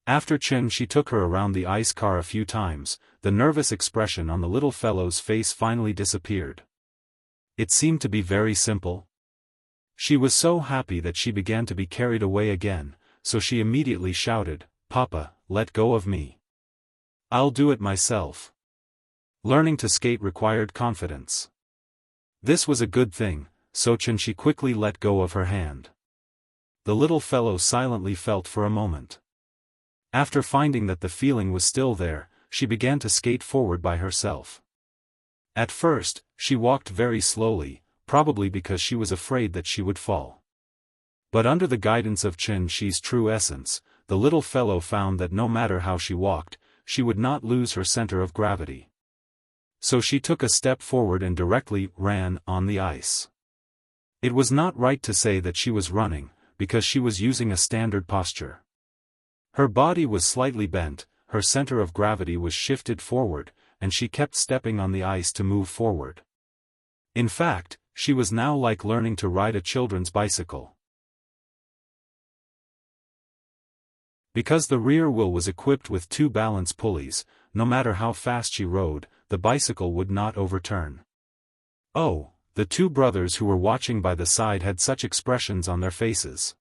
After Xianxi took her around the ice car a few times, the nervous expression on the little fellow's face finally disappeared. It seemed to be very simple. She was so happy that she began to be carried away again, so she immediately shouted, "Papa, let go of me. I'll do it myself." Learning to skate required confidence. This was a good thing, so Xianxi quickly let go of her hand. The little fellow silently felt for a moment. After finding that the feeling was still there, she began to skate forward by herself. At first, she walked very slowly, probably because she was afraid that she would fall. But under the guidance of Xianxi's true essence, the little fellow found that no matter how she walked, she would not lose her center of gravity. So she took a step forward and directly ran on the ice. It was not right to say that she was running, because she was using a standard posture. Her body was slightly bent, her center of gravity was shifted forward, and she kept stepping on the ice to move forward. In fact, she was now like learning to ride a children's bicycle. Because the rear wheel was equipped with 2 balance pulleys, no matter how fast she rode, the bicycle would not overturn. Oh, the two brothers who were watching by the side had such expressions on their faces.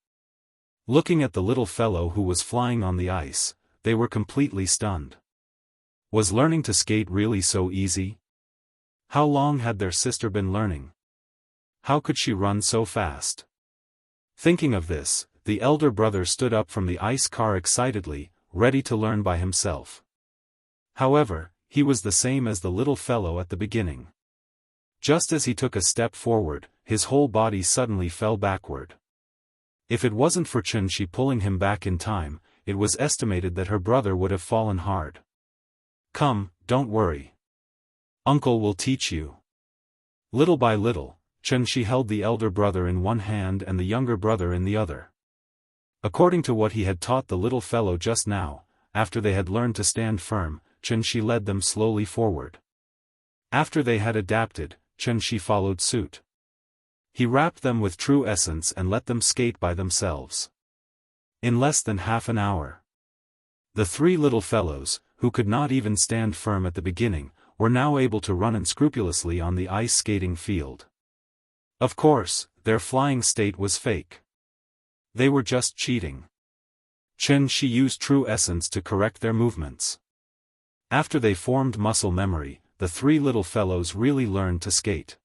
Looking at the little fellow who was flying on the ice, they were completely stunned. Was learning to skate really so easy? How long had their sister been learning? How could she run so fast? Thinking of this, the elder brother stood up from the ice car excitedly, ready to learn by himself. However, he was the same as the little fellow at the beginning. Just as he took a step forward, his whole body suddenly fell backward. If it wasn't for Xianxia pulling him back in time, it was estimated that her brother would have fallen hard. "Come, don't worry. Uncle will teach you." Little by little, Xianxia held the elder brother in one hand and the younger brother in the other. According to what he had taught the little fellow just now, after they had learned to stand firm, Xianxia led them slowly forward. After they had adapted, Xianxia followed suit. He wrapped them with true essence and let them skate by themselves. In less than half an hour, the three little fellows, who could not even stand firm at the beginning, were now able to run unscrupulously on the ice skating field. Of course, their flying state was fake. They were just cheating. Xianxia used true essence to correct their movements. After they formed muscle memory, the three little fellows really learned to skate.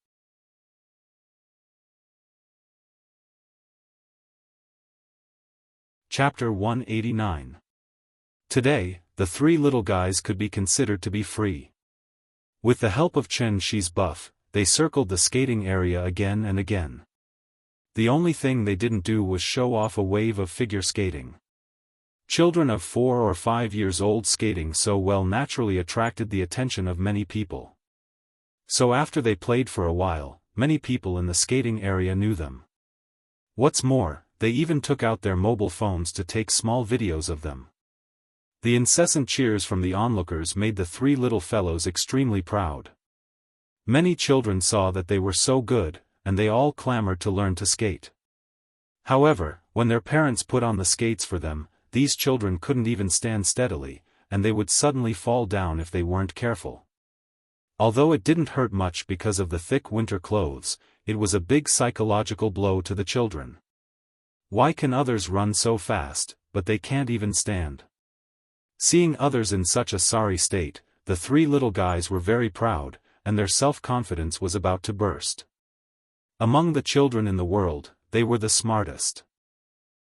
Chapter 189. Today, the three little guys could be considered to be free. With the help of Xianxia's buff, they circled the skating area again and again. The only thing they didn't do was show off a wave of figure skating. Children of 4 or 5 years old skating so well naturally attracted the attention of many people. So after they played for a while, many people in the skating area knew them. What's more, they even took out their mobile phones to take small videos of them. The incessant cheers from the onlookers made the three little fellows extremely proud. Many children saw that they were so good, and they all clamored to learn to skate. However, when their parents put on the skates for them, these children couldn't even stand steadily, and they would suddenly fall down if they weren't careful. Although it didn't hurt much because of the thick winter clothes, it was a big psychological blow to the children. Why can others run so fast, but they can't even stand? Seeing others in such a sorry state, the three little guys were very proud, and their self-confidence was about to burst. Among the children in the world, they were the smartest.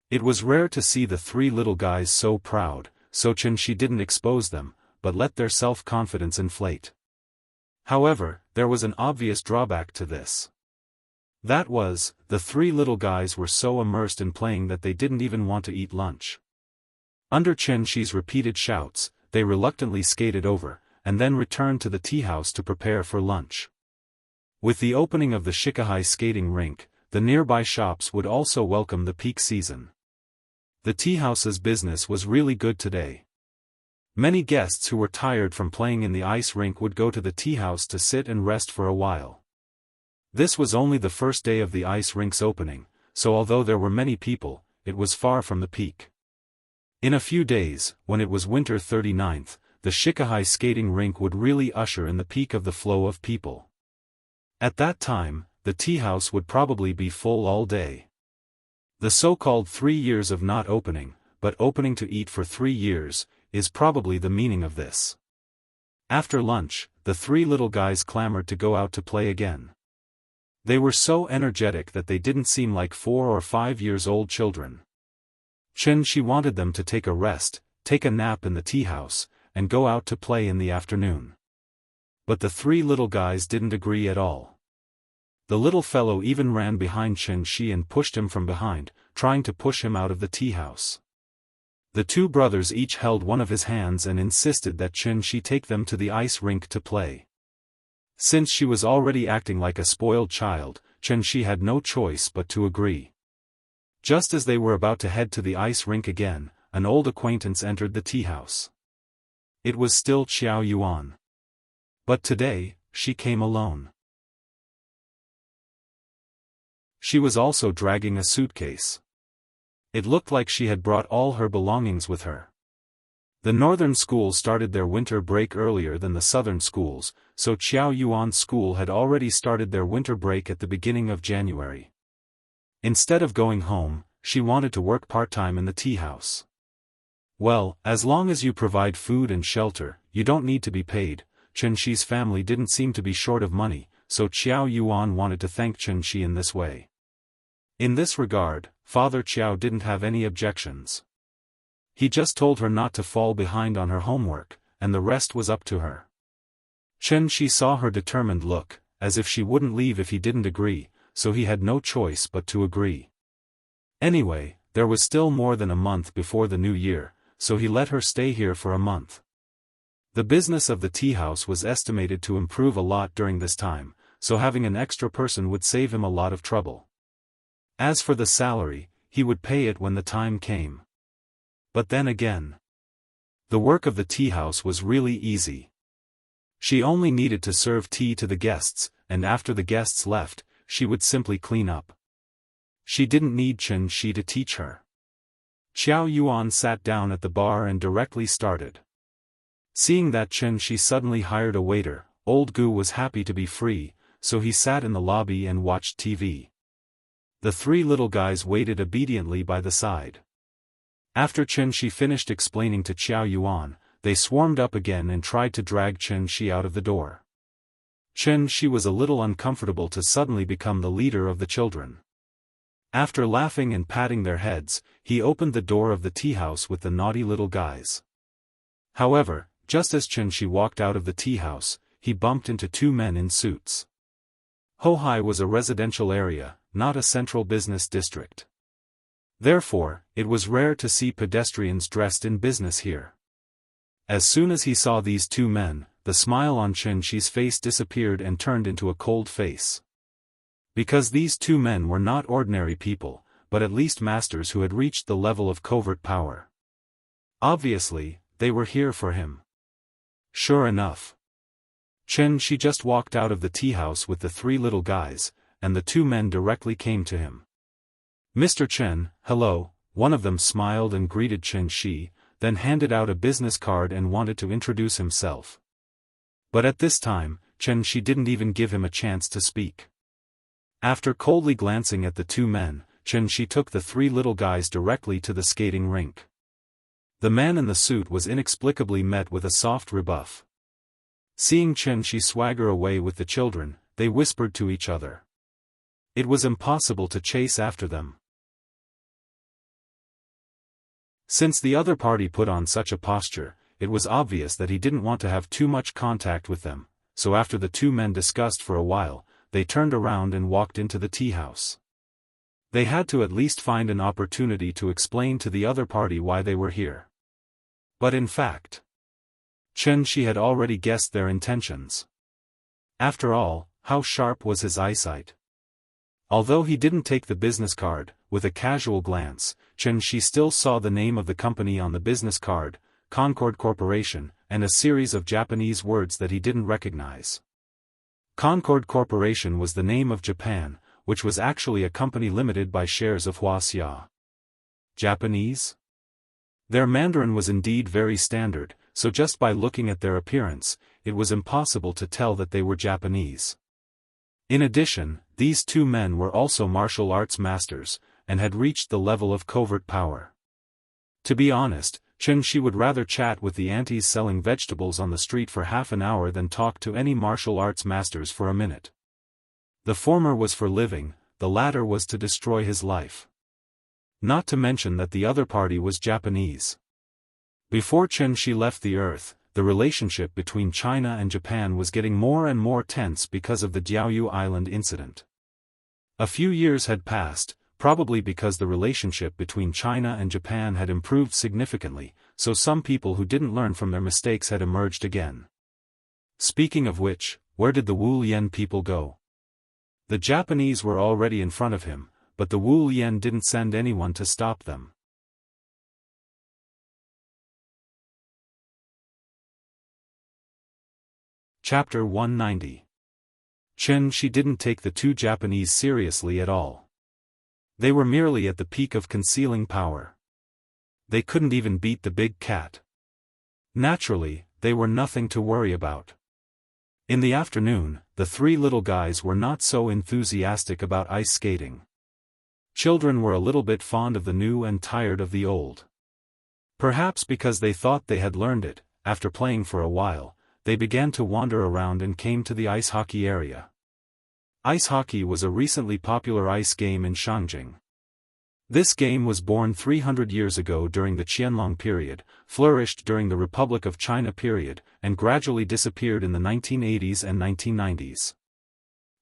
It was rare to see the three little guys so proud, so Xianxia didn't expose them, but let their self-confidence inflate. However, there was an obvious drawback to this. That was, the three little guys were so immersed in playing that they didn't even want to eat lunch. Under Xianxia's repeated shouts, they reluctantly skated over, and then returned to the tea house to prepare for lunch. With the opening of the Jianghu skating rink, the nearby shops would also welcome the peak season. The tea house's business was really good today. Many guests who were tired from playing in the ice rink would go to the tea house to sit and rest for a while. This was only the first day of the ice rink's opening, so although there were many people, it was far from the peak. In a few days, when it was winter 39th, the Jianghu skating rink would really usher in the peak of the flow of people. At that time, the tea house would probably be full all day. The so-called 3 years of not opening, but opening to eat for 3 years, is probably the meaning of this. After lunch, the three little guys clamored to go out to play again. They were so energetic that they didn't seem like 4 or 5 years old children. Xianxia wanted them to take a rest, take a nap in the tea house, and go out to play in the afternoon. But the three little guys didn't agree at all. The little fellow even ran behind Xianxia and pushed him from behind, trying to push him out of the tea house. The two brothers each held one of his hands and insisted that Xianxia take them to the ice rink to play. Since she was already acting like a spoiled child, Xianxia had no choice but to agree. Just as they were about to head to the ice rink again, an old acquaintance entered the tea house. It was still Xiao Yuan. But today, she came alone. She was also dragging a suitcase. It looked like she had brought all her belongings with her. The northern school started their winter break earlier than the southern schools, so Xiao Yuan's school had already started their winter break at the beginning of January. Instead of going home, she wanted to work part-time in the tea house. Well, as long as you provide food and shelter, you don't need to be paid. Xianxia's family didn't seem to be short of money, so Xiao Yuan wanted to thank Xianxia in this way. In this regard, Father Qiao didn't have any objections. He just told her not to fall behind on her homework, and the rest was up to her. Chen Shi saw her determined look, as if she wouldn't leave if he didn't agree, so he had no choice but to agree. Anyway, there was still more than a month before the new year, so he let her stay here for a month. The business of the tea house was estimated to improve a lot during this time, so having an extra person would save him a lot of trouble. As for the salary, he would pay it when the time came. But then again, the work of the tea house was really easy. She only needed to serve tea to the guests, and after the guests left, she would simply clean up. She didn't need Chen Shi to teach her. Xiao Yuan sat down at the bar and directly started. Seeing that Chen Shi suddenly hired a waiter, old Gu was happy to be free, so he sat in the lobby and watched TV. The three little guys waited obediently by the side. After Chen Shi finished explaining to Xiao Yuan, they swarmed up again and tried to drag Chen Shi out of the door. Chen Shi was a little uncomfortable to suddenly become the leader of the children. After laughing and patting their heads, he opened the door of the tea house with the naughty little guys. However, just as Chen Shi walked out of the tea house, he bumped into two men in suits. Hohai was a residential area, not a central business district. Therefore, it was rare to see pedestrians dressed in business here. As soon as he saw these two men, the smile on Chen Shi's face disappeared and turned into a cold face. Because these two men were not ordinary people, but at least masters who had reached the level of covert power. Obviously, they were here for him. Sure enough, Chen Shi just walked out of the tea house with the three little guys, and the two men directly came to him. Mr. Chen, hello, one of them smiled and greeted Chen Shi, then handed out a business card and wanted to introduce himself. But at this time, Chen Shi didn't even give him a chance to speak. After coldly glancing at the two men, Chen Shi took the three little guys directly to the skating rink. The man in the suit was inexplicably met with a soft rebuff. Seeing Chen Shi swagger away with the children, they whispered to each other. It was impossible to chase after them. Since the other party put on such a posture, it was obvious that he didn't want to have too much contact with them, so after the two men discussed for a while, they turned around and walked into the tea house. They had to at least find an opportunity to explain to the other party why they were here. But in fact, Chen Shi had already guessed their intentions. After all, how sharp was his eyesight? Although he didn't take the business card, with a casual glance, Chen Shi still saw the name of the company on the business card, Concord Corporation, and a series of Japanese words that he didn't recognize. Concord Corporation was the name of Japan, which was actually a company limited by shares of Wuxia. Japanese? Their Mandarin was indeed very standard, so just by looking at their appearance, it was impossible to tell that they were Japanese. In addition, these two men were also martial arts masters, and had reached the level of covert power. To be honest, Chen Shi would rather chat with the aunties selling vegetables on the street for half an hour than talk to any martial arts masters for a minute. The former was for living, the latter was to destroy his life. Not to mention that the other party was Japanese. Before Chen Shi left the earth, the relationship between China and Japan was getting more and more tense because of the Jianghu Island incident. A few years had passed, probably because the relationship between China and Japan had improved significantly, so some people who didn't learn from their mistakes had emerged again. Speaking of which, where did the Wu Lian people go? The Japanese were already in front of him, but the Wu Lian didn't send anyone to stop them. Chapter 190. Chen Shi didn't take the two Japanese seriously at all. They were merely at the peak of concealing power. They couldn't even beat the big cat. Naturally, they were nothing to worry about. In the afternoon, the three little guys were not so enthusiastic about ice skating. Children were a little bit fond of the new and tired of the old. Perhaps because they thought they had learned it, after playing for a while, they began to wander around and came to the ice hockey area. Ice hockey was a recently popular ice game in Shangjing. This game was born 300 years ago during the Qianlong period, flourished during the Republic of China period, and gradually disappeared in the 1980s and 1990s.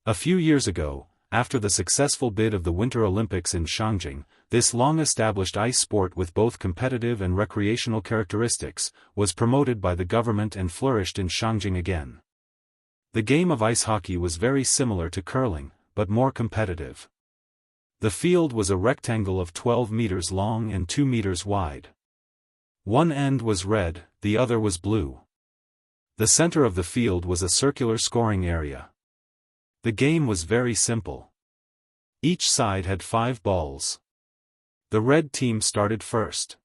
A few years ago, after the successful bid of the Winter Olympics in Shangjing, this long-established ice sport with both competitive and recreational characteristics, was promoted by the government and flourished in Shangjing again. The game of ice hockey was very similar to curling, but more competitive. The field was a rectangle of 12 meters long and 2 meters wide. One end was red, the other was blue. The center of the field was a circular scoring area. The game was very simple. Each side had 5 balls. The red team started first.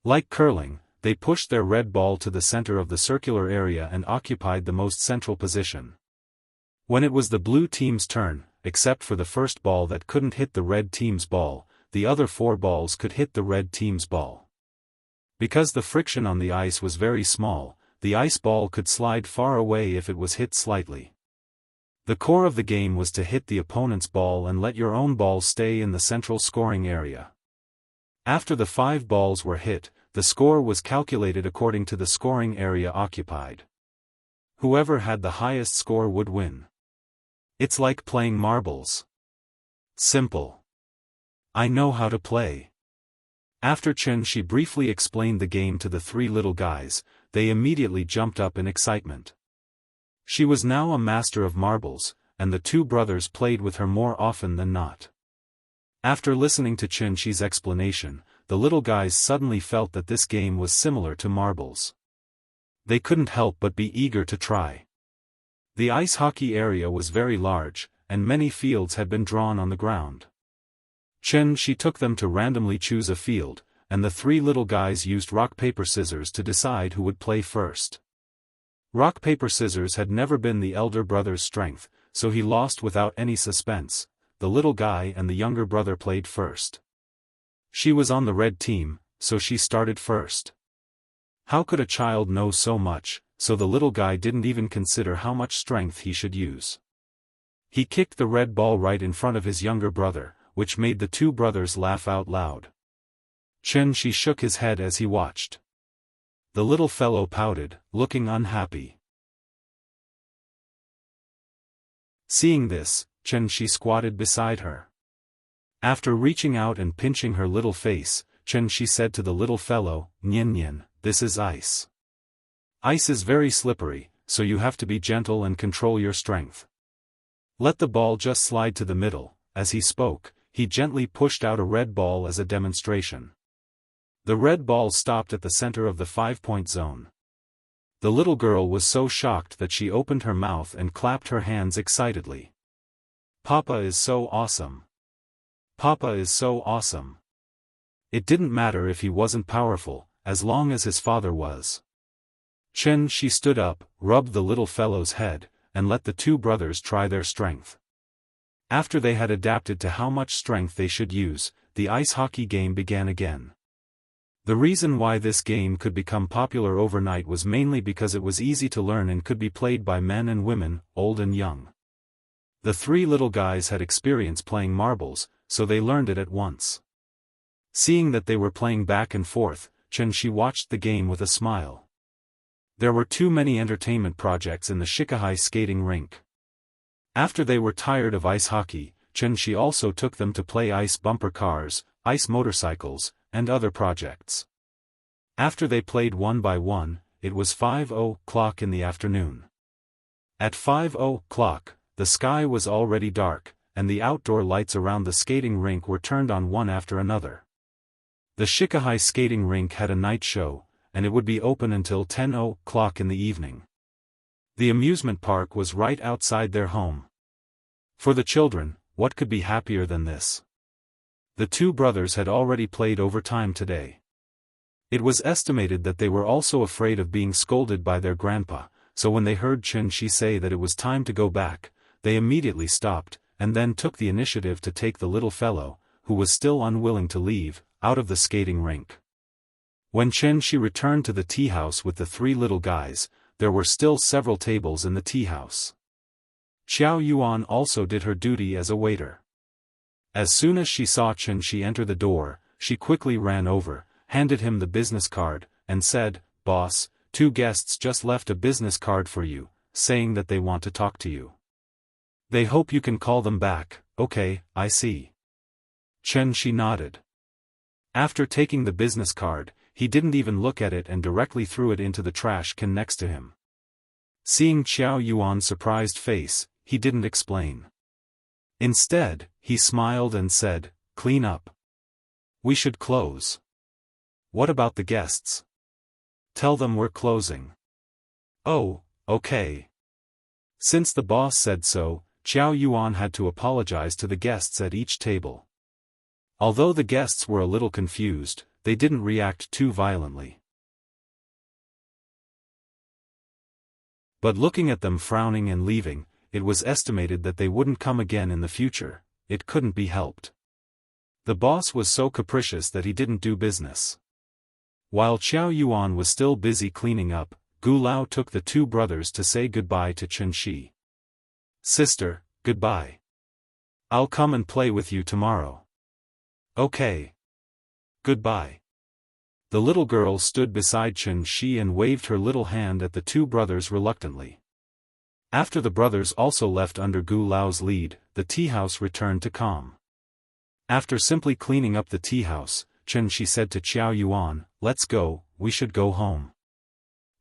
Like curling, they pushed their red ball to the center of the circular area and occupied the most central position. When it was the blue team's turn, except for the first ball that couldn't hit the red team's ball, the other 4 balls could hit the red team's ball. Because the friction on the ice was very small, the ice ball could slide far away if it was hit slightly. The core of the game was to hit the opponent's ball and let your own ball stay in the central scoring area. After the 5 balls were hit, the score was calculated according to the scoring area occupied. Whoever had the highest score would win. It's like playing marbles. Simple. I know how to play. After Xianxia briefly explained the game to the 3 little guys, they immediately jumped up in excitement. She was now a master of marbles, and the 2 brothers played with her more often than not. After listening to Xianxia's explanation, the little guys suddenly felt that this game was similar to marbles. They couldn't help but be eager to try. The ice hockey area was very large, and many fields had been drawn on the ground. Xianxia took them to randomly choose a field, and the 3 little guys used rock-paper-scissors to decide who would play first. Rock-paper-scissors had never been the elder brother's strength, so he lost without any suspense. The little guy and the younger brother played first. She was on the red team, so she started first. How could a child know so much? So the little guy didn't even consider how much strength he should use. He kicked the red ball right in front of his younger brother, which made the 2 brothers laugh out loud. Xianxia shook his head as he watched. The little fellow pouted, looking unhappy. Seeing this, Xianxia squatted beside her. After reaching out and pinching her little face, Xianxia said to the little fellow, "Nian Nian, this is ice. Ice is very slippery, so you have to be gentle and control your strength. Let the ball just slide to the middle." As he spoke, he gently pushed out a red ball as a demonstration. The red ball stopped at the center of the 5-point zone. The little girl was so shocked that she opened her mouth and clapped her hands excitedly. "Papa is so awesome! Papa is so awesome!" It didn't matter if he wasn't powerful, as long as his father was. Xianxia stood up, rubbed the little fellow's head, and let the 2 brothers try their strength. After they had adapted to how much strength they should use, the ice hockey game began again. The reason why this game could become popular overnight was mainly because it was easy to learn and could be played by men and women, old and young. The 3 little guys had experience playing marbles, so they learned it at once. Seeing that they were playing back and forth, Xianxia watched the game with a smile. There were too many entertainment projects in the Shikhai skating rink. After they were tired of ice hockey, Xianxia also took them to play ice bumper cars, ice motorcycles, and other projects. After they played one by one, it was 5:00 in the afternoon. At 5:00, the sky was already dark, and the outdoor lights around the skating rink were turned on one after another. The Shikhai skating rink had a night show, and it would be open until 10:00 in the evening. The amusement park was right outside their home. For the children, what could be happier than this? The 2 brothers had already played overtime today. It was estimated that they were also afraid of being scolded by their grandpa, so when they heard Xianxia say that it was time to go back, they immediately stopped, and then took the initiative to take the little fellow, who was still unwilling to leave, out of the skating rink. When Xianxia returned to the tea house with the 3 little guys, there were still several tables in the tea house. Xiao Yuan also did her duty as a waiter. As soon as she saw Xianxia enter the door, she quickly ran over, handed him the business card, and said, "Boss, 2 guests just left a business card for you, saying that they want to talk to you. They hope you can call them back." "Okay, I see." Xianxia nodded. After taking the business card, he didn't even look at it and directly threw it into the trash can next to him. Seeing Qiao Yuan's surprised face, he didn't explain. Instead, he smiled and said, "Clean up. We should close." "What about the guests?" "Tell them we're closing." "Oh, okay." Since the boss said so, Qiao Yuan had to apologize to the guests at each table. Although the guests were a little confused, they didn't react too violently. But looking at them frowning and leaving, it was estimated that they wouldn't come again in the future. It couldn't be helped. The boss was so capricious that he didn't do business. While Qiao Yuan was still busy cleaning up, Gu Lao took the 2 brothers to say goodbye to Xianxia. "Sister, goodbye. I'll come and play with you tomorrow." "Okay. Goodbye." The little girl stood beside Xianxia and waved her little hand at the 2 brothers reluctantly. After the brothers also left under Gu Lao's lead, the tea house returned to calm. After simply cleaning up the tea house, Xianxia said to Qiao Yuan, "Let's go, we should go home."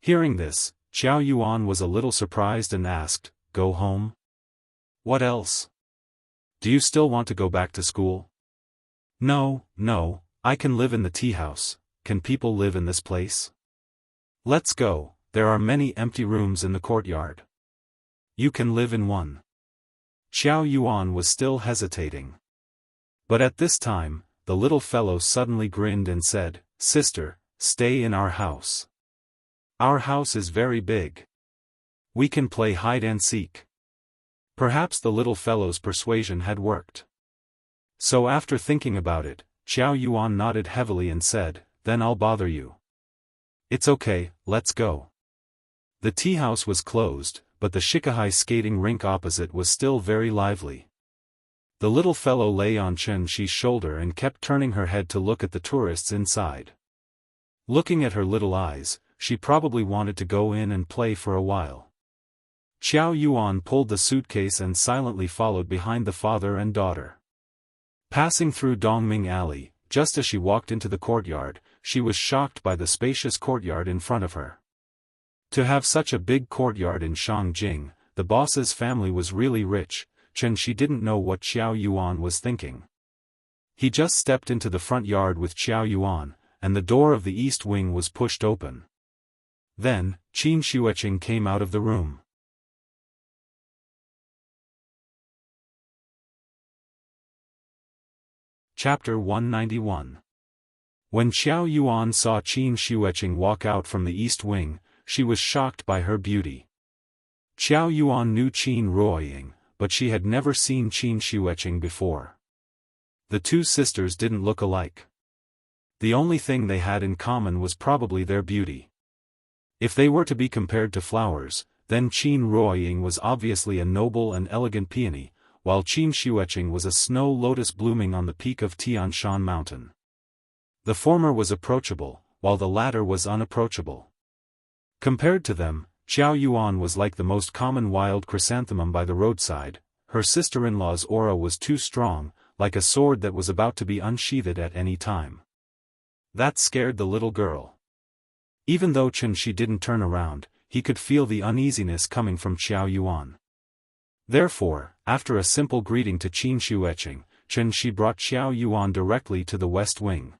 Hearing this, Qiao Yuan was a little surprised and asked, "Go home? What else? Do you still want to go back to school?" No, I can live in the tea house. Can people live in this place?" "Let's go, there are many empty rooms in the courtyard. You can live in one." Qiao Yuan was still hesitating. But at this time, the little fellow suddenly grinned and said, "Sister, stay in our house. Our house is very big. We can play hide and seek." Perhaps the little fellow's persuasion had worked. So after thinking about it, Qiao Yuan nodded heavily and said, "Then I'll bother you." "It's okay, let's go." The tea house was closed, but the Shikahai skating rink opposite was still very lively. The little fellow lay on Xianxi's shoulder and kept turning her head to look at the tourists inside. Looking at her little eyes, she probably wanted to go in and play for a while. Qiao Yuan pulled the suitcase and silently followed behind the father and daughter. Passing through Dongming Alley, just as she walked into the courtyard, she was shocked by the spacious courtyard in front of her. To have such a big courtyard in Shangjing, the boss's family was really rich. Xianxia didn't know what Qiao Yuan was thinking. He just stepped into the front yard with Qiao Yuan, and the door of the east wing was pushed open. Then, Qin Xueqing came out of the room. Chapter 191. When Qiao Yuan saw Qin Xueqing walk out from the east wing, she was shocked by her beauty. Qiao Yuan knew Qin Ruoying, but she had never seen Qin Xueqing before. The 2 sisters didn't look alike. The only thing they had in common was probably their beauty. If they were to be compared to flowers, then Qin Ruoying was obviously a noble and elegant peony, while Qin Xueqing was a snow lotus blooming on the peak of Tian Shan Mountain. The former was approachable, while the latter was unapproachable. Compared to them, Qiao Yuan was like the most common wild chrysanthemum by the roadside. Her sister-in-law's aura was too strong, like a sword that was about to be unsheathed at any time. That scared the little girl. Even though Xianxia didn't turn around, he could feel the uneasiness coming from Qiao Yuan. Therefore, after a simple greeting to Qin Xueqing, Xianxia brought Qiao Yuan directly to the west wing.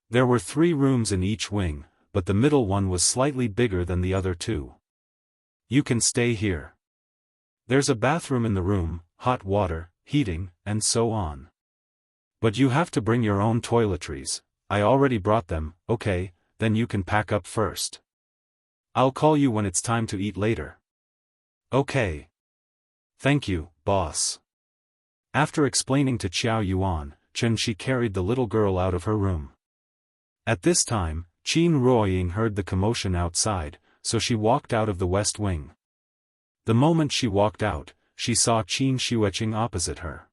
There were 3 rooms in each wing, but the middle one was slightly bigger than the other 2. "You can stay here. There's a bathroom in the room, hot water, heating, and so on. But you have to bring your own toiletries. I already brought them." "Okay, then you can pack up first. I'll call you when it's time to eat later." "Okay. Thank you, boss." After explaining to Qiao Yuan, Xianxia carried the little girl out of her room. At this time, Qin Ruoying heard the commotion outside, so she walked out of the west wing. The moment she walked out, she saw Qin Xueqing opposite her.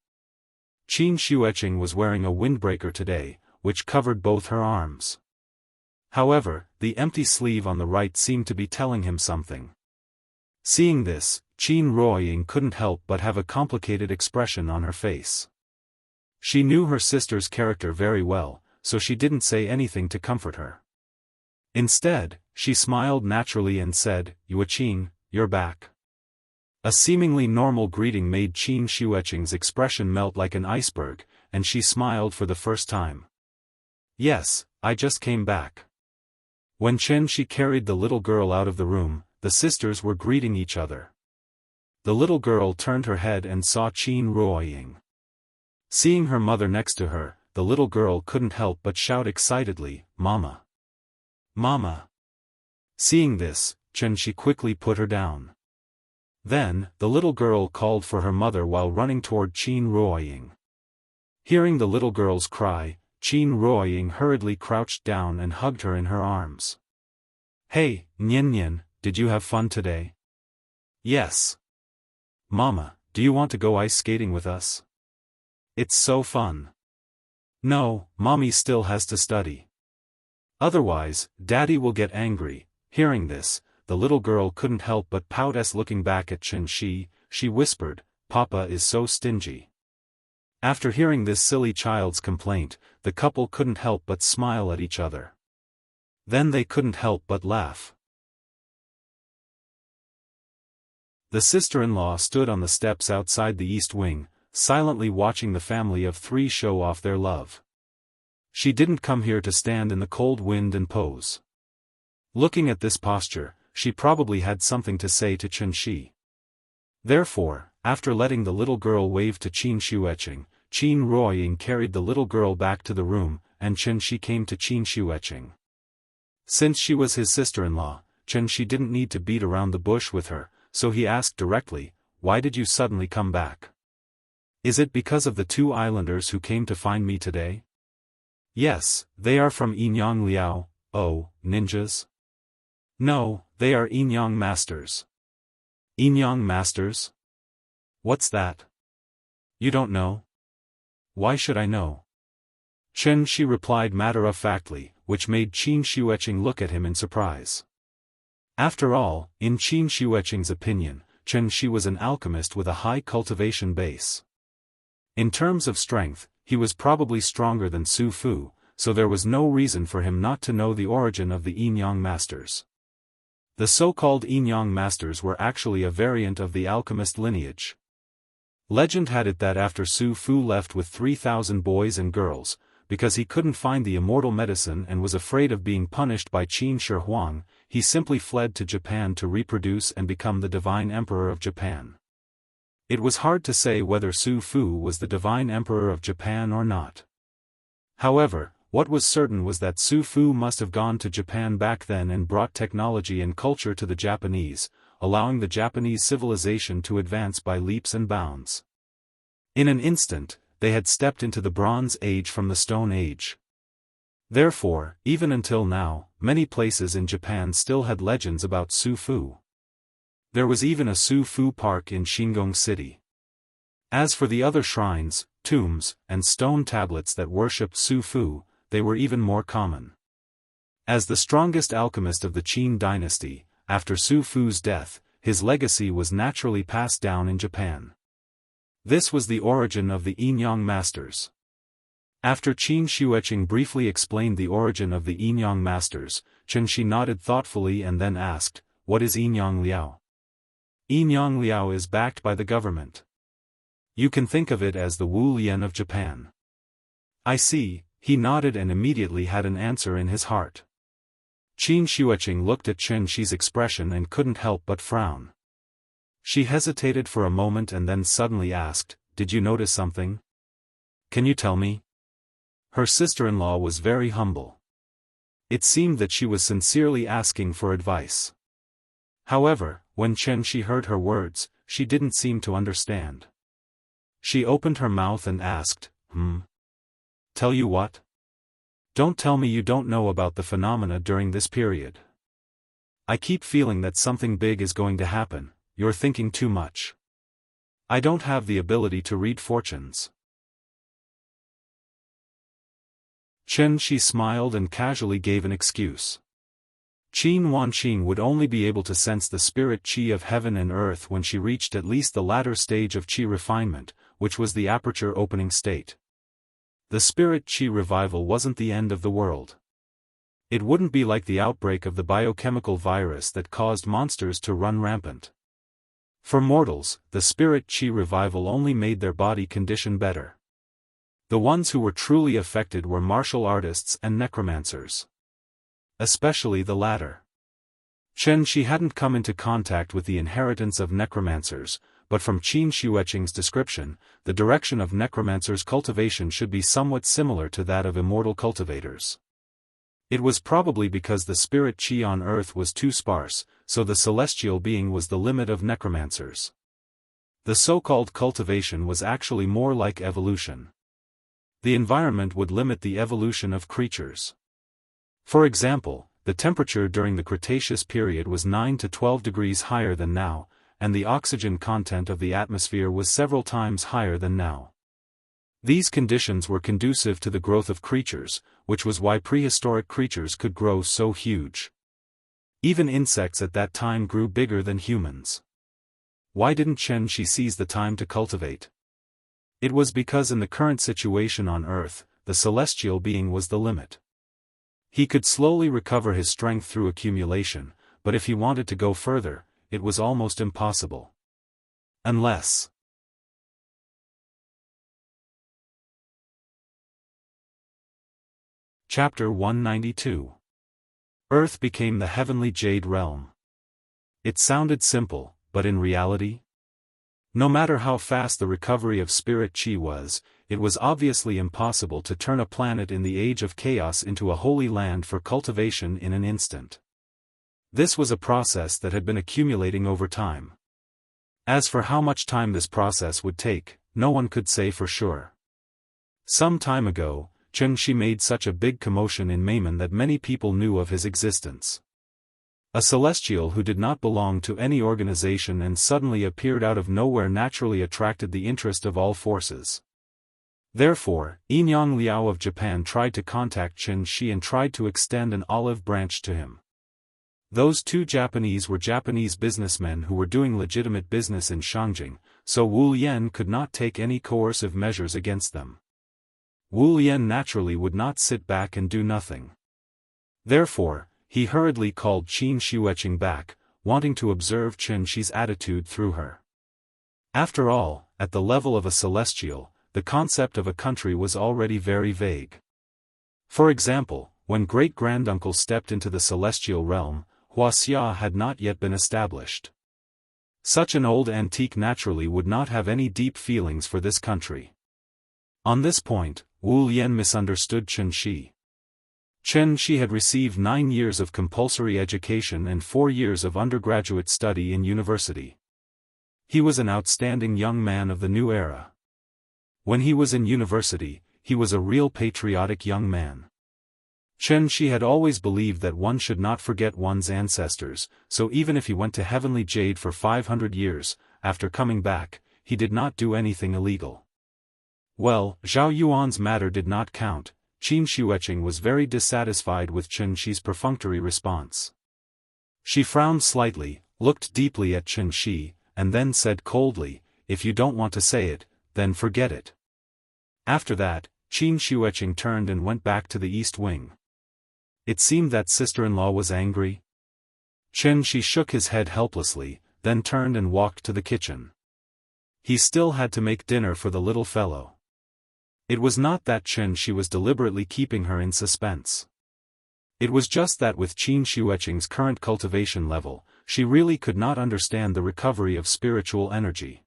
Qin Shueqing was wearing a windbreaker today, which covered both her arms. However, the empty sleeve on the right seemed to be telling him something. Seeing this, Qin Ruoying couldn't help but have a complicated expression on her face. She knew her sister's character very well, so she didn't say anything to comfort her. Instead, she smiled naturally and said, "Yueqing, you're back." A seemingly normal greeting made Qin Shueqing's expression melt like an iceberg, and she smiled for the first time. "Yes, I just came back." When Chen Shi carried the little girl out of the room, the sisters were greeting each other. The little girl turned her head and saw Qin Ruoying. Seeing her mother next to her, the little girl couldn't help but shout excitedly, "Mama! Mama!" Seeing this, Chen Shi quickly put her down. Then, the little girl called for her mother while running toward Qin Ruoying. Hearing the little girl's cry, Qin Ruoying hurriedly crouched down and hugged her in her arms. "Hey, Nian Nian, did you have fun today?" "Yes. Mama, do you want to go ice skating with us? It's so fun." "No, Mommy still has to study. Otherwise, Daddy will get angry." Hearing this, the little girl couldn't help but pout as looking back at Chen Shi, she whispered, "Papa is so stingy." After hearing this silly child's complaint, the couple couldn't help but smile at each other. Then they couldn't help but laugh. The sister-in-law stood on the steps outside the east wing, silently watching the family of three show off their love. She didn't come here to stand in the cold wind and pose. Looking at this posture, she probably had something to say to Chen Shi. Therefore, after letting the little girl wave to Qin Shueqing, Qin Ruoying carried the little girl back to the room, and Chen Shi came to Qin Shueqing. Since she was his sister-in-law, Chen Shi didn't need to beat around the bush with her, so he asked directly, "Why did you suddenly come back? Is it because of the two islanders who came to find me today?" "Yes, they are from Yinyang Liao." "Oh, ninjas?" "No, they are Yinyang masters." "Yinyang masters? What's that?" "You don't know?" "Why should I know?" Chen Shi replied matter-of-factly, which made Qin Shueqing look at him in surprise. After all, in Qin Shueqing's opinion, Chen Shi was an alchemist with a high cultivation base. In terms of strength, he was probably stronger than Su Fu, so there was no reason for him not to know the origin of the Yinyang masters. The so-called Yinyang masters were actually a variant of the alchemist lineage. Legend had it that after Su Fu left with 3,000 boys and girls, because he couldn't find the immortal medicine and was afraid of being punished by Qin Shi Huang, he simply fled to Japan to reproduce and become the divine emperor of Japan. It was hard to say whether Su Fu was the divine emperor of Japan or not. However, what was certain was that Su Fu must have gone to Japan back then and brought technology and culture to the Japanese, allowing the Japanese civilization to advance by leaps and bounds. In an instant, they had stepped into the Bronze Age from the Stone Age. Therefore, even until now, many places in Japan still had legends about Su Fu. There was even a Su Fu Park in Shingon City. As for the other shrines, tombs, and stone tablets that worshipped Su Fu, they were even more common. As the strongest alchemist of the Qin dynasty, after Su Fu's death, his legacy was naturally passed down in Japan. This was the origin of the Yinyang masters. After Qin Shueqing briefly explained the origin of the Yinyang masters, Chen Shi nodded thoughtfully and then asked, "What is Yinyang Liao?" Yinyang Liao is backed by the government. You can think of it as the Wu Lian of Japan. I see, he nodded and immediately had an answer in his heart. Qin Shueqing looked at Chen Shi's expression and couldn't help but frown. She hesitated for a moment and then suddenly asked, "Did you notice something? Can you tell me?" Her sister-in-law was very humble. It seemed that she was sincerely asking for advice. However, when Chen Shi heard her words, she didn't seem to understand. She opened her mouth and asked, Tell you what? Don't tell me you don't know about the phenomena during this period. I keep feeling that something big is going to happen. You're thinking too much. I don't have the ability to read fortunes. Xianxia smiled and casually gave an excuse. Qin Wanqing would only be able to sense the spirit qi of heaven and earth when she reached at least the latter stage of qi refinement, which was the aperture opening state. The spirit qi revival wasn't the end of the world. It wouldn't be like the outbreak of the biochemical virus that caused monsters to run rampant. For mortals, the spirit qi revival only made their body condition better. The ones who were truly affected were martial artists and necromancers. Especially the latter. Xianxia hadn't come into contact with the inheritance of necromancers, but from Qin Xueqing's description, the direction of necromancers' cultivation should be somewhat similar to that of immortal cultivators. It was probably because the spirit qi on earth was too sparse, so the celestial being was the limit of necromancers. The so-called cultivation was actually more like evolution. The environment would limit the evolution of creatures. For example, the temperature during the Cretaceous period was 9 to 12 degrees higher than now, and the oxygen content of the atmosphere was several times higher than now. These conditions were conducive to the growth of creatures, which was why prehistoric creatures could grow so huge. Even insects at that time grew bigger than humans. Why didn't Xianxia seize the time to cultivate? It was because in the current situation on Earth, the celestial being was the limit. He could slowly recover his strength through accumulation, but if he wanted to go further, it was almost impossible. Unless... Chapter 192. Earth became the heavenly jade realm. It sounded simple, but in reality? No matter how fast the recovery of spirit qi was, it was obviously impossible to turn a planet in the age of chaos into a holy land for cultivation in an instant. This was a process that had been accumulating over time. As for how much time this process would take, no one could say for sure. Some time ago, Xianxia made such a big commotion in Meimen that many people knew of his existence. A celestial who did not belong to any organization and suddenly appeared out of nowhere naturally attracted the interest of all forces. Therefore, Enyang Liao of Japan tried to contact Xianxia and tried to extend an olive branch to him. Those two Japanese were Japanese businessmen who were doing legitimate business in Shangjing, so Wu Lian could not take any coercive measures against them. Wu Lian naturally would not sit back and do nothing. Therefore, he hurriedly called Qin Xueqing back, wanting to observe Xianxia's attitude through her. After all, at the level of a celestial, the concept of a country was already very vague. For example, when great-granduncle stepped into the celestial realm, Wuxia had not yet been established. Such an old antique naturally would not have any deep feelings for this country. On this point, Wu Lian misunderstood Xianxia. Xianxia had received 9 years of compulsory education and 4 years of undergraduate study in university. He was an outstanding young man of the new era. When he was in university, he was a real patriotic young man. Xianxia had always believed that one should not forget one's ancestors, so even if he went to Heavenly Jade for 500 years, after coming back, he did not do anything illegal. Well, Zhao Yuan's matter did not count. Qin Xueqing was very dissatisfied with Xianxia's perfunctory response. She frowned slightly, looked deeply at Xianxia, and then said coldly, "If you don't want to say it, then forget it." After that, Qin Xueqing turned and went back to the east wing. It seemed that sister-in-law was angry. Xianxia shook his head helplessly, then turned and walked to the kitchen. He still had to make dinner for the little fellow. It was not that Xianxia was deliberately keeping her in suspense. It was just that with Qin Xueqing's current cultivation level, she really could not understand the recovery of spiritual energy.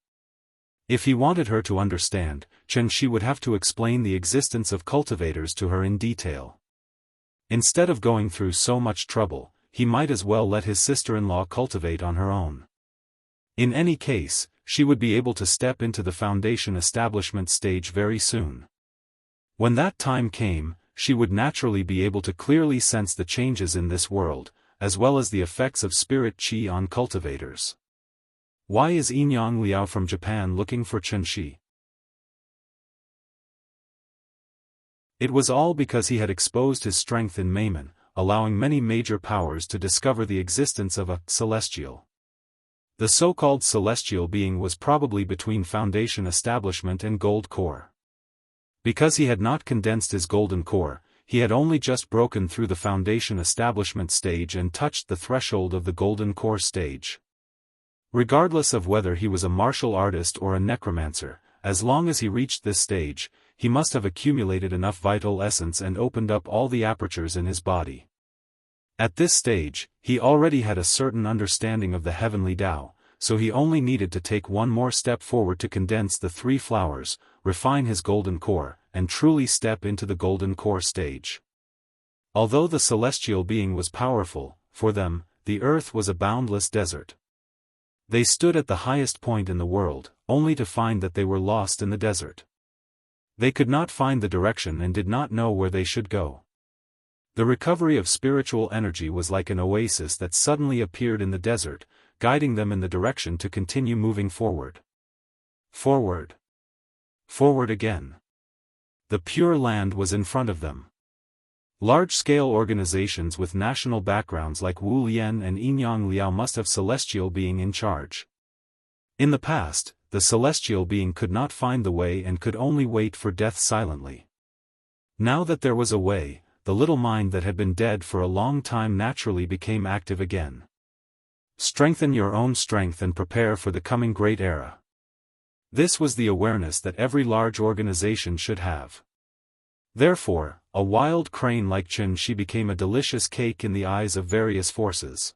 If he wanted her to understand, Xianxia would have to explain the existence of cultivators to her in detail. Instead of going through so much trouble, he might as well let his sister-in-law cultivate on her own. In any case, she would be able to step into the foundation establishment stage very soon. When that time came, she would naturally be able to clearly sense the changes in this world, as well as the effects of spirit qi on cultivators. Why is Enyang Liao from Japan looking for Xianxia? It was all because he had exposed his strength in Maimon, allowing many major powers to discover the existence of a celestial. The so-called celestial being was probably between Foundation Establishment and Gold Core. Because he had not condensed his Golden Core, he had only just broken through the Foundation Establishment stage and touched the threshold of the Golden Core stage. Regardless of whether he was a martial artist or a necromancer, as long as he reached this stage, he must have accumulated enough vital essence and opened up all the apertures in his body. At this stage, he already had a certain understanding of the heavenly Tao, so he only needed to take one more step forward to condense the three flowers, refine his golden core, and truly step into the golden core stage. Although the celestial being was powerful, for them, the earth was a boundless desert. They stood at the highest point in the world, only to find that they were lost in the desert. They could not find the direction and did not know where they should go. The recovery of spiritual energy was like an oasis that suddenly appeared in the desert, guiding them in the direction to continue moving forward. Forward. Forward again. The Pure Land was in front of them. Large-scale organizations with national backgrounds like Wu Lian and Yinyang Liao must have celestial being in charge. In the past, the celestial being could not find the way and could only wait for death silently. Now that there was a way, the little mind that had been dead for a long time naturally became active again. Strengthen your own strength and prepare for the coming great era. This was the awareness that every large organization should have. Therefore, a wild crane like Chen Shi became a delicious cake in the eyes of various forces.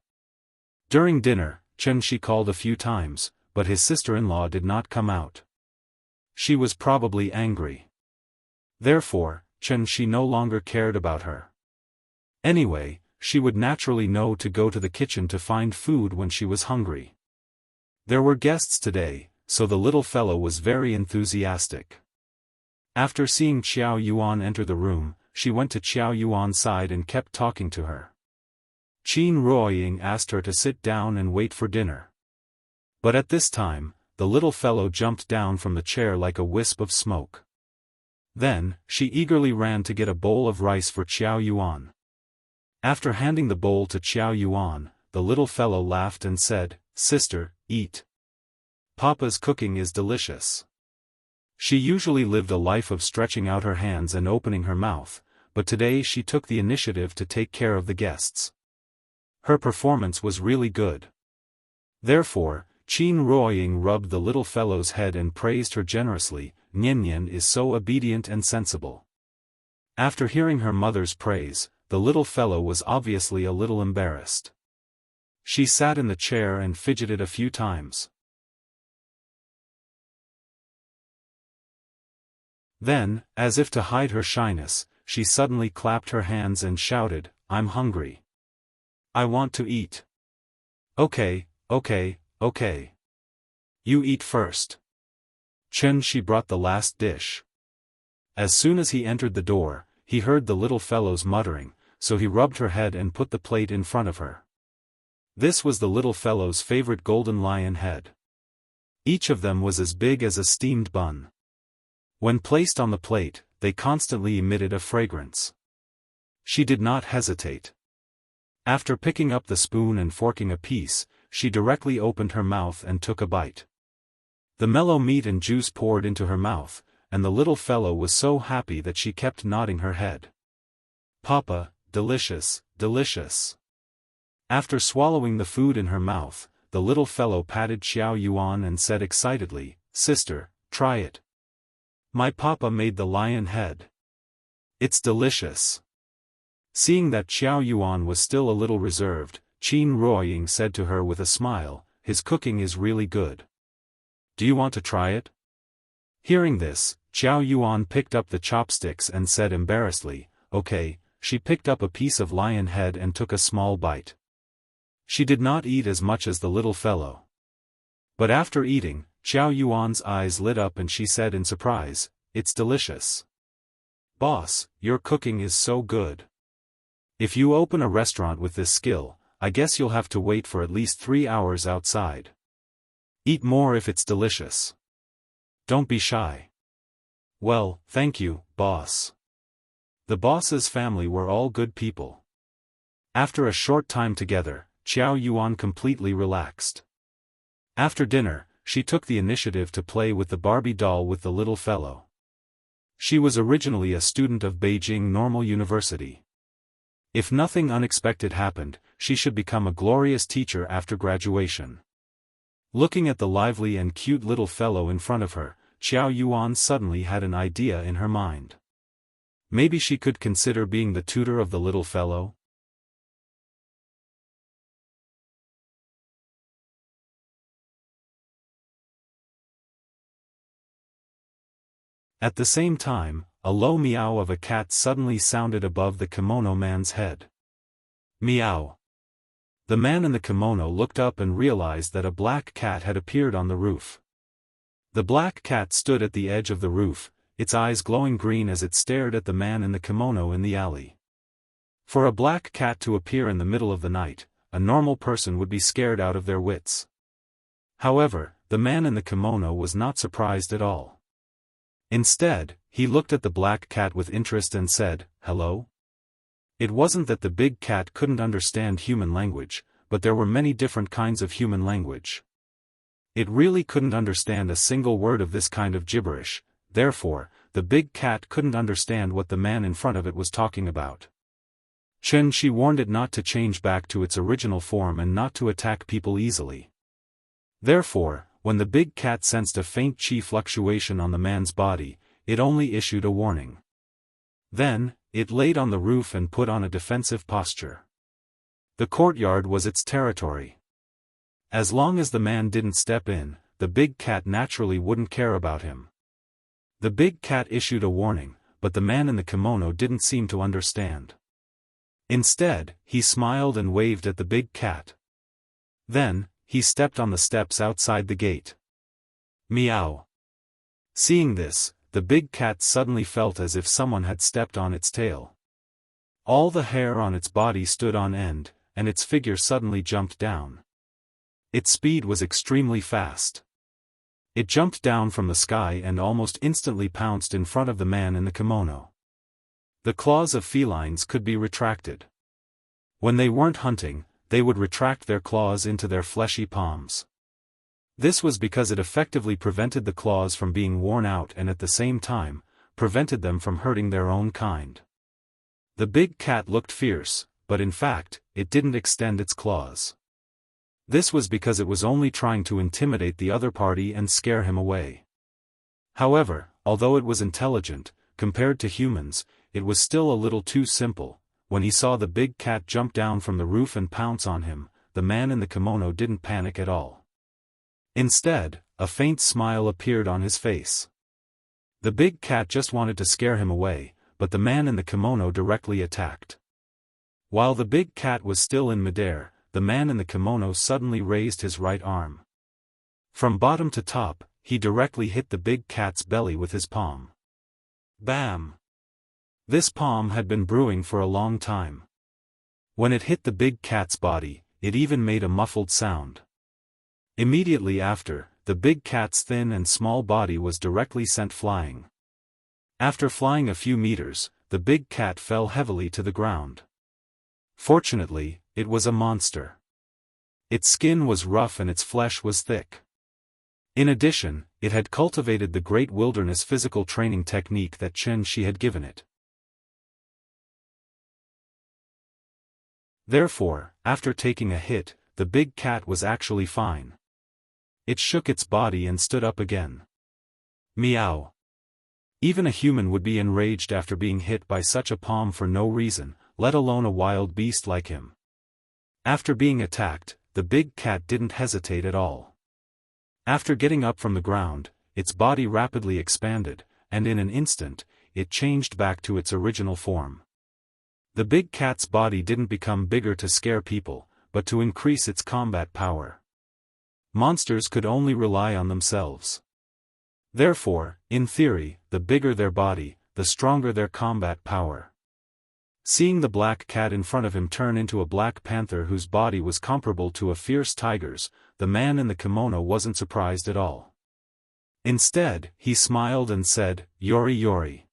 During dinner, Chen Shi called a few times, but his sister-in-law did not come out. She was probably angry. Therefore, Chen Shi no longer cared about her. Anyway, she would naturally know to go to the kitchen to find food when she was hungry. There were guests today, so the little fellow was very enthusiastic. After seeing Qiao Yuan enter the room, she went to Qiao Yuan's side and kept talking to her. Qin Ruoying asked her to sit down and wait for dinner. But at this time, the little fellow jumped down from the chair like a wisp of smoke. Then, she eagerly ran to get a bowl of rice for Qiao Yuan. After handing the bowl to Qiao Yuan, the little fellow laughed and said, "Sister, eat. Papa's cooking is delicious." She usually lived a life of stretching out her hands and opening her mouth, but today she took the initiative to take care of the guests. Her performance was really good. Therefore, Qin Ruoying rubbed the little fellow's head and praised her generously. Nian is so obedient and sensible. After hearing her mother's praise, the little fellow was obviously a little embarrassed. She sat in the chair and fidgeted a few times. Then, as if to hide her shyness, she suddenly clapped her hands and shouted, "I'm hungry. I want to eat." "Okay, okay, okay. You eat first." Chen Shi brought the last dish. As soon as he entered the door, he heard the little fellow's muttering, so he rubbed her head and put the plate in front of her. This was the little fellow's favorite golden lion head. Each of them was as big as a steamed bun. When placed on the plate, they constantly emitted a fragrance. She did not hesitate. After picking up the spoon and forking a piece, she directly opened her mouth and took a bite. The mellow meat and juice poured into her mouth, and the little fellow was so happy that she kept nodding her head. "Papa, delicious, delicious." After swallowing the food in her mouth, the little fellow patted Qiao Yuan and said excitedly, "Sister, try it. My papa made the lion head. It's delicious." Seeing that Qiao Yuan was still a little reserved, Qin Ruoying said to her with a smile, "His cooking is really good. Do you want to try it?" Hearing this, Qiao Yuan picked up the chopsticks and said embarrassedly, "Okay." She picked up a piece of lion head and took a small bite. She did not eat as much as the little fellow. But after eating, Qiao Yuan's eyes lit up and she said in surprise, "It's delicious. Boss, your cooking is so good. If you open a restaurant with this skill, I guess you'll have to wait for at least 3 hours outside. Eat more if it's delicious. Don't be shy." "Well, thank you, boss." The boss's family were all good people. After a short time together, Qiao Yuan completely relaxed. After dinner, she took the initiative to play with the Barbie doll with the little fellow. She was originally a student of Beijing Normal University. If nothing unexpected happened, she should become a glorious teacher after graduation. Looking at the lively and cute little fellow in front of her, Qiao Yuan suddenly had an idea in her mind. Maybe she could consider being the tutor of the little fellow? At the same time, a low meow of a cat suddenly sounded above the kimono man's head. Meow. The man in the kimono looked up and realized that a black cat had appeared on the roof. The black cat stood at the edge of the roof, its eyes glowing green as it stared at the man in the kimono in the alley. For a black cat to appear in the middle of the night, a normal person would be scared out of their wits. However, the man in the kimono was not surprised at all. Instead, he looked at the black cat with interest and said, "Hello?" It wasn't that the big cat couldn't understand human language, but there were many different kinds of human language. It really couldn't understand a single word of this kind of gibberish, therefore, the big cat couldn't understand what the man in front of it was talking about. She warned it not to change back to its original form and not to attack people easily. Therefore, when the big cat sensed a faint chi fluctuation on the man's body, it only issued a warning. Then, it laid on the roof and put on a defensive posture. The courtyard was its territory. As long as the man didn't step in, the big cat naturally wouldn't care about him. The big cat issued a warning, but the man in the kimono didn't seem to understand. Instead, he smiled and waved at the big cat. Then, he stepped on the steps outside the gate. Meow. Seeing this, the big cat suddenly felt as if someone had stepped on its tail. All the hair on its body stood on end, and its figure suddenly jumped down. Its speed was extremely fast. It jumped down from the sky and almost instantly pounced in front of the man in the kimono. The claws of felines could be retracted. When they weren't hunting, they would retract their claws into their fleshy palms. This was because it effectively prevented the claws from being worn out and at the same time, prevented them from hurting their own kind. The big cat looked fierce, but in fact, it didn't extend its claws. This was because it was only trying to intimidate the other party and scare him away. However, although it was intelligent, compared to humans, it was still a little too simple. When he saw the big cat jump down from the roof and pounce on him, the man in the kimono didn't panic at all. Instead, a faint smile appeared on his face. The big cat just wanted to scare him away, but the man in the kimono directly attacked. While the big cat was still in midair, the man in the kimono suddenly raised his right arm. From bottom to top, he directly hit the big cat's belly with his palm. Bam! This palm had been brewing for a long time. When it hit the big cat's body, it even made a muffled sound. Immediately after, the big cat's thin and small body was directly sent flying. After flying a few meters, the big cat fell heavily to the ground. Fortunately, it was a monster. Its skin was rough and its flesh was thick. In addition, it had cultivated the great wilderness physical training technique that Shi had given it. Therefore, after taking a hit, the big cat was actually fine. It shook its body and stood up again. Meow. Even a human would be enraged after being hit by such a palm for no reason, let alone a wild beast like him. After being attacked, the big cat didn't hesitate at all. After getting up from the ground, its body rapidly expanded, and in an instant, it changed back to its original form. The big cat's body didn't become bigger to scare people, but to increase its combat power. Monsters could only rely on themselves. Therefore, in theory, the bigger their body, the stronger their combat power. Seeing the black cat in front of him turn into a black panther whose body was comparable to a fierce tiger's, the man in the kimono wasn't surprised at all. Instead, he smiled and said, "Yori yori."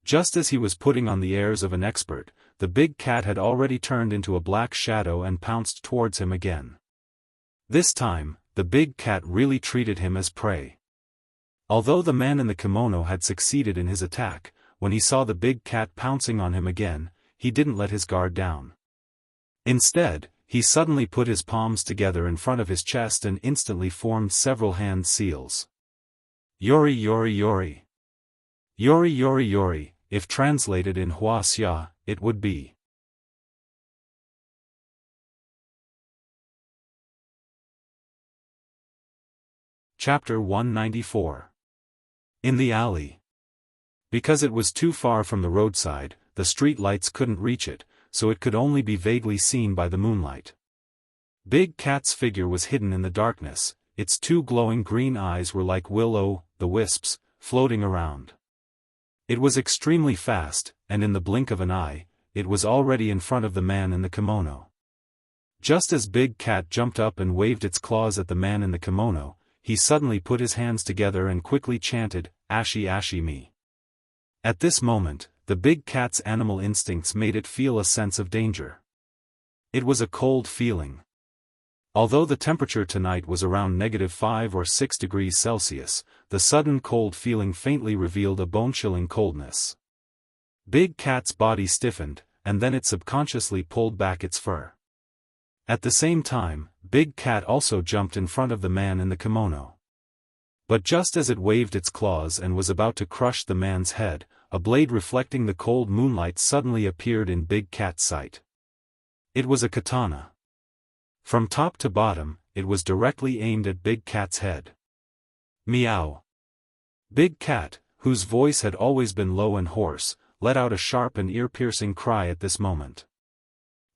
Just as he was putting on the airs of an expert, the big cat had already turned into a black shadow and pounced towards him again. This time, the big cat really treated him as prey. Although the man in the kimono had succeeded in his attack, when he saw the big cat pouncing on him again, he didn't let his guard down. Instead, he suddenly put his palms together in front of his chest and instantly formed several hand seals. Yori yori yori. Yori yori yori, if translated in Wuxia, it would be. Chapter 194. In the alley. Because it was too far from the roadside, the street lights couldn't reach it, so it could only be vaguely seen by the moonlight. Big Cat's figure was hidden in the darkness, its two glowing green eyes were like will-o'-the-wisps, floating around. It was extremely fast, and in the blink of an eye, it was already in front of the man in the kimono. Just as Big Cat jumped up and waved its claws at the man in the kimono, he suddenly put his hands together and quickly chanted, "Ashi ashi me." At this moment, the big cat's animal instincts made it feel a sense of danger. It was a cold feeling. Although the temperature tonight was around -5 or 6 degrees Celsius, the sudden cold feeling faintly revealed a bone-chilling coldness. Big Cat's body stiffened, and then it subconsciously pulled back its fur. At the same time, Big Cat also jumped in front of the man in the kimono. But just as it waved its claws and was about to crush the man's head, a blade reflecting the cold moonlight suddenly appeared in Big Cat's sight. It was a katana. From top to bottom, it was directly aimed at Big Cat's head. Meow. Big Cat, whose voice had always been low and hoarse, let out a sharp and ear-piercing cry at this moment.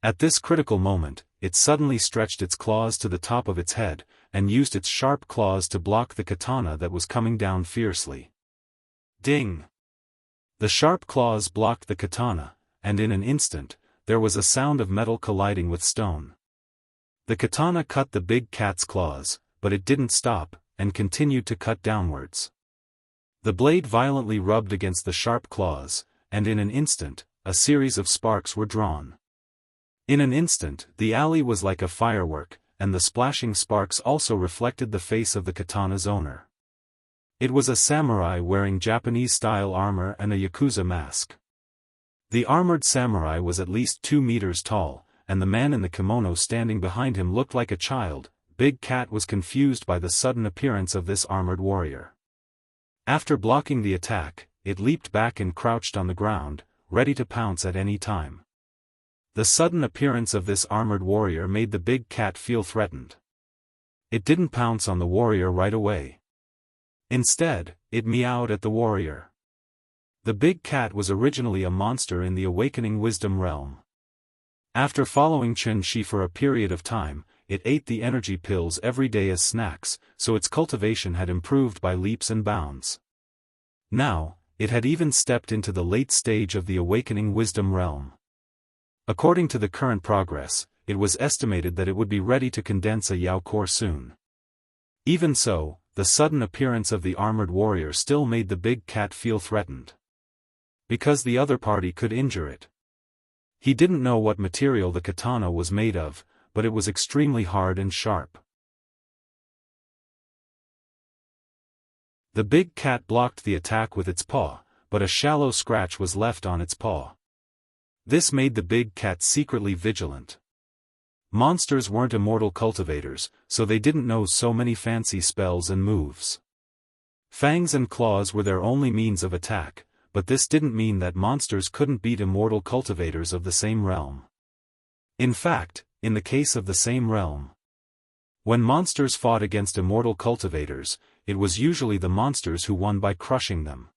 At this critical moment, it suddenly stretched its claws to the top of its head, and used its sharp claws to block the katana that was coming down fiercely. Ding! The sharp claws blocked the katana, and in an instant, there was a sound of metal colliding with stone. The katana cut the big cat's claws, but it didn't stop, and continued to cut downwards. The blade violently rubbed against the sharp claws, and in an instant, a series of sparks were drawn. In an instant, the alley was like a firework, and the splashing sparks also reflected the face of the katana's owner. It was a samurai wearing Japanese-style armor and a yakuza mask. The armored samurai was at least 2 meters tall, and the man in the kimono standing behind him looked like a child. Big Cat was confused by the sudden appearance of this armored warrior. After blocking the attack, it leaped back and crouched on the ground, ready to pounce at any time. The sudden appearance of this armored warrior made the big cat feel threatened. It didn't pounce on the warrior right away. Instead, it meowed at the warrior. The big cat was originally a monster in the Awakening Wisdom realm. After following Chen Shi for a period of time, it ate the energy pills every day as snacks, so its cultivation had improved by leaps and bounds. Now, it had even stepped into the late stage of the Awakening Wisdom realm. According to the current progress, it was estimated that it would be ready to condense a Yao core soon. Even so, the sudden appearance of the armored warrior still made the big cat feel threatened. Because the other party could injure it. He didn't know what material the katana was made of, but it was extremely hard and sharp. The big cat blocked the attack with its paw, but a shallow scratch was left on its paw. This made the big cat secretly vigilant. Monsters weren't immortal cultivators, so they didn't know so many fancy spells and moves. Fangs and claws were their only means of attack, but this didn't mean that monsters couldn't beat immortal cultivators of the same realm. In fact, in the case of the same realm, when monsters fought against immortal cultivators, it was usually the monsters who won by crushing them.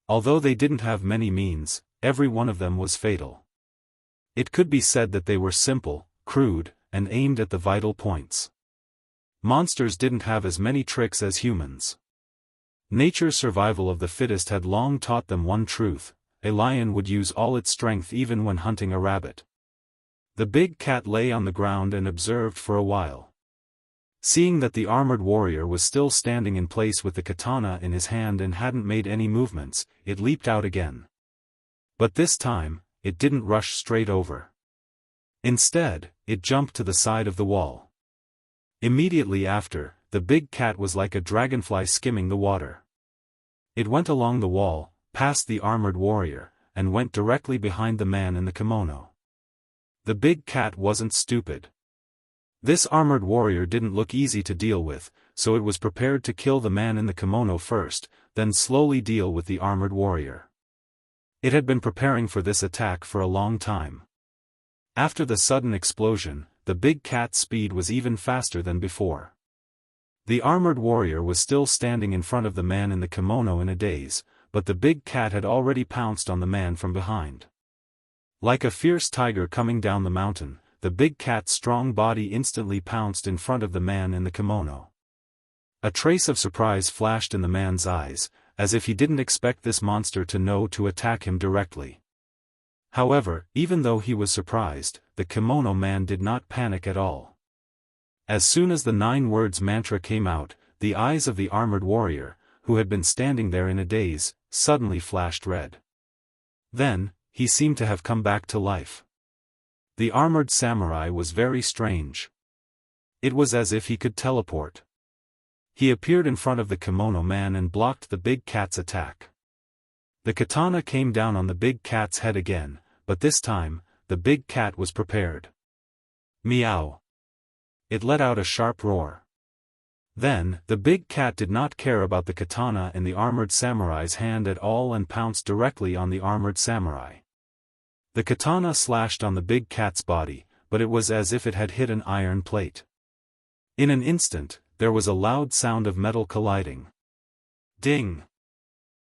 Although they didn't have many means, every one of them was fatal. It could be said that they were simple, crude, and aimed at the vital points. Monsters didn't have as many tricks as humans. Nature's survival of the fittest had long taught them one truth: a lion would use all its strength even when hunting a rabbit. The big cat lay on the ground and observed for a while. Seeing that the armored warrior was still standing in place with the katana in his hand and hadn't made any movements, it leaped out again. But this time, it didn't rush straight over. Instead, it jumped to the side of the wall. Immediately after, the big cat was like a dragonfly skimming the water. It went along the wall, past the armored warrior, and went directly behind the man in the kimono. The big cat wasn't stupid. This armored warrior didn't look easy to deal with, so it was prepared to kill the man in the kimono first, then slowly deal with the armored warrior. It had been preparing for this attack for a long time. After the sudden explosion, the big cat's speed was even faster than before. The armored warrior was still standing in front of the man in the kimono in a daze, but the big cat had already pounced on the man from behind. Like a fierce tiger coming down the mountain, the big cat's strong body instantly pounced in front of the man in the kimono. A trace of surprise flashed in the man's eyes, as if he didn't expect this monster to attack him directly. However, even though he was surprised, the kimono man did not panic at all. As soon as the 9 words mantra came out, the eyes of the armored warrior, who had been standing there in a daze, suddenly flashed red. Then, he seemed to have come back to life. The armored samurai was very strange. It was as if he could teleport. He appeared in front of the kimono man and blocked the big cat's attack. The katana came down on the big cat's head again, but this time, the big cat was prepared. Meow. It let out a sharp roar. Then, the big cat did not care about the katana in the armored samurai's hand at all and pounced directly on the armored samurai. The katana slashed on the big cat's body, but it was as if it had hit an iron plate. In an instant, there was a loud sound of metal colliding. Ding!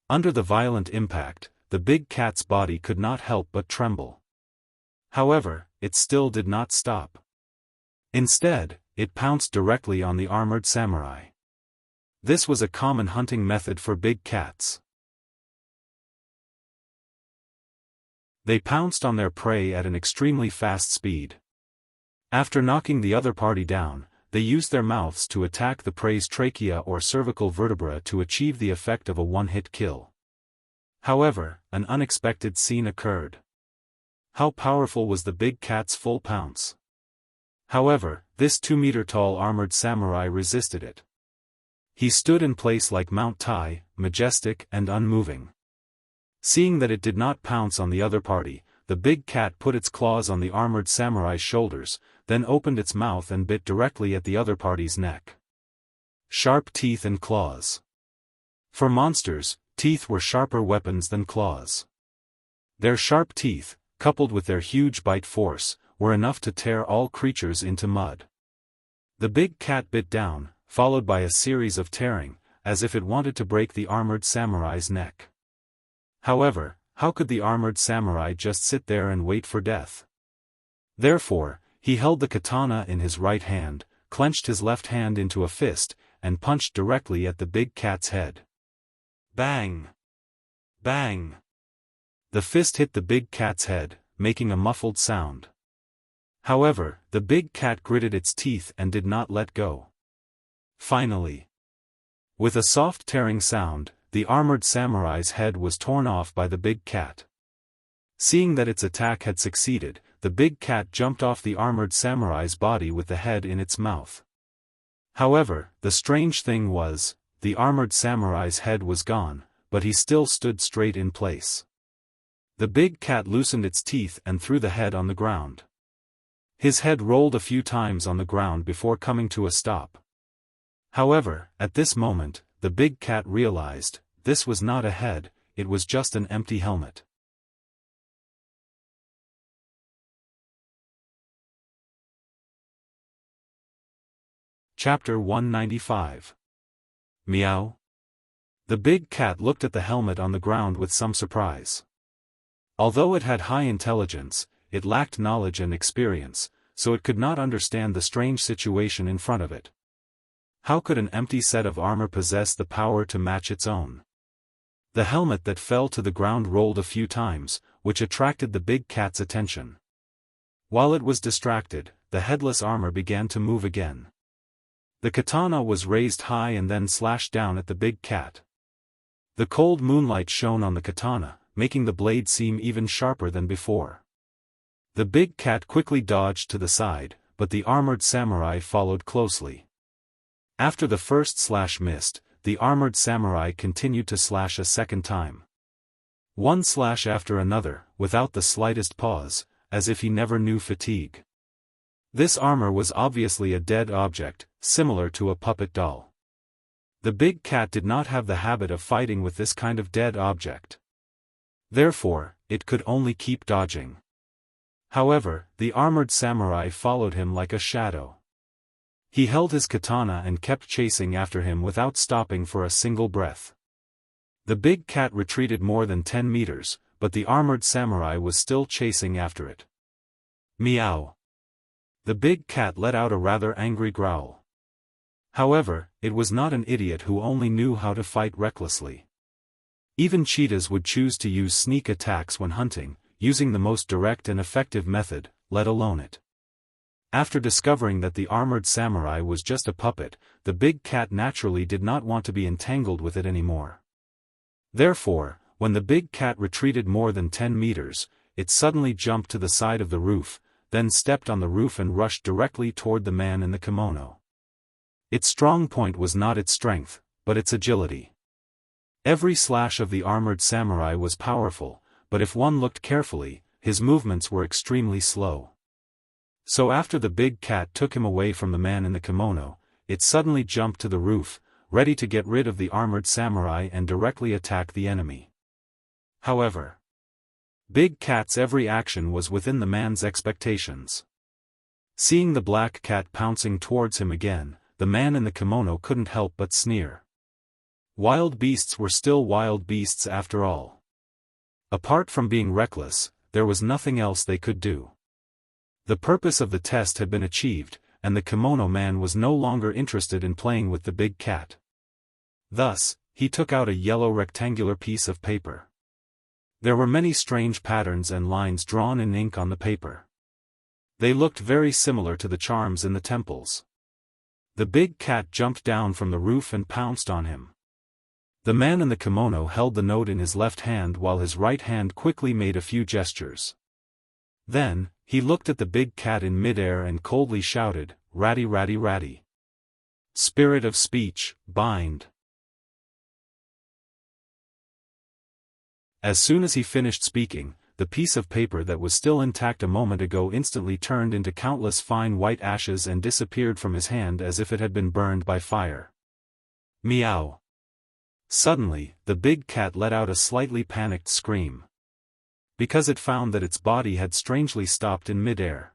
Under the violent impact, the big cat's body could not help but tremble. However, it still did not stop. Instead, it pounced directly on the armored samurai. This was a common hunting method for big cats. They pounced on their prey at an extremely fast speed. After knocking the other party down, they used their mouths to attack the prey's trachea or cervical vertebra to achieve the effect of a one-hit kill. However, an unexpected scene occurred. How powerful was the big cat's full pounce? However, this 2-meter-tall armored samurai resisted it. He stood in place like Mount Tai, majestic and unmoving. Seeing that it did not pounce on the other party, the big cat put its claws on the armored samurai's shoulders, then opened its mouth and bit directly at the other party's neck. Sharp teeth and claws. For monsters, teeth were sharper weapons than claws. Their sharp teeth, coupled with their huge bite force, were enough to tear all creatures into mud. The big cat bit down, followed by a series of tearing, as if it wanted to break the armored samurai's neck. However, how could the armored samurai just sit there and wait for death? Therefore, he held the katana in his right hand, clenched his left hand into a fist, and punched directly at the big cat's head. Bang! Bang! The fist hit the big cat's head, making a muffled sound. However, the big cat gritted its teeth and did not let go. Finally, with a soft tearing sound, the armored samurai's head was torn off by the big cat. Seeing that its attack had succeeded, the big cat jumped off the armored samurai's body with the head in its mouth. However, the strange thing was, the armored samurai's head was gone, but he still stood straight in place. The big cat loosened its teeth and threw the head on the ground. His head rolled a few times on the ground before coming to a stop. However, at this moment, the big cat realized, this was not a head, it was just an empty helmet. Chapter 195. Meow. The big cat looked at the helmet on the ground with some surprise. Although it had high intelligence, it lacked knowledge and experience, so it could not understand the strange situation in front of it. How could an empty set of armor possess the power to match its own? The helmet that fell to the ground rolled a few times, which attracted the big cat's attention. While it was distracted, the headless armor began to move again. The katana was raised high and then slashed down at the big cat. The cold moonlight shone on the katana, making the blade seem even sharper than before. The big cat quickly dodged to the side, but the armored samurai followed closely. After the first slash missed, the armored samurai continued to slash a second time. One slash after another, without the slightest pause, as if he never knew fatigue. This armor was obviously a dead object, similar to a puppet doll. The big cat did not have the habit of fighting with this kind of dead object. Therefore, it could only keep dodging. However, the armored samurai followed him like a shadow. He held his katana and kept chasing after him without stopping for a single breath. The big cat retreated more than 10 meters, but the armored samurai was still chasing after it. Meow. The big cat let out a rather angry growl. However, it was not an idiot who only knew how to fight recklessly. Even cheetahs would choose to use sneak attacks when hunting, using the most direct and effective method, let alone it. After discovering that the armored samurai was just a puppet, the big cat naturally did not want to be entangled with it anymore. Therefore, when the big cat retreated more than 10 meters, it suddenly jumped to the side of the roof, then stepped on the roof and rushed directly toward the man in the kimono. Its strong point was not its strength, but its agility. Every slash of the armored samurai was powerful, but if one looked carefully, his movements were extremely slow. So after the big cat took him away from the man in the kimono, it suddenly jumped to the roof, ready to get rid of the armored samurai and directly attack the enemy. However, Big Cat's every action was within the man's expectations. Seeing the black cat pouncing towards him again, the man in the kimono couldn't help but sneer. Wild beasts were still wild beasts after all. Apart from being reckless, there was nothing else they could do. The purpose of the test had been achieved, and the kimono man was no longer interested in playing with the big cat. Thus, he took out a yellow rectangular piece of paper. There were many strange patterns and lines drawn in ink on the paper. They looked very similar to the charms in the temples. The big cat jumped down from the roof and pounced on him. The man in the kimono held the note in his left hand while his right hand quickly made a few gestures. Then, he looked at the big cat in midair and coldly shouted, "Ratty ratty ratty. Spirit of speech, bind." As soon as he finished speaking, the piece of paper that was still intact a moment ago instantly turned into countless fine white ashes and disappeared from his hand as if it had been burned by fire. Meow. Suddenly, the big cat let out a slightly panicked scream. Because it found that its body had strangely stopped in midair.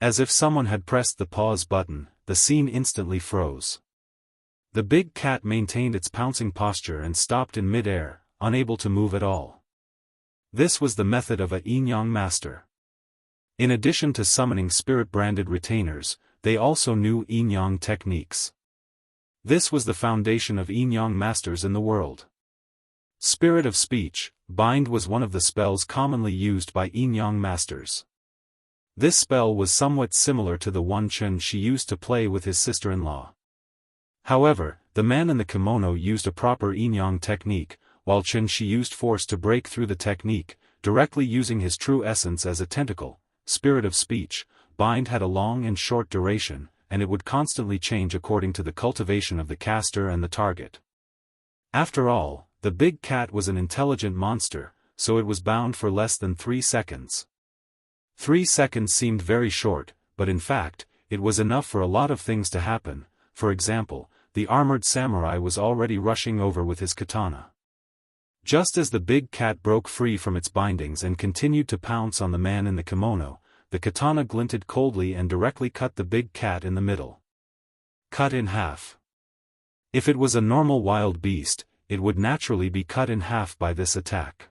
As if someone had pressed the pause button, the scene instantly froze. The big cat maintained its pouncing posture and stopped in midair, unable to move at all. This was the method of a yin-yang master. In addition to summoning spirit-branded retainers, they also knew yin-yang techniques. This was the foundation of yin-yang masters in the world. Spirit of speech, bind was one of the spells commonly used by yin-yang masters. This spell was somewhat similar to the one Chen-shi used to play with his sister-in-law. However, the man in the kimono used a proper yin-yang technique, while Chen-shi used force to break through the technique, directly using his true essence as a tentacle. Spirit of speech, bind had a long and short duration, and it would constantly change according to the cultivation of the caster and the target. After all, the big cat was an intelligent monster, so it was bound for less than 3 seconds. 3 seconds seemed very short, but in fact, it was enough for a lot of things to happen. For example, the armored samurai was already rushing over with his katana. Just as the big cat broke free from its bindings and continued to pounce on the man in the kimono, the katana glinted coldly and directly cut the big cat in the middle. Cut in half. If it was a normal wild beast, it would naturally be cut in half by this attack.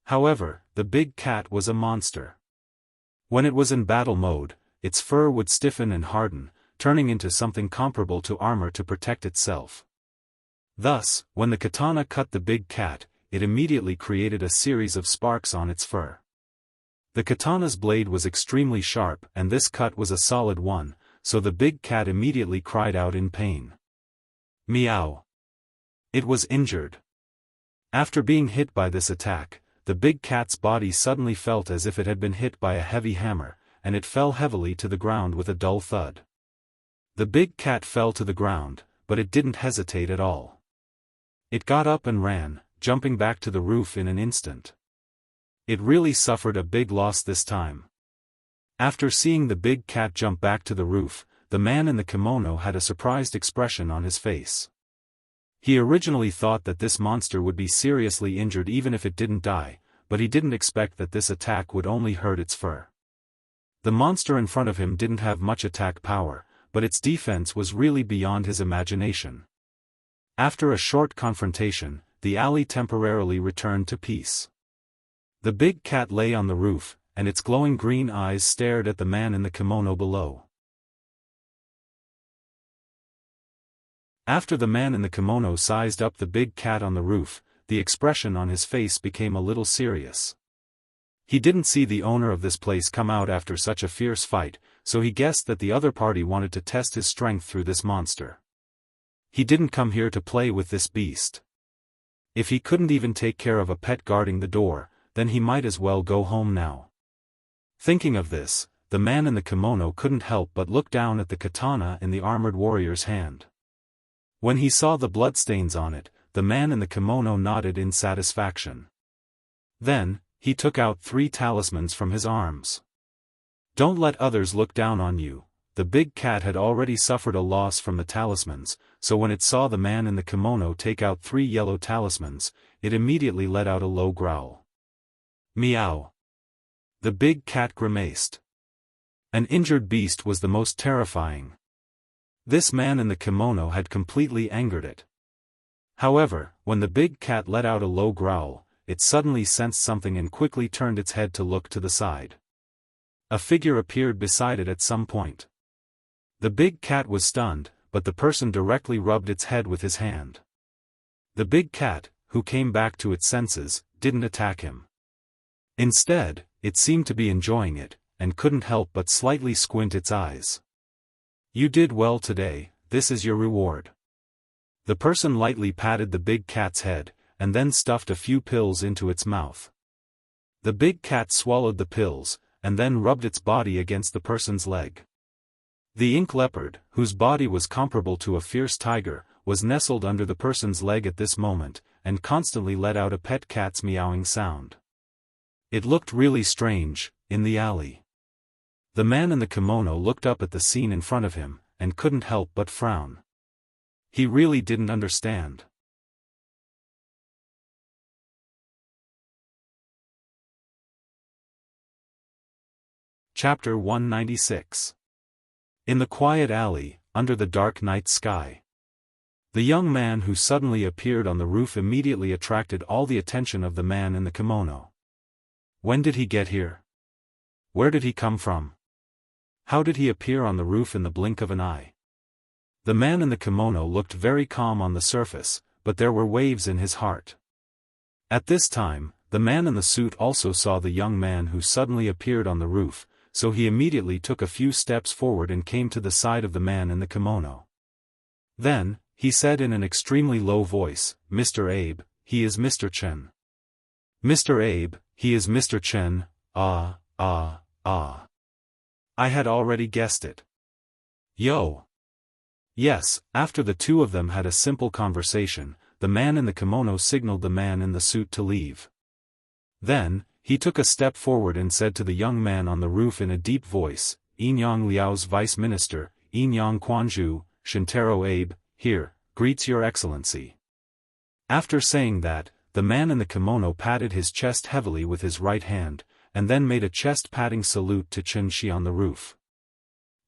However, the big cat was a monster. When it was in battle mode, its fur would stiffen and harden, turning into something comparable to armor to protect itself. Thus, when the katana cut the big cat, it immediately created a series of sparks on its fur. The katana's blade was extremely sharp and this cut was a solid one, so the big cat immediately cried out in pain. Meow. It was injured. After being hit by this attack, the big cat's body suddenly felt as if it had been hit by a heavy hammer, and it fell heavily to the ground with a dull thud. The big cat fell to the ground, but it didn't hesitate at all. It got up and ran, jumping back to the roof in an instant. It really suffered a big loss this time. After seeing the big cat jump back to the roof, the man in the kimono had a surprised expression on his face. He originally thought that this monster would be seriously injured even if it didn't die, but he didn't expect that this attack would only hurt its fur. The monster in front of him didn't have much attack power, but its defense was really beyond his imagination. After a short confrontation, the alley temporarily returned to peace. The big cat lay on the roof, and its glowing green eyes stared at the man in the kimono below. After the man in the kimono sized up the big cat on the roof, the expression on his face became a little serious. He didn't see the owner of this place come out after such a fierce fight, so he guessed that the other party wanted to test his strength through this monster. He didn't come here to play with this beast. If he couldn't even take care of a pet guarding the door, then he might as well go home now. Thinking of this, the man in the kimono couldn't help but look down at the katana in the armored warrior's hand. When he saw the bloodstains on it, the man in the kimono nodded in satisfaction. Then, he took out 3 talismans from his arms. Don't let others look down on you. The big cat had already suffered a loss from the talismans, so when it saw the man in the kimono take out 3 yellow talismans, it immediately let out a low growl. Meow. The big cat grimaced. An injured beast was the most terrifying. This man in the kimono had completely angered it. However, when the big cat let out a low growl, it suddenly sensed something and quickly turned its head to look to the side. A figure appeared beside it at some point. The big cat was stunned, but the person directly rubbed its head with his hand. The big cat, who came back to its senses, didn't attack him. Instead, it seemed to be enjoying it, and couldn't help but slightly squint its eyes. You did well today, this is your reward. The person lightly patted the big cat's head, and then stuffed a few pills into its mouth. The big cat swallowed the pills, and then rubbed its body against the person's leg. The ink leopard, whose body was comparable to a fierce tiger, was nestled under the person's leg at this moment, and constantly let out a pet cat's meowing sound. It looked really strange, in the alley. The man in the kimono looked up at the scene in front of him, and couldn't help but frown. He really didn't understand. Chapter 196. In the quiet alley, under the dark night sky. The young man who suddenly appeared on the roof immediately attracted all the attention of the man in the kimono. When did he get here? Where did he come from? How did he appear on the roof in the blink of an eye? The man in the kimono looked very calm on the surface, but there were waves in his heart. At this time, the man in the suit also saw the young man who suddenly appeared on the roof, so he immediately took a few steps forward and came to the side of the man in the kimono. Then, he said in an extremely low voice, "Mr. Abe, he is Mr. Chen. Mr. Abe, he is Mr. Chen, ah. I had already guessed it. Yo. Yes, after the two of them had a simple conversation, the man in the kimono signaled the man in the suit to leave. Then, he took a step forward and said to the young man on the roof in a deep voice, "Inyang Liao's Vice Minister, Inyang Quanzhu, Shintaro Abe, here, greets your excellency." After saying that, the man in the kimono patted his chest heavily with his right hand, and then made a chest-patting salute to Chen Shi on the roof.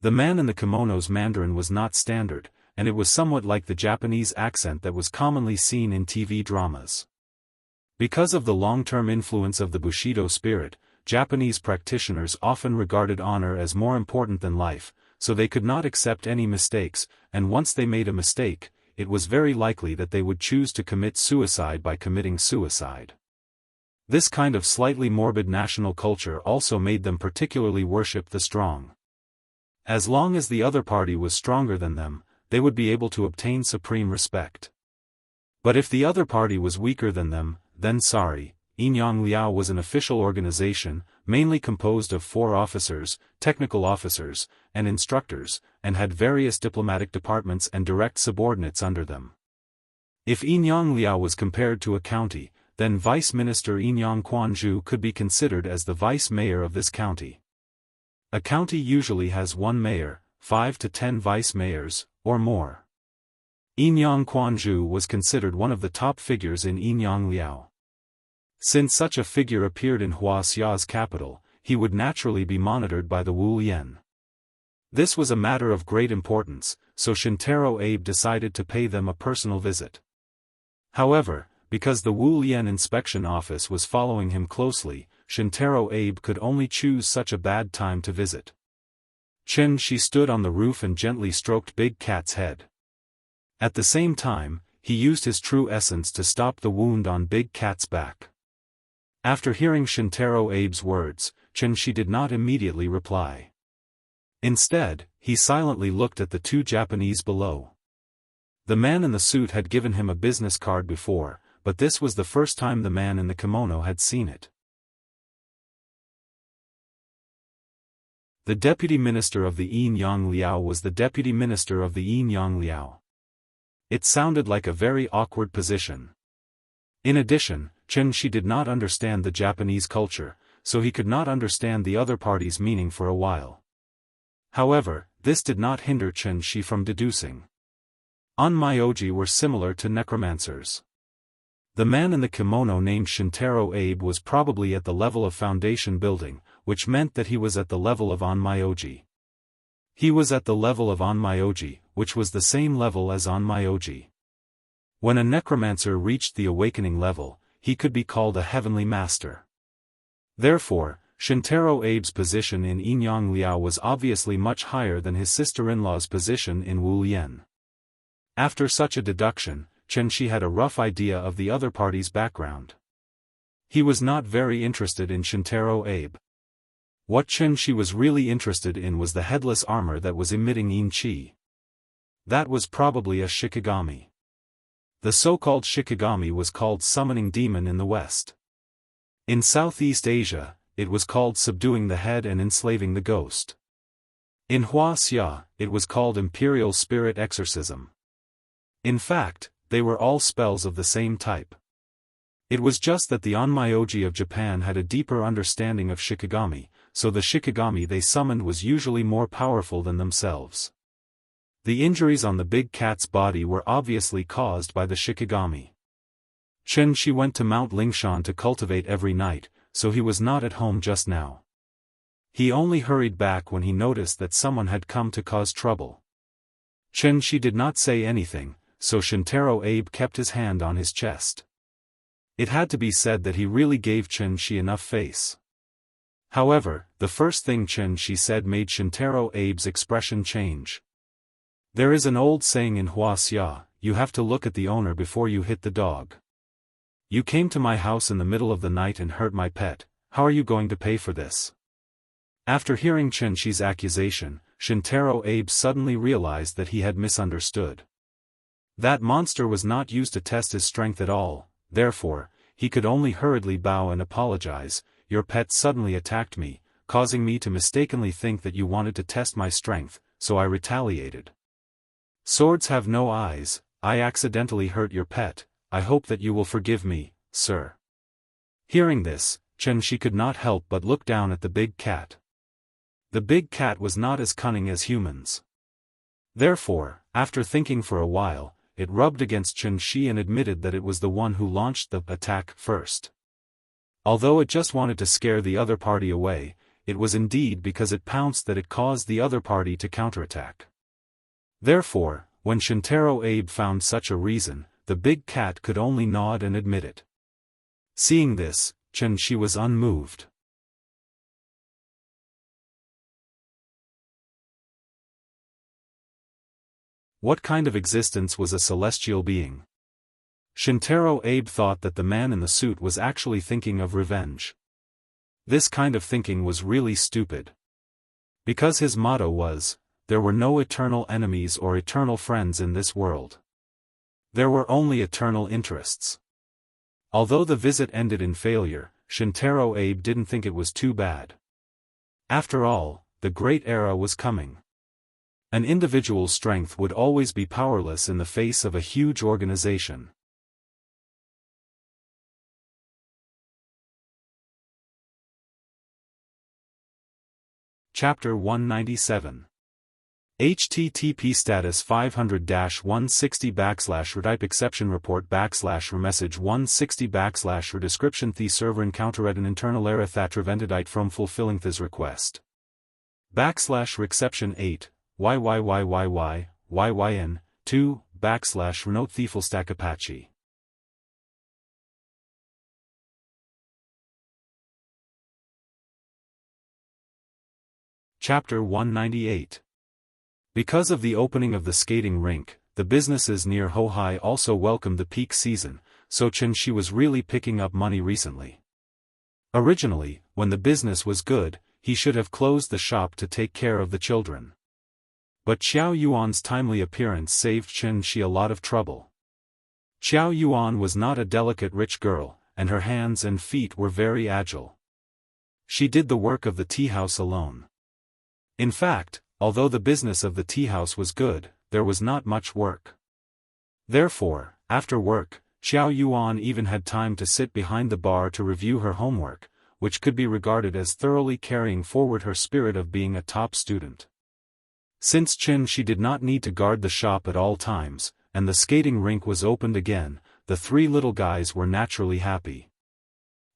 The man in the kimono's Mandarin was not standard, and it was somewhat like the Japanese accent that was commonly seen in TV dramas. Because of the long-term influence of the Bushido spirit, Japanese practitioners often regarded honor as more important than life, so they could not accept any mistakes, and once they made a mistake, it was very likely that they would choose to commit suicide by committing suicide. This kind of slightly morbid national culture also made them particularly worship the strong. As long as the other party was stronger than them, they would be able to obtain supreme respect. But if the other party was weaker than them, then sorry. Inyang Liao was an official organization, mainly composed of 4 officers, technical officers, and instructors, and had various diplomatic departments and direct subordinates under them. If Inyang Liao was compared to a county, then Vice Minister Inyang Quanzhu could be considered as the vice mayor of this county. A county usually has 1 mayor, 5 to 10 vice mayors, or more. Inyang Quanzhu was considered one of the top figures in Inyang Liao. Since such a figure appeared in Huaxia's capital, he would naturally be monitored by the Wu Lian. This was a matter of great importance, so Shintaro Abe decided to pay them a personal visit. However, because the Wu Lian inspection office was following him closely, Shintaro Abe could only choose such a bad time to visit. She stood on the roof and gently stroked Big Cat's head. At the same time, he used his true essence to stop the wound on Big Cat's back. After hearing Shintaro Abe's words, Shi did not immediately reply. Instead, he silently looked at the 2 Japanese below. The man in the suit had given him a business card before, but this was the first time the man in the kimono had seen it. The deputy minister of the Inyang Liao was the deputy minister of the Inyang Liao. It sounded like a very awkward position. In addition, Shi did not understand the Japanese culture, so he could not understand the other party's meaning for a while. However, this did not hinder Shi from deducing. Onmyoji were similar to necromancers. The man in the kimono named Shintaro Abe was probably at the level of foundation building, which meant that he was at the level of Onmyoji. He was at the level of Onmyoji, which was the same level as Onmyoji. When a necromancer reached the awakening level, he could be called a heavenly master. Therefore, Shintaro Abe's position in Inyang Liao was obviously much higher than his sister-in-law's position in Wu Lian. After such a deduction, Shi had a rough idea of the other party's background. He was not very interested in Shintaro Abe. What Shi was really interested in was the headless armor that was emitting yin-chi. That was probably a shikigami. The so-called shikigami was called summoning demon in the West. In Southeast Asia, it was called subduing the head and enslaving the ghost. In Huaxia, it was called imperial spirit exorcism. In fact, they were all spells of the same type. It was just that the Onmyoji of Japan had a deeper understanding of shikigami, so the shikigami they summoned was usually more powerful than themselves. The injuries on the Big Cat's body were obviously caused by the shikigami. Shi went to Mount Lingshan to cultivate every night, so he was not at home just now. He only hurried back when he noticed that someone had come to cause trouble. Shi did not say anything, so Shintaro Abe kept his hand on his chest. It had to be said that he really gave Shi enough face. However, the first thing Shi said made Shintaro Abe's expression change. There is an old saying in Huaxia, you have to look at the owner before you hit the dog. You came to my house in the middle of the night and hurt my pet, how are you going to pay for this? After hearing Shi's accusation, Shintaro Abe suddenly realized that he had misunderstood. That monster was not used to test his strength at all, therefore, he could only hurriedly bow and apologize. Your pet suddenly attacked me, causing me to mistakenly think that you wanted to test my strength, so I retaliated. Swords have no eyes, I accidentally hurt your pet, I hope that you will forgive me, sir. Hearing this, Shi could not help but look down at the Big Cat. The Big Cat was not as cunning as humans. Therefore, after thinking for a while, it rubbed against Shi and admitted that it was the one who launched the attack first. Although it just wanted to scare the other party away, it was indeed because it pounced that it caused the other party to counterattack. Therefore, when Shintaro Abe found such a reason, the Big Cat could only nod and admit it. Seeing this, Shi was unmoved. What kind of existence was a celestial being? Shintaro Abe thought that the man in the suit was actually thinking of revenge. This kind of thinking was really stupid. Because his motto was, there were no eternal enemies or eternal friends in this world. There were only eternal interests. Although the visit ended in failure, Shintaro Abe didn't think it was too bad. After all, the great era was coming. An individual's strength would always be powerless in the face of a huge organization. Chapter 197. HTTP status 500-160 / exception report / remessage 160 / description the server encountered an internal error that prevented it from fulfilling this request. /exception 8 YYYYY 2 /note the full stack Apache. Chapter 198. Because of the opening of the skating rink, the businesses near Hohai also welcomed the peak season, so Xianxia was really picking up money recently. Originally, when the business was good, he should have closed the shop to take care of the children. But Xiao Yuan's timely appearance saved Xianxia a lot of trouble. Xiao Yuan was not a delicate rich girl, and her hands and feet were very agile. She did the work of the tea house alone. In fact, although the business of the tea house was good, there was not much work. Therefore, after work, Xiao Yuan even had time to sit behind the bar to review her homework, which could be regarded as thoroughly carrying forward her spirit of being a top student. Since Xianxia did not need to guard the shop at all times, and the skating rink was opened again, the three little guys were naturally happy.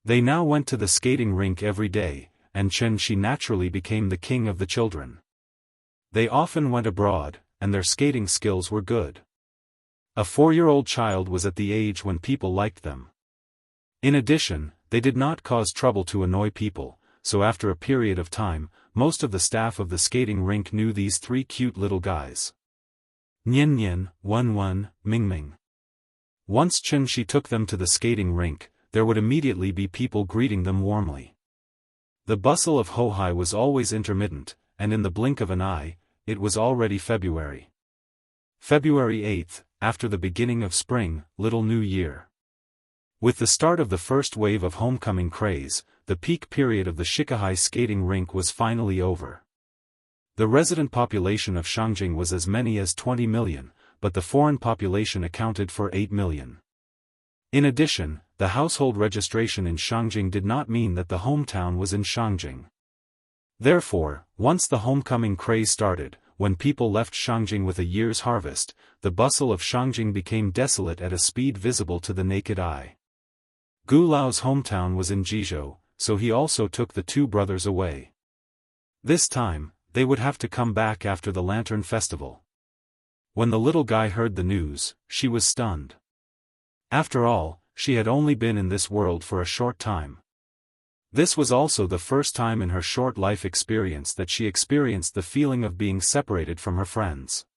They now went to the skating rink every day, and Xianxia naturally became the king of the children. They often went abroad, and their skating skills were good. A 4-year-old child was at the age when people liked them. In addition, they did not cause trouble to annoy people, so after a period of time, most of the staff of the skating rink knew these three cute little guys. Nian Nian, Wen Wen, Ming Ming. Once Xianxia took them to the skating rink, there would immediately be people greeting them warmly. The bustle of Hohai was always intermittent, and in the blink of an eye, it was already February. February 8th, after the beginning of spring, Little New Year. With the start of the first wave of homecoming craze, the peak period of the Shikahai skating rink was finally over. The resident population of Shangjing was as many as 20 million, but the foreign population accounted for 8 million. In addition, the household registration in Shangjing did not mean that the hometown was in Shangjing. Therefore, once the homecoming craze started, when people left Shangjing with a year's harvest, the bustle of Shangjing became desolate at a speed visible to the naked eye. Gu Lao's hometown was in Jizhou, so he also took the two brothers away. This time, they would have to come back after the Lantern Festival. When the little guy heard the news, she was stunned. After all, she had only been in this world for a short time. This was also the first time in her short life experience that she experienced the feeling of being separated from her friends.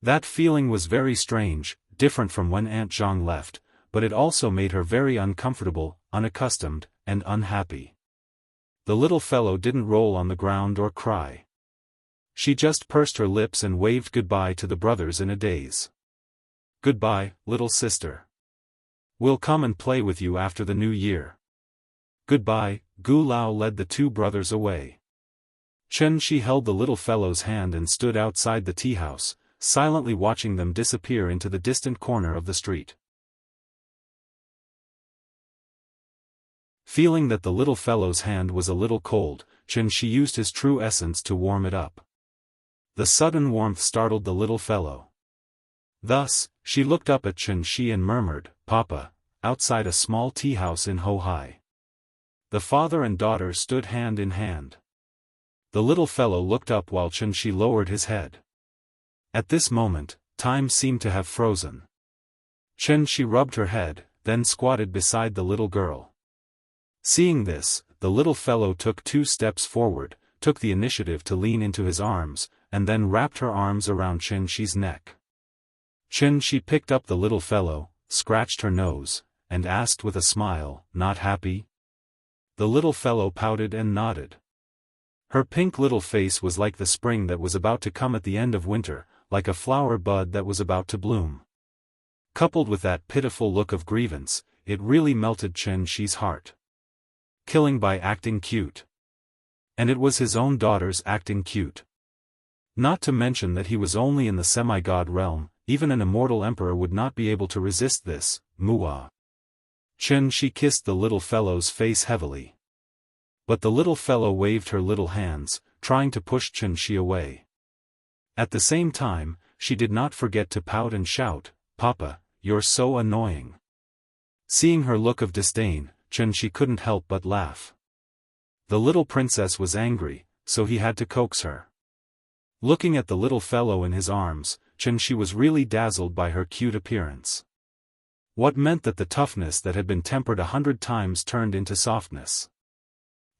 That feeling was very strange, different from when Aunt Zhang left, but it also made her very uncomfortable, unaccustomed, and unhappy. The little fellow didn't roll on the ground or cry. She just pursed her lips and waved goodbye to the brothers in a daze. "Goodbye, little sister. We'll come and play with you after the new year." "Goodbye." Gu Lao led the two brothers away. Xianxia held the little fellow's hand and stood outside the tea house, silently watching them disappear into the distant corner of the street. Feeling that the little fellow's hand was a little cold, Xianxia used his true essence to warm it up. The sudden warmth startled the little fellow. Thus, she looked up at Xianxia and murmured, "Papa," outside a small tea house in Hohai. The father and daughter stood hand in hand. The little fellow looked up while Xianxia lowered his head. At this moment, time seemed to have frozen. Xianxia rubbed her head, then squatted beside the little girl. Seeing this, the little fellow took 2 steps forward, took the initiative to lean into his arms, and then wrapped her arms around Xianxia's neck. Xianxia picked up the little fellow, scratched her nose, and asked with a smile, "Not happy?" The little fellow pouted and nodded. Her pink little face was like the spring that was about to come at the end of winter, like a flower bud that was about to bloom. Coupled with that pitiful look of grievance, it really melted Chen Shi's heart. Killing by acting cute. And it was his own daughters acting cute. Not to mention that he was only in the semi-god realm, even an immortal emperor would not be able to resist this, muah. Chen Shi kissed the little fellow's face heavily. But the little fellow waved her little hands, trying to push Chen Shi away. At the same time, she did not forget to pout and shout, "Papa, you're so annoying." Seeing her look of disdain, Chen Shi couldn't help but laugh. The little princess was angry, so he had to coax her. Looking at the little fellow in his arms, Chen Shi was really dazzled by her cute appearance. What meant that the toughness that had been tempered 100 times turned into softness.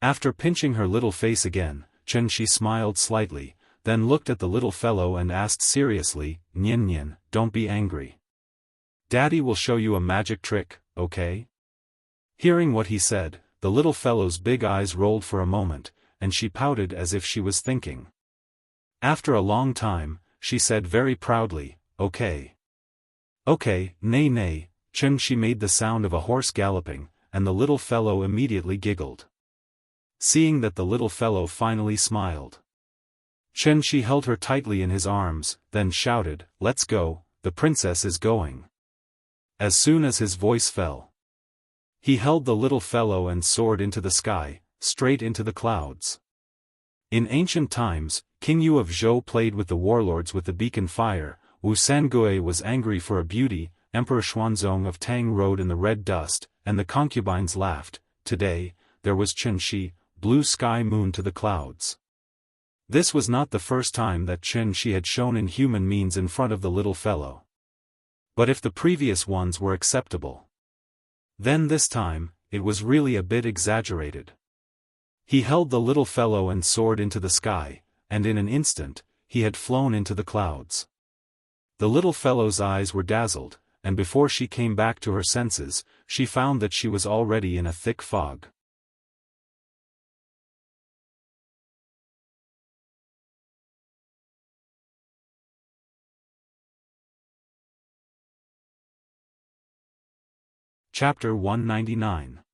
After pinching her little face again, Chen Shi smiled slightly, then looked at the little fellow and asked seriously, "Nian Nian, don't be angry. Daddy will show you a magic trick, okay?" Hearing what he said, the little fellow's big eyes rolled for a moment, and she pouted as if she was thinking. After a long time, she said very proudly, "Okay. Okay, nay nay." Chen Shi made the sound of a horse galloping, and the little fellow immediately giggled. Seeing that the little fellow finally smiled, Chen Shi held her tightly in his arms, then shouted, "Let's go, the princess is going." As soon as his voice fell, he held the little fellow and soared into the sky, straight into the clouds. In ancient times, King Yu of Zhou played with the warlords with the beacon fire, Wu Sangue was angry for a beauty, Emperor Xuanzong of Tang rode in the red dust, and the concubines laughed. Today, there was Chen Shi, blue sky moon to the clouds. This was not the first time that Chen Shi had shown inhuman means in front of the little fellow. But if the previous ones were acceptable, then this time, it was really a bit exaggerated. He held the little fellow and soared into the sky, and in an instant, he had flown into the clouds. The little fellow's eyes were dazzled, and before she came back to her senses, she found that she was already in a thick fog. Chapter 199.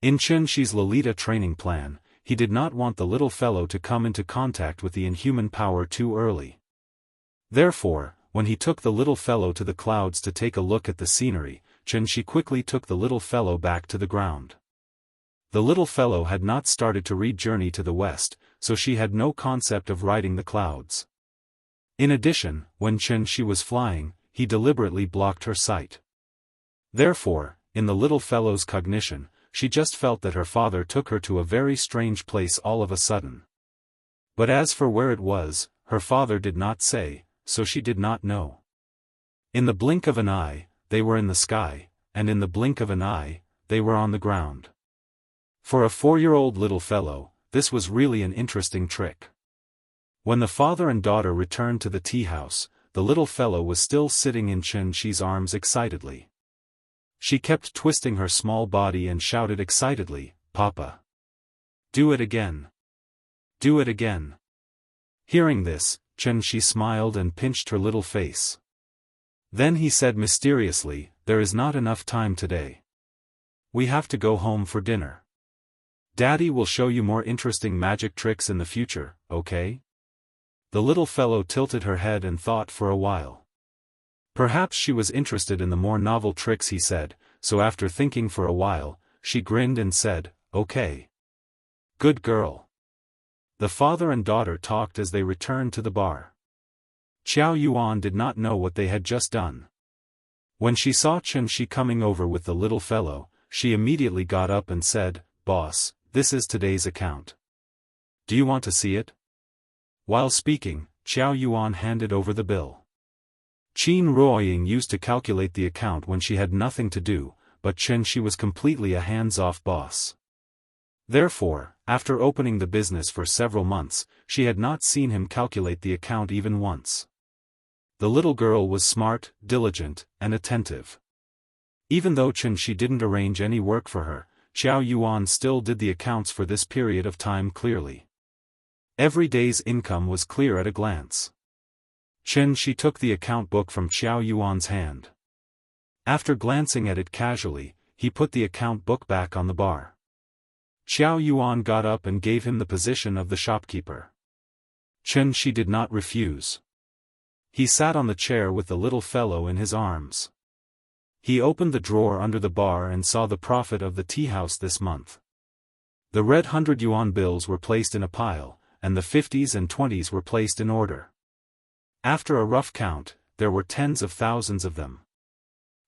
In Chen Shi's Lolita training plan, he did not want the little fellow to come into contact with the inhuman power too early. Therefore, when he took the little fellow to the clouds to take a look at the scenery, Chen Shi quickly took the little fellow back to the ground. The little fellow had not started to read Journey to the West, so she had no concept of riding the clouds. In addition, when Chen Shi was flying, he deliberately blocked her sight. Therefore, in the little fellow's cognition, she just felt that her father took her to a very strange place all of a sudden. But as for where it was, her father did not say, so she did not know. In the blink of an eye, they were in the sky, and in the blink of an eye, they were on the ground. For a 4-year-old little fellow, this was really an interesting trick. When the father and daughter returned to the tea house, the little fellow was still sitting in Chen Shi's arms excitedly. She kept twisting her small body and shouted excitedly, "Papa! Do it again! Do it again!" Hearing this, Chen Shi smiled and pinched her little face. Then he said mysteriously, "There is not enough time today. We have to go home for dinner. Daddy will show you more interesting magic tricks in the future, okay?" The little fellow tilted her head and thought for a while. Perhaps she was interested in the more novel tricks he said, so after thinking for a while, she grinned and said, "Okay. Good girl." The father and daughter talked as they returned to the bar. Qiao Yuan did not know what they had just done. When she saw Chen Shi coming over with the little fellow, she immediately got up and said, "Boss, this is today's account. Do you want to see it?" While speaking, Qiao Yuan handed over the bill. Qin Ruoying used to calculate the account when she had nothing to do, but Chen Shi was completely a hands-off boss. Therefore, after opening the business for several months, she had not seen him calculate the account even once. The little girl was smart, diligent, and attentive. Even though Chen Shi didn't arrange any work for her, Qiao Yuan still did the accounts for this period of time clearly. Every day's income was clear at a glance. Chen Shi took the account book from Qiao Yuan's hand. After glancing at it casually, he put the account book back on the bar. Xiao Yuan got up and gave him the position of the shopkeeper. Shi did not refuse. He sat on the chair with the little fellow in his arms. He opened the drawer under the bar and saw the profit of the tea house this month. The red 100 yuan bills were placed in a pile, and the 50s and 20s were placed in order. After a rough count, there were tens of thousands of them.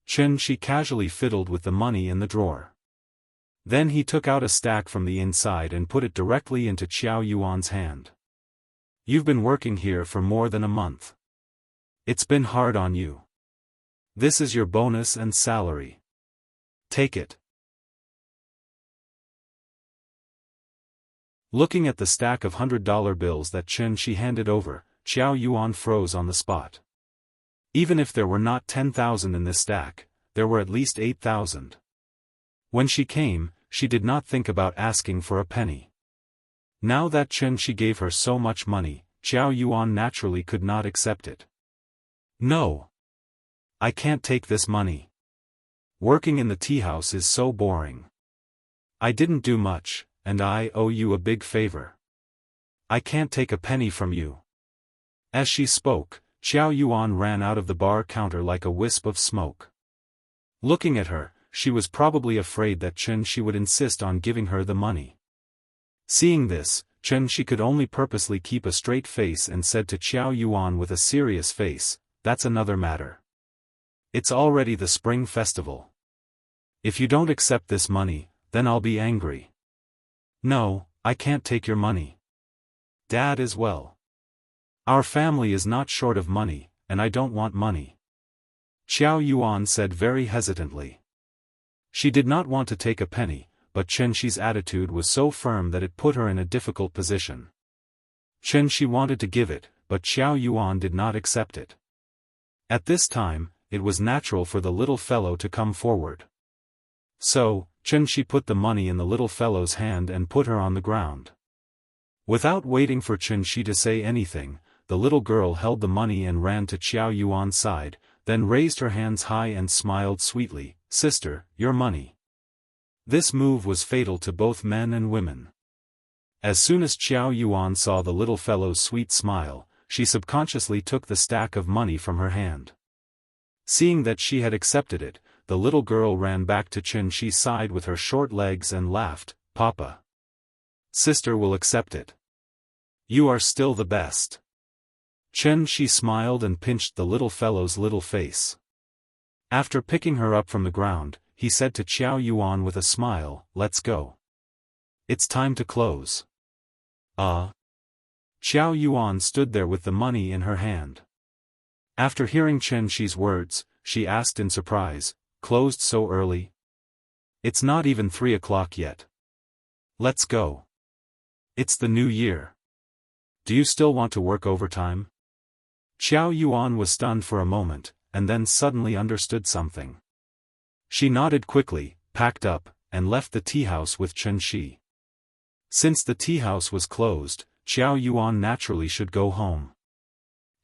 Shi casually fiddled with the money in the drawer. Then he took out a stack from the inside and put it directly into Xiao Yuan's hand. You've been working here for more than a month. It's been hard on you. This is your bonus and salary. Take it. Looking at the stack of $100 bills that Shi handed over, Xiao Yuan froze on the spot. Even if there were not 10,000 in this stack, there were at least 8,000. When she came, she did not think about asking for a penny. Now that Shi gave her so much money, Xiao Yuan naturally could not accept it. No. I can't take this money. Working in the tea house is so boring. I didn't do much, and I owe you a big favor. I can't take a penny from you. As she spoke, Xiao Yuan ran out of the bar counter like a wisp of smoke. Looking at her, she was probably afraid that Shi would insist on giving her the money. Seeing this, Shi could only purposely keep a straight face and said to Xiao Yuan with a serious face, "That's another matter. It's already the Spring Festival. If you don't accept this money, then I'll be angry." "No, I can't take your money. Dad as well. Our family is not short of money, and I don't want money," Xiao Yuan said very hesitantly. She did not want to take a penny, but Shi's attitude was so firm that it put her in a difficult position. Shi wanted to give it, but Xiao Yuan did not accept it. At this time, it was natural for the little fellow to come forward. So, Shi put the money in the little fellow's hand and put her on the ground. Without waiting for Shi to say anything, the little girl held the money and ran to Xiao Yuan's side, then raised her hands high and smiled sweetly, "Sister, your money." This move was fatal to both men and women. As soon as Xiao Yuan saw the little fellow's sweet smile, she subconsciously took the stack of money from her hand. Seeing that she had accepted it, the little girl ran back to Shi's side with her short legs and laughed, "Papa. Sister will accept it. You are still the best." Shi smiled and pinched the little fellow's little face. After picking her up from the ground, he said to Xiao Yuan with a smile, "Let's go. It's time to close." Xiao Yuan stood there with the money in her hand. After hearing Shi's words, she asked in surprise, "Closed so early? It's not even 3 o'clock yet. Let's go. It's the new year. Do you still want to work overtime?" Xiao Yuan was stunned for a moment, and then suddenly understood something. She nodded quickly, packed up, and left the tea house with Shi. Since the tea house was closed, Xiao Yuan naturally should go home.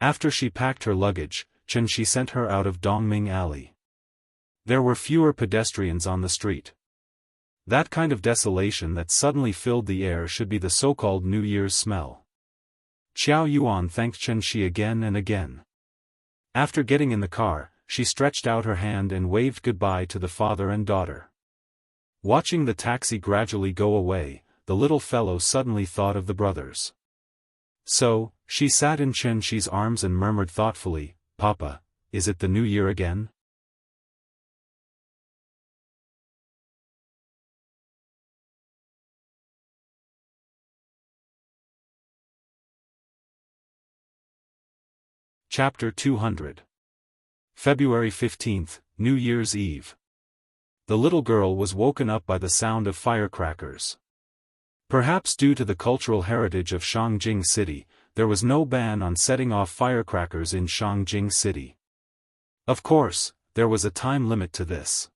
After she packed her luggage, Shi sent her out of Dongming Alley. There were fewer pedestrians on the street. That kind of desolation that suddenly filled the air should be the so-called New Year's smell. Xiao Yuan thanked Shi again and again. After getting in the car, she stretched out her hand and waved goodbye to the father and daughter. Watching the taxi gradually go away, the little fellow suddenly thought of the brothers. So, she sat in Shi's arms and murmured thoughtfully, "Papa, is it the new year again?" Chapter 200. February 15th, New Year's Eve. The little girl was woken up by the sound of firecrackers. Perhaps due to the cultural heritage of Shangjing City, there was no ban on setting off firecrackers in Shangjing City. Of course, there was a time limit to this.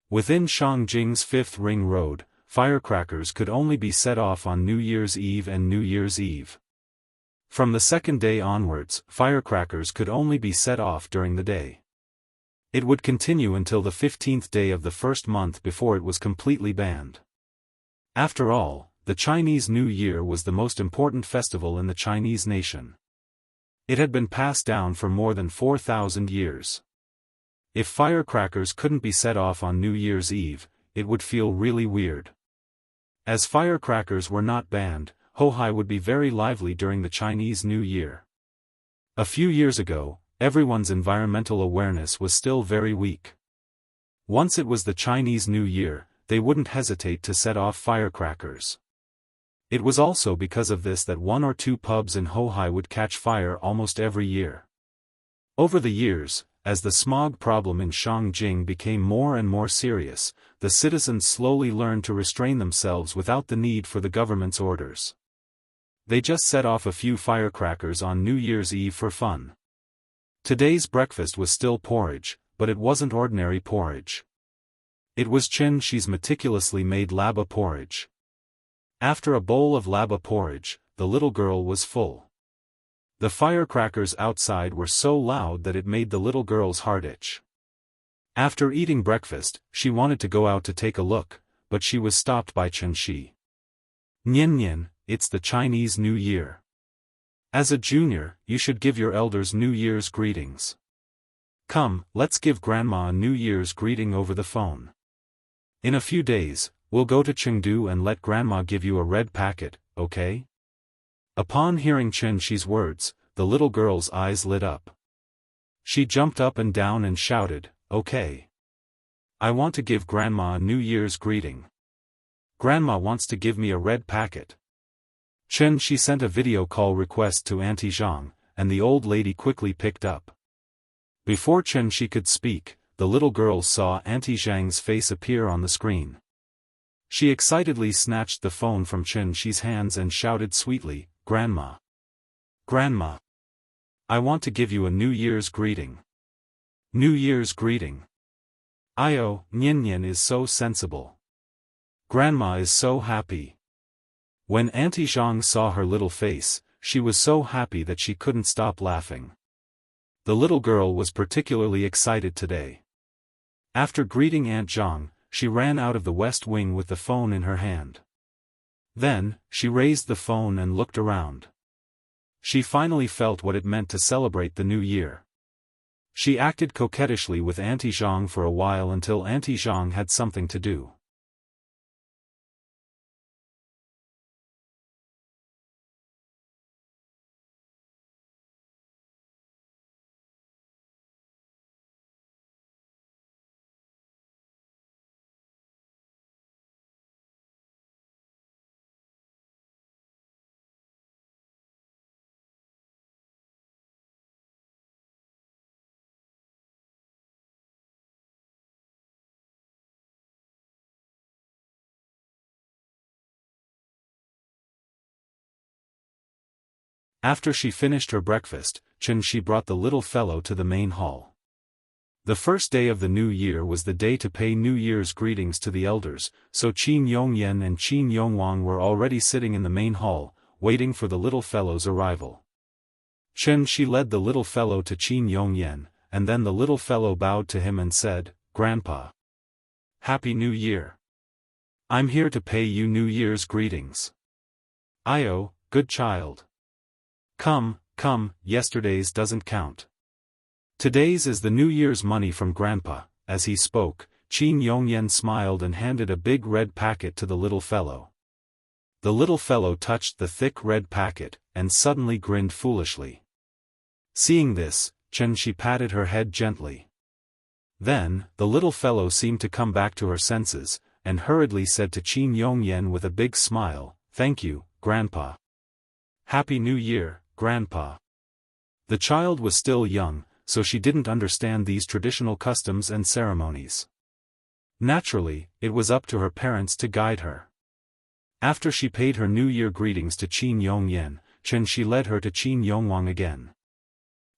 Within Shangjing's Fifth Ring Road, firecrackers could only be set off on New Year's Eve and New Year's Eve. From the second day onwards, firecrackers could only be set off during the day. It would continue until the 15th day of the first month before it was completely banned. After all, the Chinese New Year was the most important festival in the Chinese nation. It had been passed down for more than 4,000 years. If firecrackers couldn't be set off on New Year's Eve, it would feel really weird. As firecrackers were not banned, Hohai would be very lively during the Chinese New Year. A few years ago, everyone's environmental awareness was still very weak. Once it was the Chinese New Year, they wouldn't hesitate to set off firecrackers. It was also because of this that one or two pubs in Hohai would catch fire almost every year. Over the years, as the smog problem in Shangjing became more and more serious, the citizens slowly learned to restrain themselves without the need for the government's orders. They just set off a few firecrackers on New Year's Eve for fun. Today's breakfast was still porridge, but it wasn't ordinary porridge. It was Chen Shi's meticulously made laba porridge. After a bowl of laba porridge, the little girl was full. The firecrackers outside were so loud that it made the little girl's heart itch. After eating breakfast, she wanted to go out to take a look, but she was stopped by Chen Shi. Nian Nian, it's the Chinese New Year. As a junior, you should give your elders New Year's greetings. Come, let's give Grandma a New Year's greeting over the phone. In a few days, we'll go to Chengdu and let Grandma give you a red packet, okay? Upon hearing Chen Shi's words, the little girl's eyes lit up. She jumped up and down and shouted, "Okay. I want to give Grandma a New Year's greeting. Grandma wants to give me a red packet." Chen Shi sent a video call request to Auntie Zhang, and the old lady quickly picked up. Before Chen Shi could speak, the little girl saw Auntie Zhang's face appear on the screen. She excitedly snatched the phone from Chen Shi's hands and shouted sweetly, "Grandma! Grandma! I want to give you a New Year's greeting. New Year's greeting. Io, Nian Nian is so sensible. Grandma is so happy." When Auntie Zhang saw her little face, she was so happy that she couldn't stop laughing. The little girl was particularly excited today. After greeting Aunt Zhang, she ran out of the West Wing with the phone in her hand. Then, she raised the phone and looked around. She finally felt what it meant to celebrate the new year. She acted coquettishly with Auntie Zhang for a while until Auntie Zhang had something to do. After she finished her breakfast, Chen Shi brought the little fellow to the main hall. The first day of the new year was the day to pay New Year's greetings to the elders, so Qin Yongyan and Qin Yongwang were already sitting in the main hall, waiting for the little fellow's arrival. Chen Shi led the little fellow to Qin Yongyan, and then the little fellow bowed to him and said, "Grandpa. Happy New Year. I'm here to pay you New Year's greetings. Io, good child. Come, come, yesterday's doesn't count. Today's is the New Year's money from Grandpa." As he spoke, Qin Yongyan smiled and handed a big red packet to the little fellow. The little fellow touched the thick red packet, and suddenly grinned foolishly. Seeing this, Chen Shi patted her head gently. Then, the little fellow seemed to come back to her senses, and hurriedly said to Qin Yongyan with a big smile, "Thank you, Grandpa. Happy New Year, Grandpa." The child was still young, so she didn't understand these traditional customs and ceremonies. Naturally, it was up to her parents to guide her. After she paid her New Year greetings to Qin Yongyan, Chen Shi led her to Qin Yongwang again.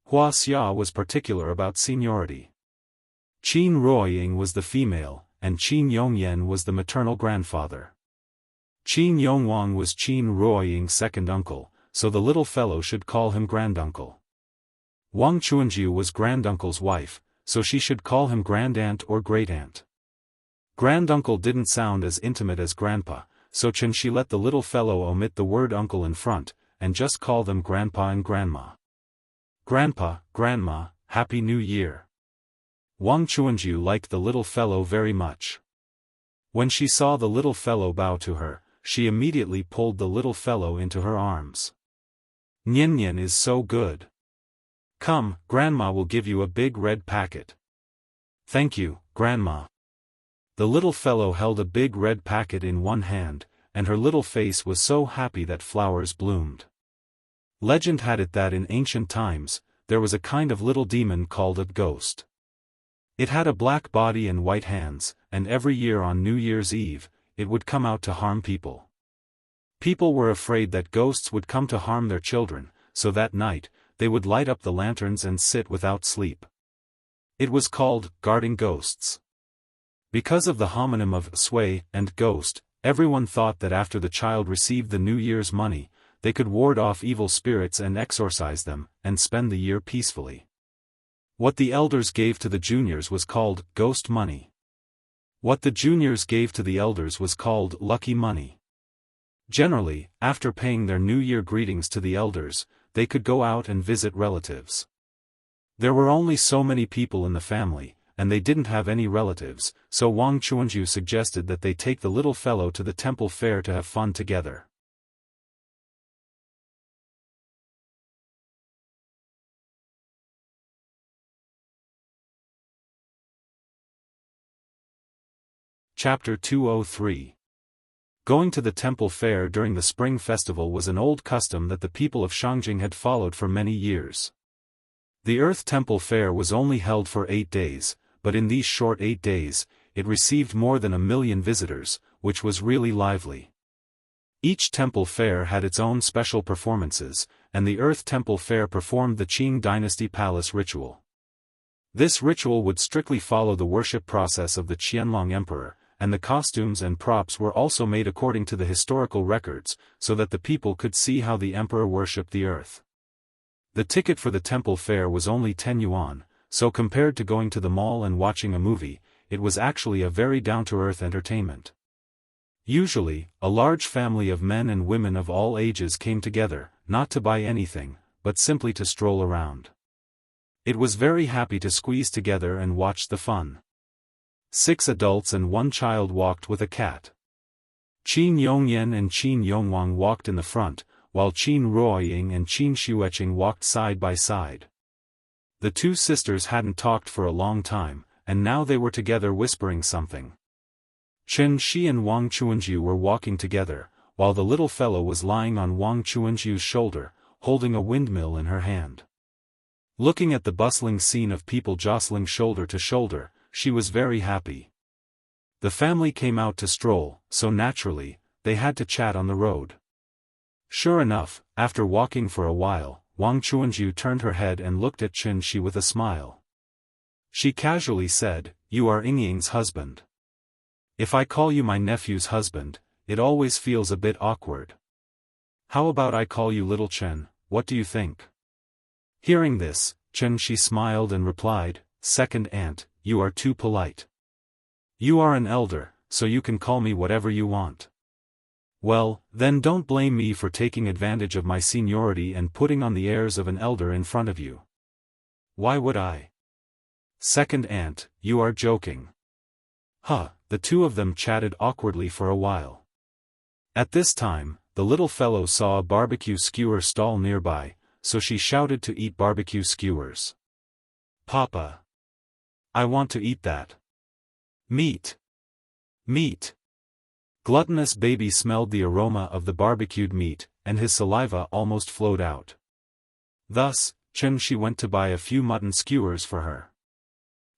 Hua Xia was particular about seniority. Qin Ruoying was the female, and Qin Yongyan was the maternal grandfather. Qin Yongwang was Qin Ruoying's second uncle, so the little fellow should call him granduncle. Wang Chuanjiu was granduncle's wife, so she should call him grand-aunt or great-aunt. Granduncle didn't sound as intimate as grandpa, so she let the little fellow omit the word uncle in front, and just call them grandpa and grandma. Grandpa, grandma, Happy New Year. Wang Chuanju liked the little fellow very much. When she saw the little fellow bow to her, she immediately pulled the little fellow into her arms. Nian Nian is so good. Come, Grandma will give you a big red packet. Thank you, Grandma. The little fellow held a big red packet in one hand, and her little face was so happy that flowers bloomed. Legend had it that in ancient times, there was a kind of little demon called a ghost. It had a black body and white hands, and every year on New Year's Eve, it would come out to harm people. People were afraid that ghosts would come to harm their children, so that night, they would light up the lanterns and sit without sleep. It was called guarding ghosts. Because of the homonym of sway and ghost, everyone thought that after the child received the New Year's money, they could ward off evil spirits and exorcise them, and spend the year peacefully. What the elders gave to the juniors was called ghost money. What the juniors gave to the elders was called lucky money. Generally, after paying their New Year greetings to the elders, they could go out and visit relatives. There were only so many people in the family, and they didn't have any relatives, so Wang Chuanju suggested that they take the little fellow to the temple fair to have fun together. Chapter 203. Going to the temple fair during the spring festival was an old custom that the people of Shangjing had followed for many years. The Earth Temple Fair was only held for 8 days, but in these short 8 days, it received more than 1 million visitors, which was really lively. Each temple fair had its own special performances, and the Earth Temple Fair performed the Qing Dynasty Palace ritual. This ritual would strictly follow the worship process of the Qianlong Emperor, and the costumes and props were also made according to the historical records, so that the people could see how the emperor worshipped the earth. The ticket for the temple fair was only 10 yuan, so compared to going to the mall and watching a movie, it was actually a very down-to-earth entertainment. Usually, a large family of men and women of all ages came together, not to buy anything, but simply to stroll around. It was very happy to squeeze together and watch the fun. 6 adults and 1 child walked with a cat. Qin Yongyan and Qin Yongwang walked in the front, while Qin Ruoying and Qin Xueqing walked side by side. The 2 sisters hadn't talked for a long time, and now they were together whispering something. Chen Shi and Wang Chuanju were walking together, while the little fellow was lying on Wang Chuanju's shoulder, holding a windmill in her hand. Looking at the bustling scene of people jostling shoulder to shoulder, she was very happy. The family came out to stroll, so naturally, they had to chat on the road. Sure enough, after walking for a while, Wang Chuanju turned her head and looked at Chen Shi with a smile. She casually said, "You are Yingying's husband. If I call you my nephew's husband, it always feels a bit awkward. How about I call you Little Chen, what do you think?" Hearing this, Chen Shi smiled and replied, "Second aunt, you are too polite. You are an elder, so you can call me whatever you want." "Well, then don't blame me for taking advantage of my seniority and putting on the airs of an elder in front of you." "Why would I?" "Second aunt, you are joking." The 2 of them chatted awkwardly for a while. At this time, the little fellow saw a barbecue skewer stall nearby, so she shouted to eat barbecue skewers. "Papa! I want to eat that. Meat! Meat!" Gluttonous baby smelled the aroma of the barbecued meat, and his saliva almost flowed out. Thus, Chen Shi went to buy a few mutton skewers for her.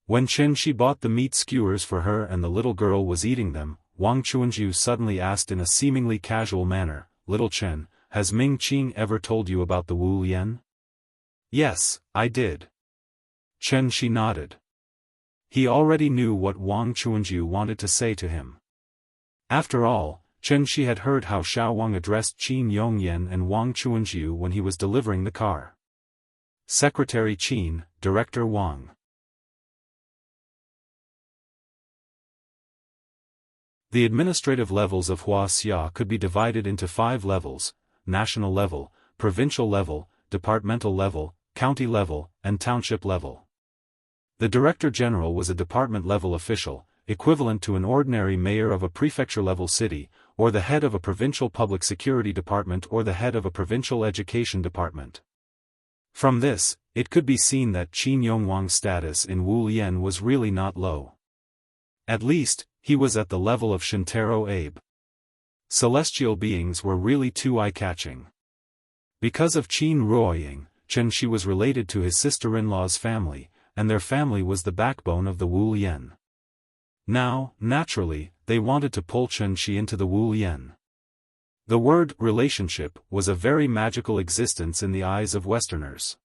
When Chen Shi bought the meat skewers for her and the little girl was eating them, Wang Chuanju suddenly asked in a seemingly casual manner, "Little Chen, has Ming Qing ever told you about the Wu Lian?" "Yes, I did." Chen Shi nodded. He already knew what Wang Chuanju wanted to say to him. After all, Chen Shi had heard how Xiao Wang addressed Qin Yongyan and Wang Chuanju when he was delivering the car. "Secretary Qin, Director Wang." The administrative levels of Wuxia could be divided into 5 levels: national level, provincial level, departmental level, county level, and township level. The Director General was a department-level official, equivalent to an ordinary mayor of a prefecture-level city, or the head of a provincial public security department or the head of a provincial education department. From this, it could be seen that Qin Yongwang's status in Wulian was really not low. At least, he was at the level of Shintaro Abe. Celestial beings were really too eye-catching. Because of Qin Ruoying, Chen Shi was related to his sister-in-law's family, and their family was the backbone of the Wulian. Now, naturally, they wanted to pull Chen Shi into the Wulian. The word relationship was a very magical existence in the eyes of Westerners.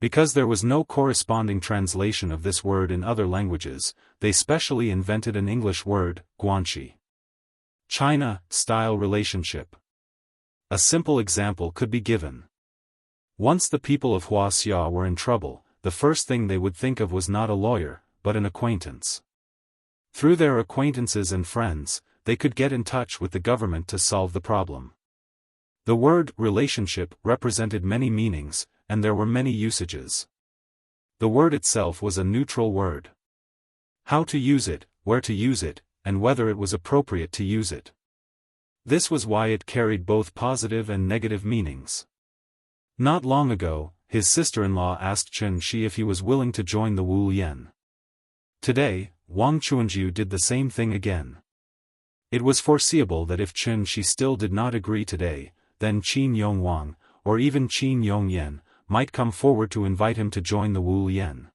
Because there was no corresponding translation of this word in other languages, they specially invented an English word, guanxi. China-style relationship. A simple example could be given. Once the people of Wuxia were in trouble, the first thing they would think of was not a lawyer, but an acquaintance. Through their acquaintances and friends, they could get in touch with the government to solve the problem. The word relationship represented many meanings, and there were many usages. The word itself was a neutral word. How to use it, where to use it, and whether it was appropriate to use it. This was why it carried both positive and negative meanings. Not long ago, his sister-in-law asked Chen Shi if he was willing to join the Wulian. Today, Wang Chuanjiu did the same thing again. It was foreseeable that if Chen Shi still did not agree today, then Qin Yongwang, or even Qin Yongyan, might come forward to invite him to join the Wulian.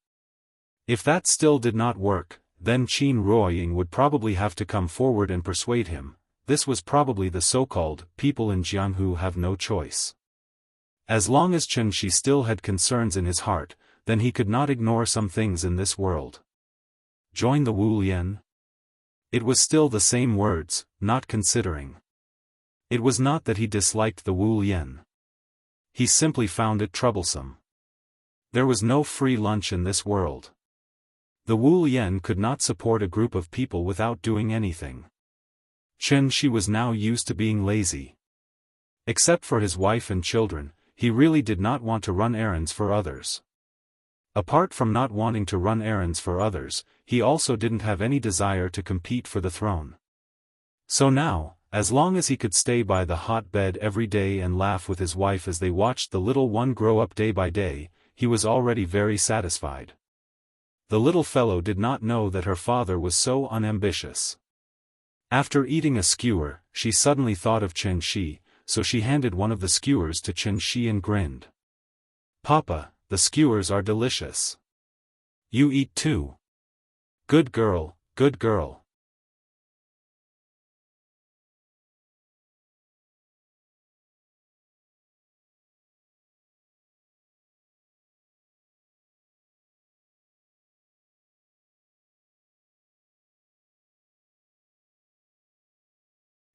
If that still did not work, then Qin Ruoying would probably have to come forward and persuade him. This was probably the so-called people in Jianghu have no choice. As long as Chen Shi still had concerns in his heart, then he could not ignore some things in this world. Join the Wulian? It was still the same words, not considering. It was not that he disliked the Wulian. He simply found it troublesome. There was no free lunch in this world. The Wulian could not support a group of people without doing anything. Chen Shi was now used to being lazy. Except for his wife and children, he really did not want to run errands for others. Apart from not wanting to run errands for others, he also didn't have any desire to compete for the throne. So now, as long as he could stay by the hot bed every day and laugh with his wife as they watched the little one grow up day by day, he was already very satisfied. The little fellow did not know that her father was so unambitious. After eating a skewer, she suddenly thought of Chen Shi, so she handed one of the skewers to Chen Shi and grinned. "Papa, the skewers are delicious. You eat too. Good girl, good girl."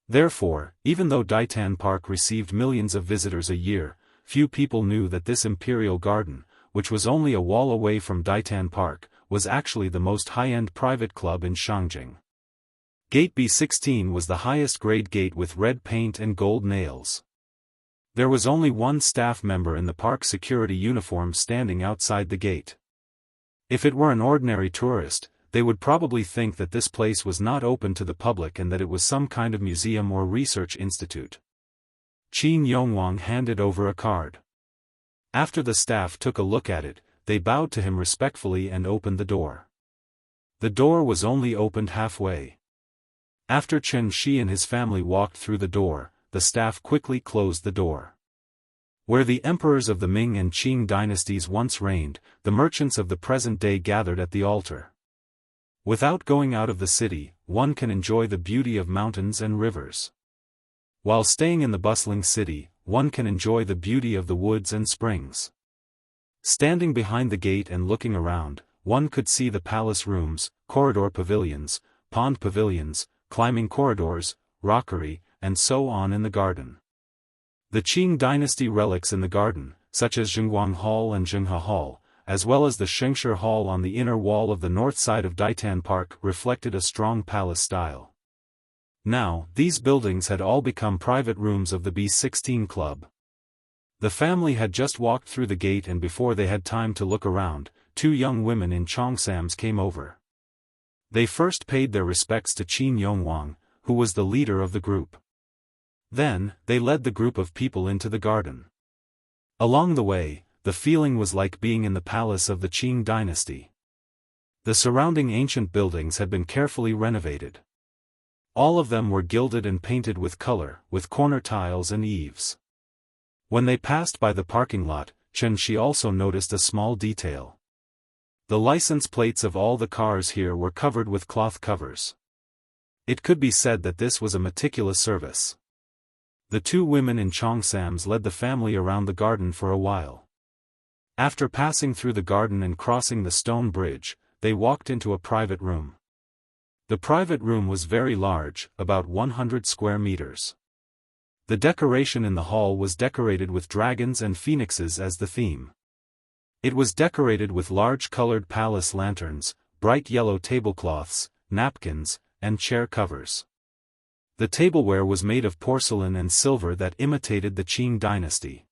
Therefore, even though Daitan Park received millions of visitors a year, few people knew that this imperial garden, which was only a wall away from Daitan Park, was actually the most high-end private club in Shangjing. Gate B16 was the highest-grade gate with red paint and gold nails. There was only one staff member in the park security uniform standing outside the gate. If it were an ordinary tourist, they would probably think that this place was not open to the public and that it was some kind of museum or research institute. Qin Yongwang handed over a card. After the staff took a look at it, they bowed to him respectfully and opened the door. The door was only opened halfway. After Chen Shi and his family walked through the door, the staff quickly closed the door. Where the emperors of the Ming and Qing dynasties once reigned, the merchants of the present day gathered at the altar. Without going out of the city, one can enjoy the beauty of mountains and rivers. While staying in the bustling city, one can enjoy the beauty of the woods and springs. Standing behind the gate and looking around, one could see the palace rooms, corridor pavilions, pond pavilions, climbing corridors, rockery, and so on in the garden. The Qing dynasty relics in the garden, such as Zhengguang Hall and Zhenghe Hall, as well as the Shengshi Hall on the inner wall of the north side of Daitan Park, reflected a strong palace style. Now, these buildings had all become private rooms of the B16 Club. The family had just walked through the gate, and before they had time to look around, two young women in cheongsams came over. They first paid their respects to Qin Yongwang, who was the leader of the group. Then, they led the group of people into the garden. Along the way, the feeling was like being in the palace of the Qing dynasty. The surrounding ancient buildings had been carefully renovated. All of them were gilded and painted with color, with corner tiles and eaves. When they passed by the parking lot, Chen-shi also noticed a small detail. The license plates of all the cars here were covered with cloth covers. It could be said that this was a meticulous service. The two women in cheongsams led the family around the garden for a while. After passing through the garden and crossing the stone bridge, they walked into a private room. The private room was very large, about 100 square meters. The decoration in the hall was decorated with dragons and phoenixes as the theme. It was decorated with large colored palace lanterns, bright yellow tablecloths, napkins, and chair covers. The tableware was made of porcelain and silver that imitated the Qing dynasty.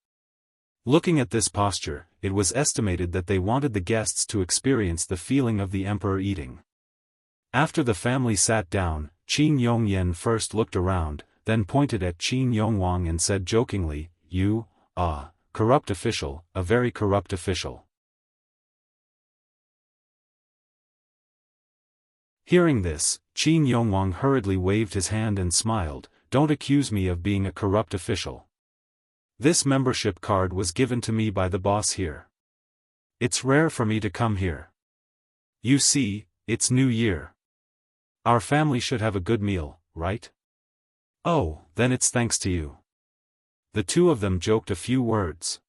Looking at this posture, it was estimated that they wanted the guests to experience the feeling of the emperor eating. After the family sat down, Qin Yongyan first looked around, then pointed at Qin Yongwang and said jokingly, "You, corrupt official, a very corrupt official." Hearing this, Qin Yongwang hurriedly waved his hand and smiled, "Don't accuse me of being a corrupt official. This membership card was given to me by the boss here. It's rare for me to come here. You see, it's New Year. Our family should have a good meal, right? Oh, then it's thanks to you." The two of them joked a few words.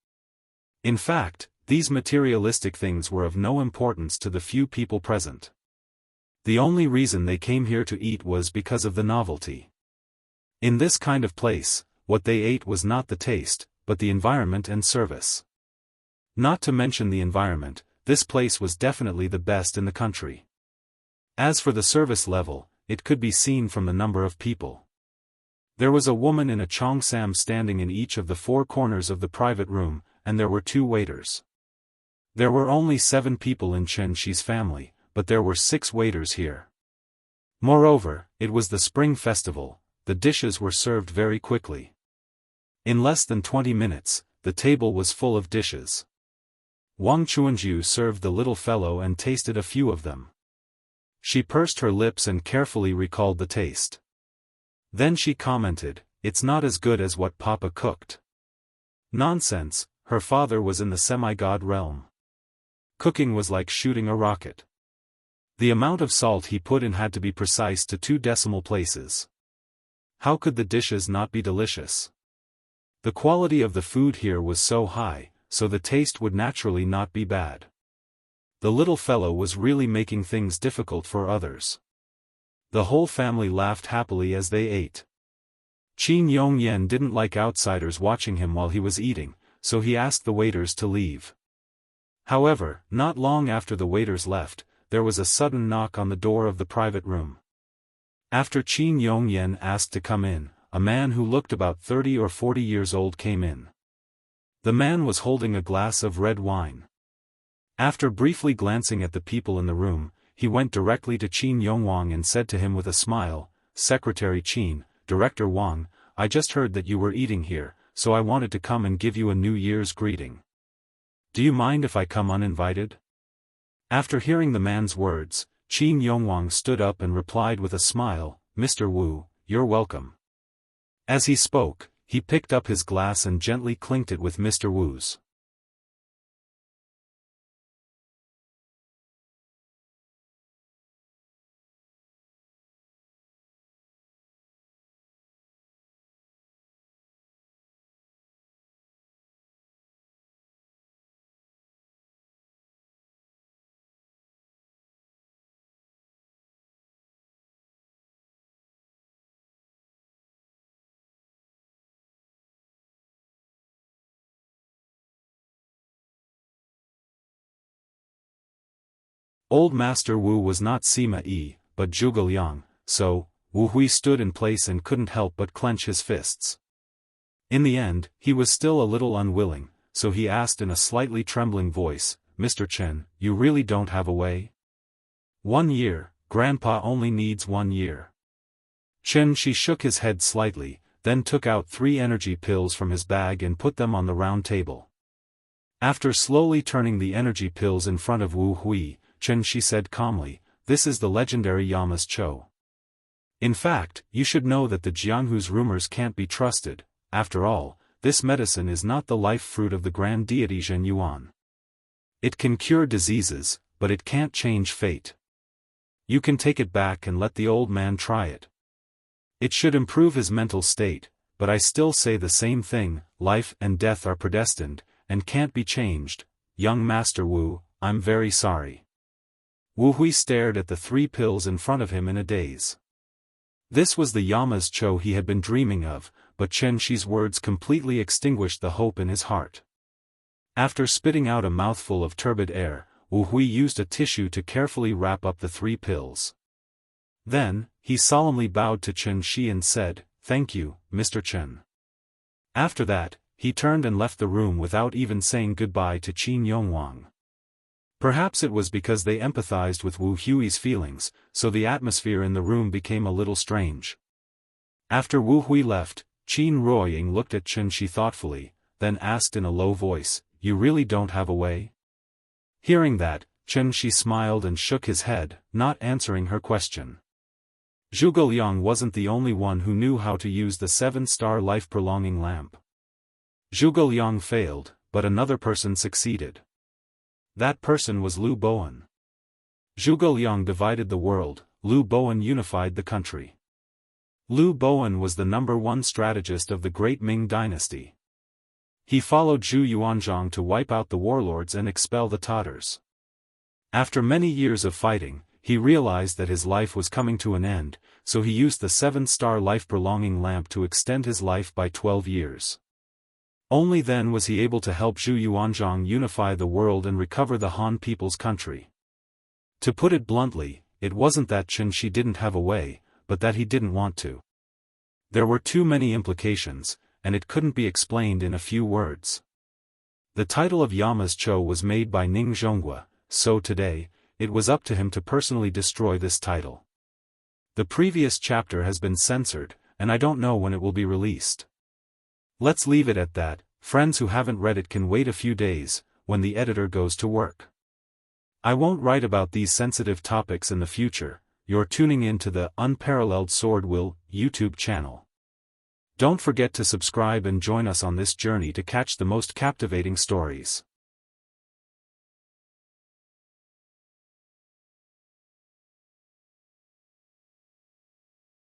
In fact, these materialistic things were of no importance to the few people present. The only reason they came here to eat was because of the novelty. In this kind of place, what they ate was not the taste, but the environment and service. Not to mention the environment, this place was definitely the best in the country. As for the service level, it could be seen from the number of people. There was a woman in a cheongsam standing in each of the four corners of the private room, and there were two waiters. There were only 7 people in Chen-shi's family, but there were 6 waiters here. Moreover, it was the spring festival, the dishes were served very quickly. In less than 20 minutes, the table was full of dishes. Wang Chuanju served the little fellow and tasted a few of them. She pursed her lips and carefully recalled the taste. Then she commented, "It's not as good as what Papa cooked." Nonsense, her father was in the semi-god realm. Cooking was like shooting a rocket. The amount of salt he put in had to be precise to 2 decimal places. How could the dishes not be delicious? The quality of the food here was so high, so the taste would naturally not be bad. The little fellow was really making things difficult for others. The whole family laughed happily as they ate. Qin Yongyan didn't like outsiders watching him while he was eating, so he asked the waiters to leave. However, not long after the waiters left, there was a sudden knock on the door of the private room. After Qin Yongyan asked to come in, a man who looked about 30 or 40 years old came in. The man was holding a glass of red wine. After briefly glancing at the people in the room, he went directly to Qin Yongwang and said to him with a smile, "Secretary Qin, Director Wang, I just heard that you were eating here, so I wanted to come and give you a New Year's greeting. Do you mind if I come uninvited?" After hearing the man's words, Qin Yongwang stood up and replied with a smile, "Mr. Wu, you're welcome." As he spoke, he picked up his glass and gently clinked it with Mr. Wu's. Old Master Wu was not Sima Yi, but Zhuge Liang, so, Wu Hui stood in place and couldn't help but clench his fists. In the end, he was still a little unwilling, so he asked in a slightly trembling voice, "Mr. Chen, you really don't have a way?" 1 year, Grandpa only needs 1 year. Chen Shi shook his head slightly, then took out 3 energy pills from his bag and put them on the round table. After slowly turning the energy pills in front of Wu Hui, Chen Shi said calmly, "This is the legendary Yamas Cho. In fact, you should know that the Jianghu's rumors can't be trusted. After all, this medicine is not the life fruit of the grand deity Zhen Yuan. It can cure diseases, but it can't change fate. You can take it back and let the old man try it. It should improve his mental state, but I still say the same thing, life and death are predestined, and can't be changed. Young Master Wu, I'm very sorry." Wu Hui stared at the 3 pills in front of him in a daze. This was the Yama's Cho he had been dreaming of, but Chen Shi's words completely extinguished the hope in his heart. After spitting out a mouthful of turbid air, Wu Hui used a tissue to carefully wrap up the 3 pills. Then, he solemnly bowed to Chen Shi and said, "Thank you, Mr. Chen." After that, he turned and left the room without even saying goodbye to Qin Yongwang. Perhaps it was because they empathized with Wu Hui's feelings, so the atmosphere in the room became a little strange. After Wu Hui left, Qin Ruoying looked at Chen Shi thoughtfully, then asked in a low voice, "You really don't have a way?" Hearing that, Chen Shi smiled and shook his head, not answering her question. Zhuge Liang wasn't the only one who knew how to use the 7-star life-prolonging lamp. Zhuge Liang failed, but another person succeeded. That person was Liu Bowen. Zhuge Liang divided the world, Liu Bowen unified the country. Liu Bowen was the #1 strategist of the Great Ming Dynasty. He followed Zhu Yuanzhang to wipe out the warlords and expel the Tatars. After many years of fighting, he realized that his life was coming to an end, so he used the 7-star life-prolonging lamp to extend his life by 12 years. Only then was he able to help Zhu Yuanzhang unify the world and recover the Han people's country. To put it bluntly, it wasn't that Chen Shi didn't have a way, but that he didn't want to. There were too many implications, and it couldn't be explained in a few words. The title of Yama's Cho was made by Ning Zhonghua, so today, it was up to him to personally destroy this title. The previous chapter has been censored, and I don't know when it will be released. Let's leave it at that. Friends who haven't read it can wait a few days, when the editor goes to work. I won't write about these sensitive topics in the future. You're tuning in to the Unparalleled SwordWill YouTube channel. Don't forget to subscribe and join us on this journey to catch the most captivating stories.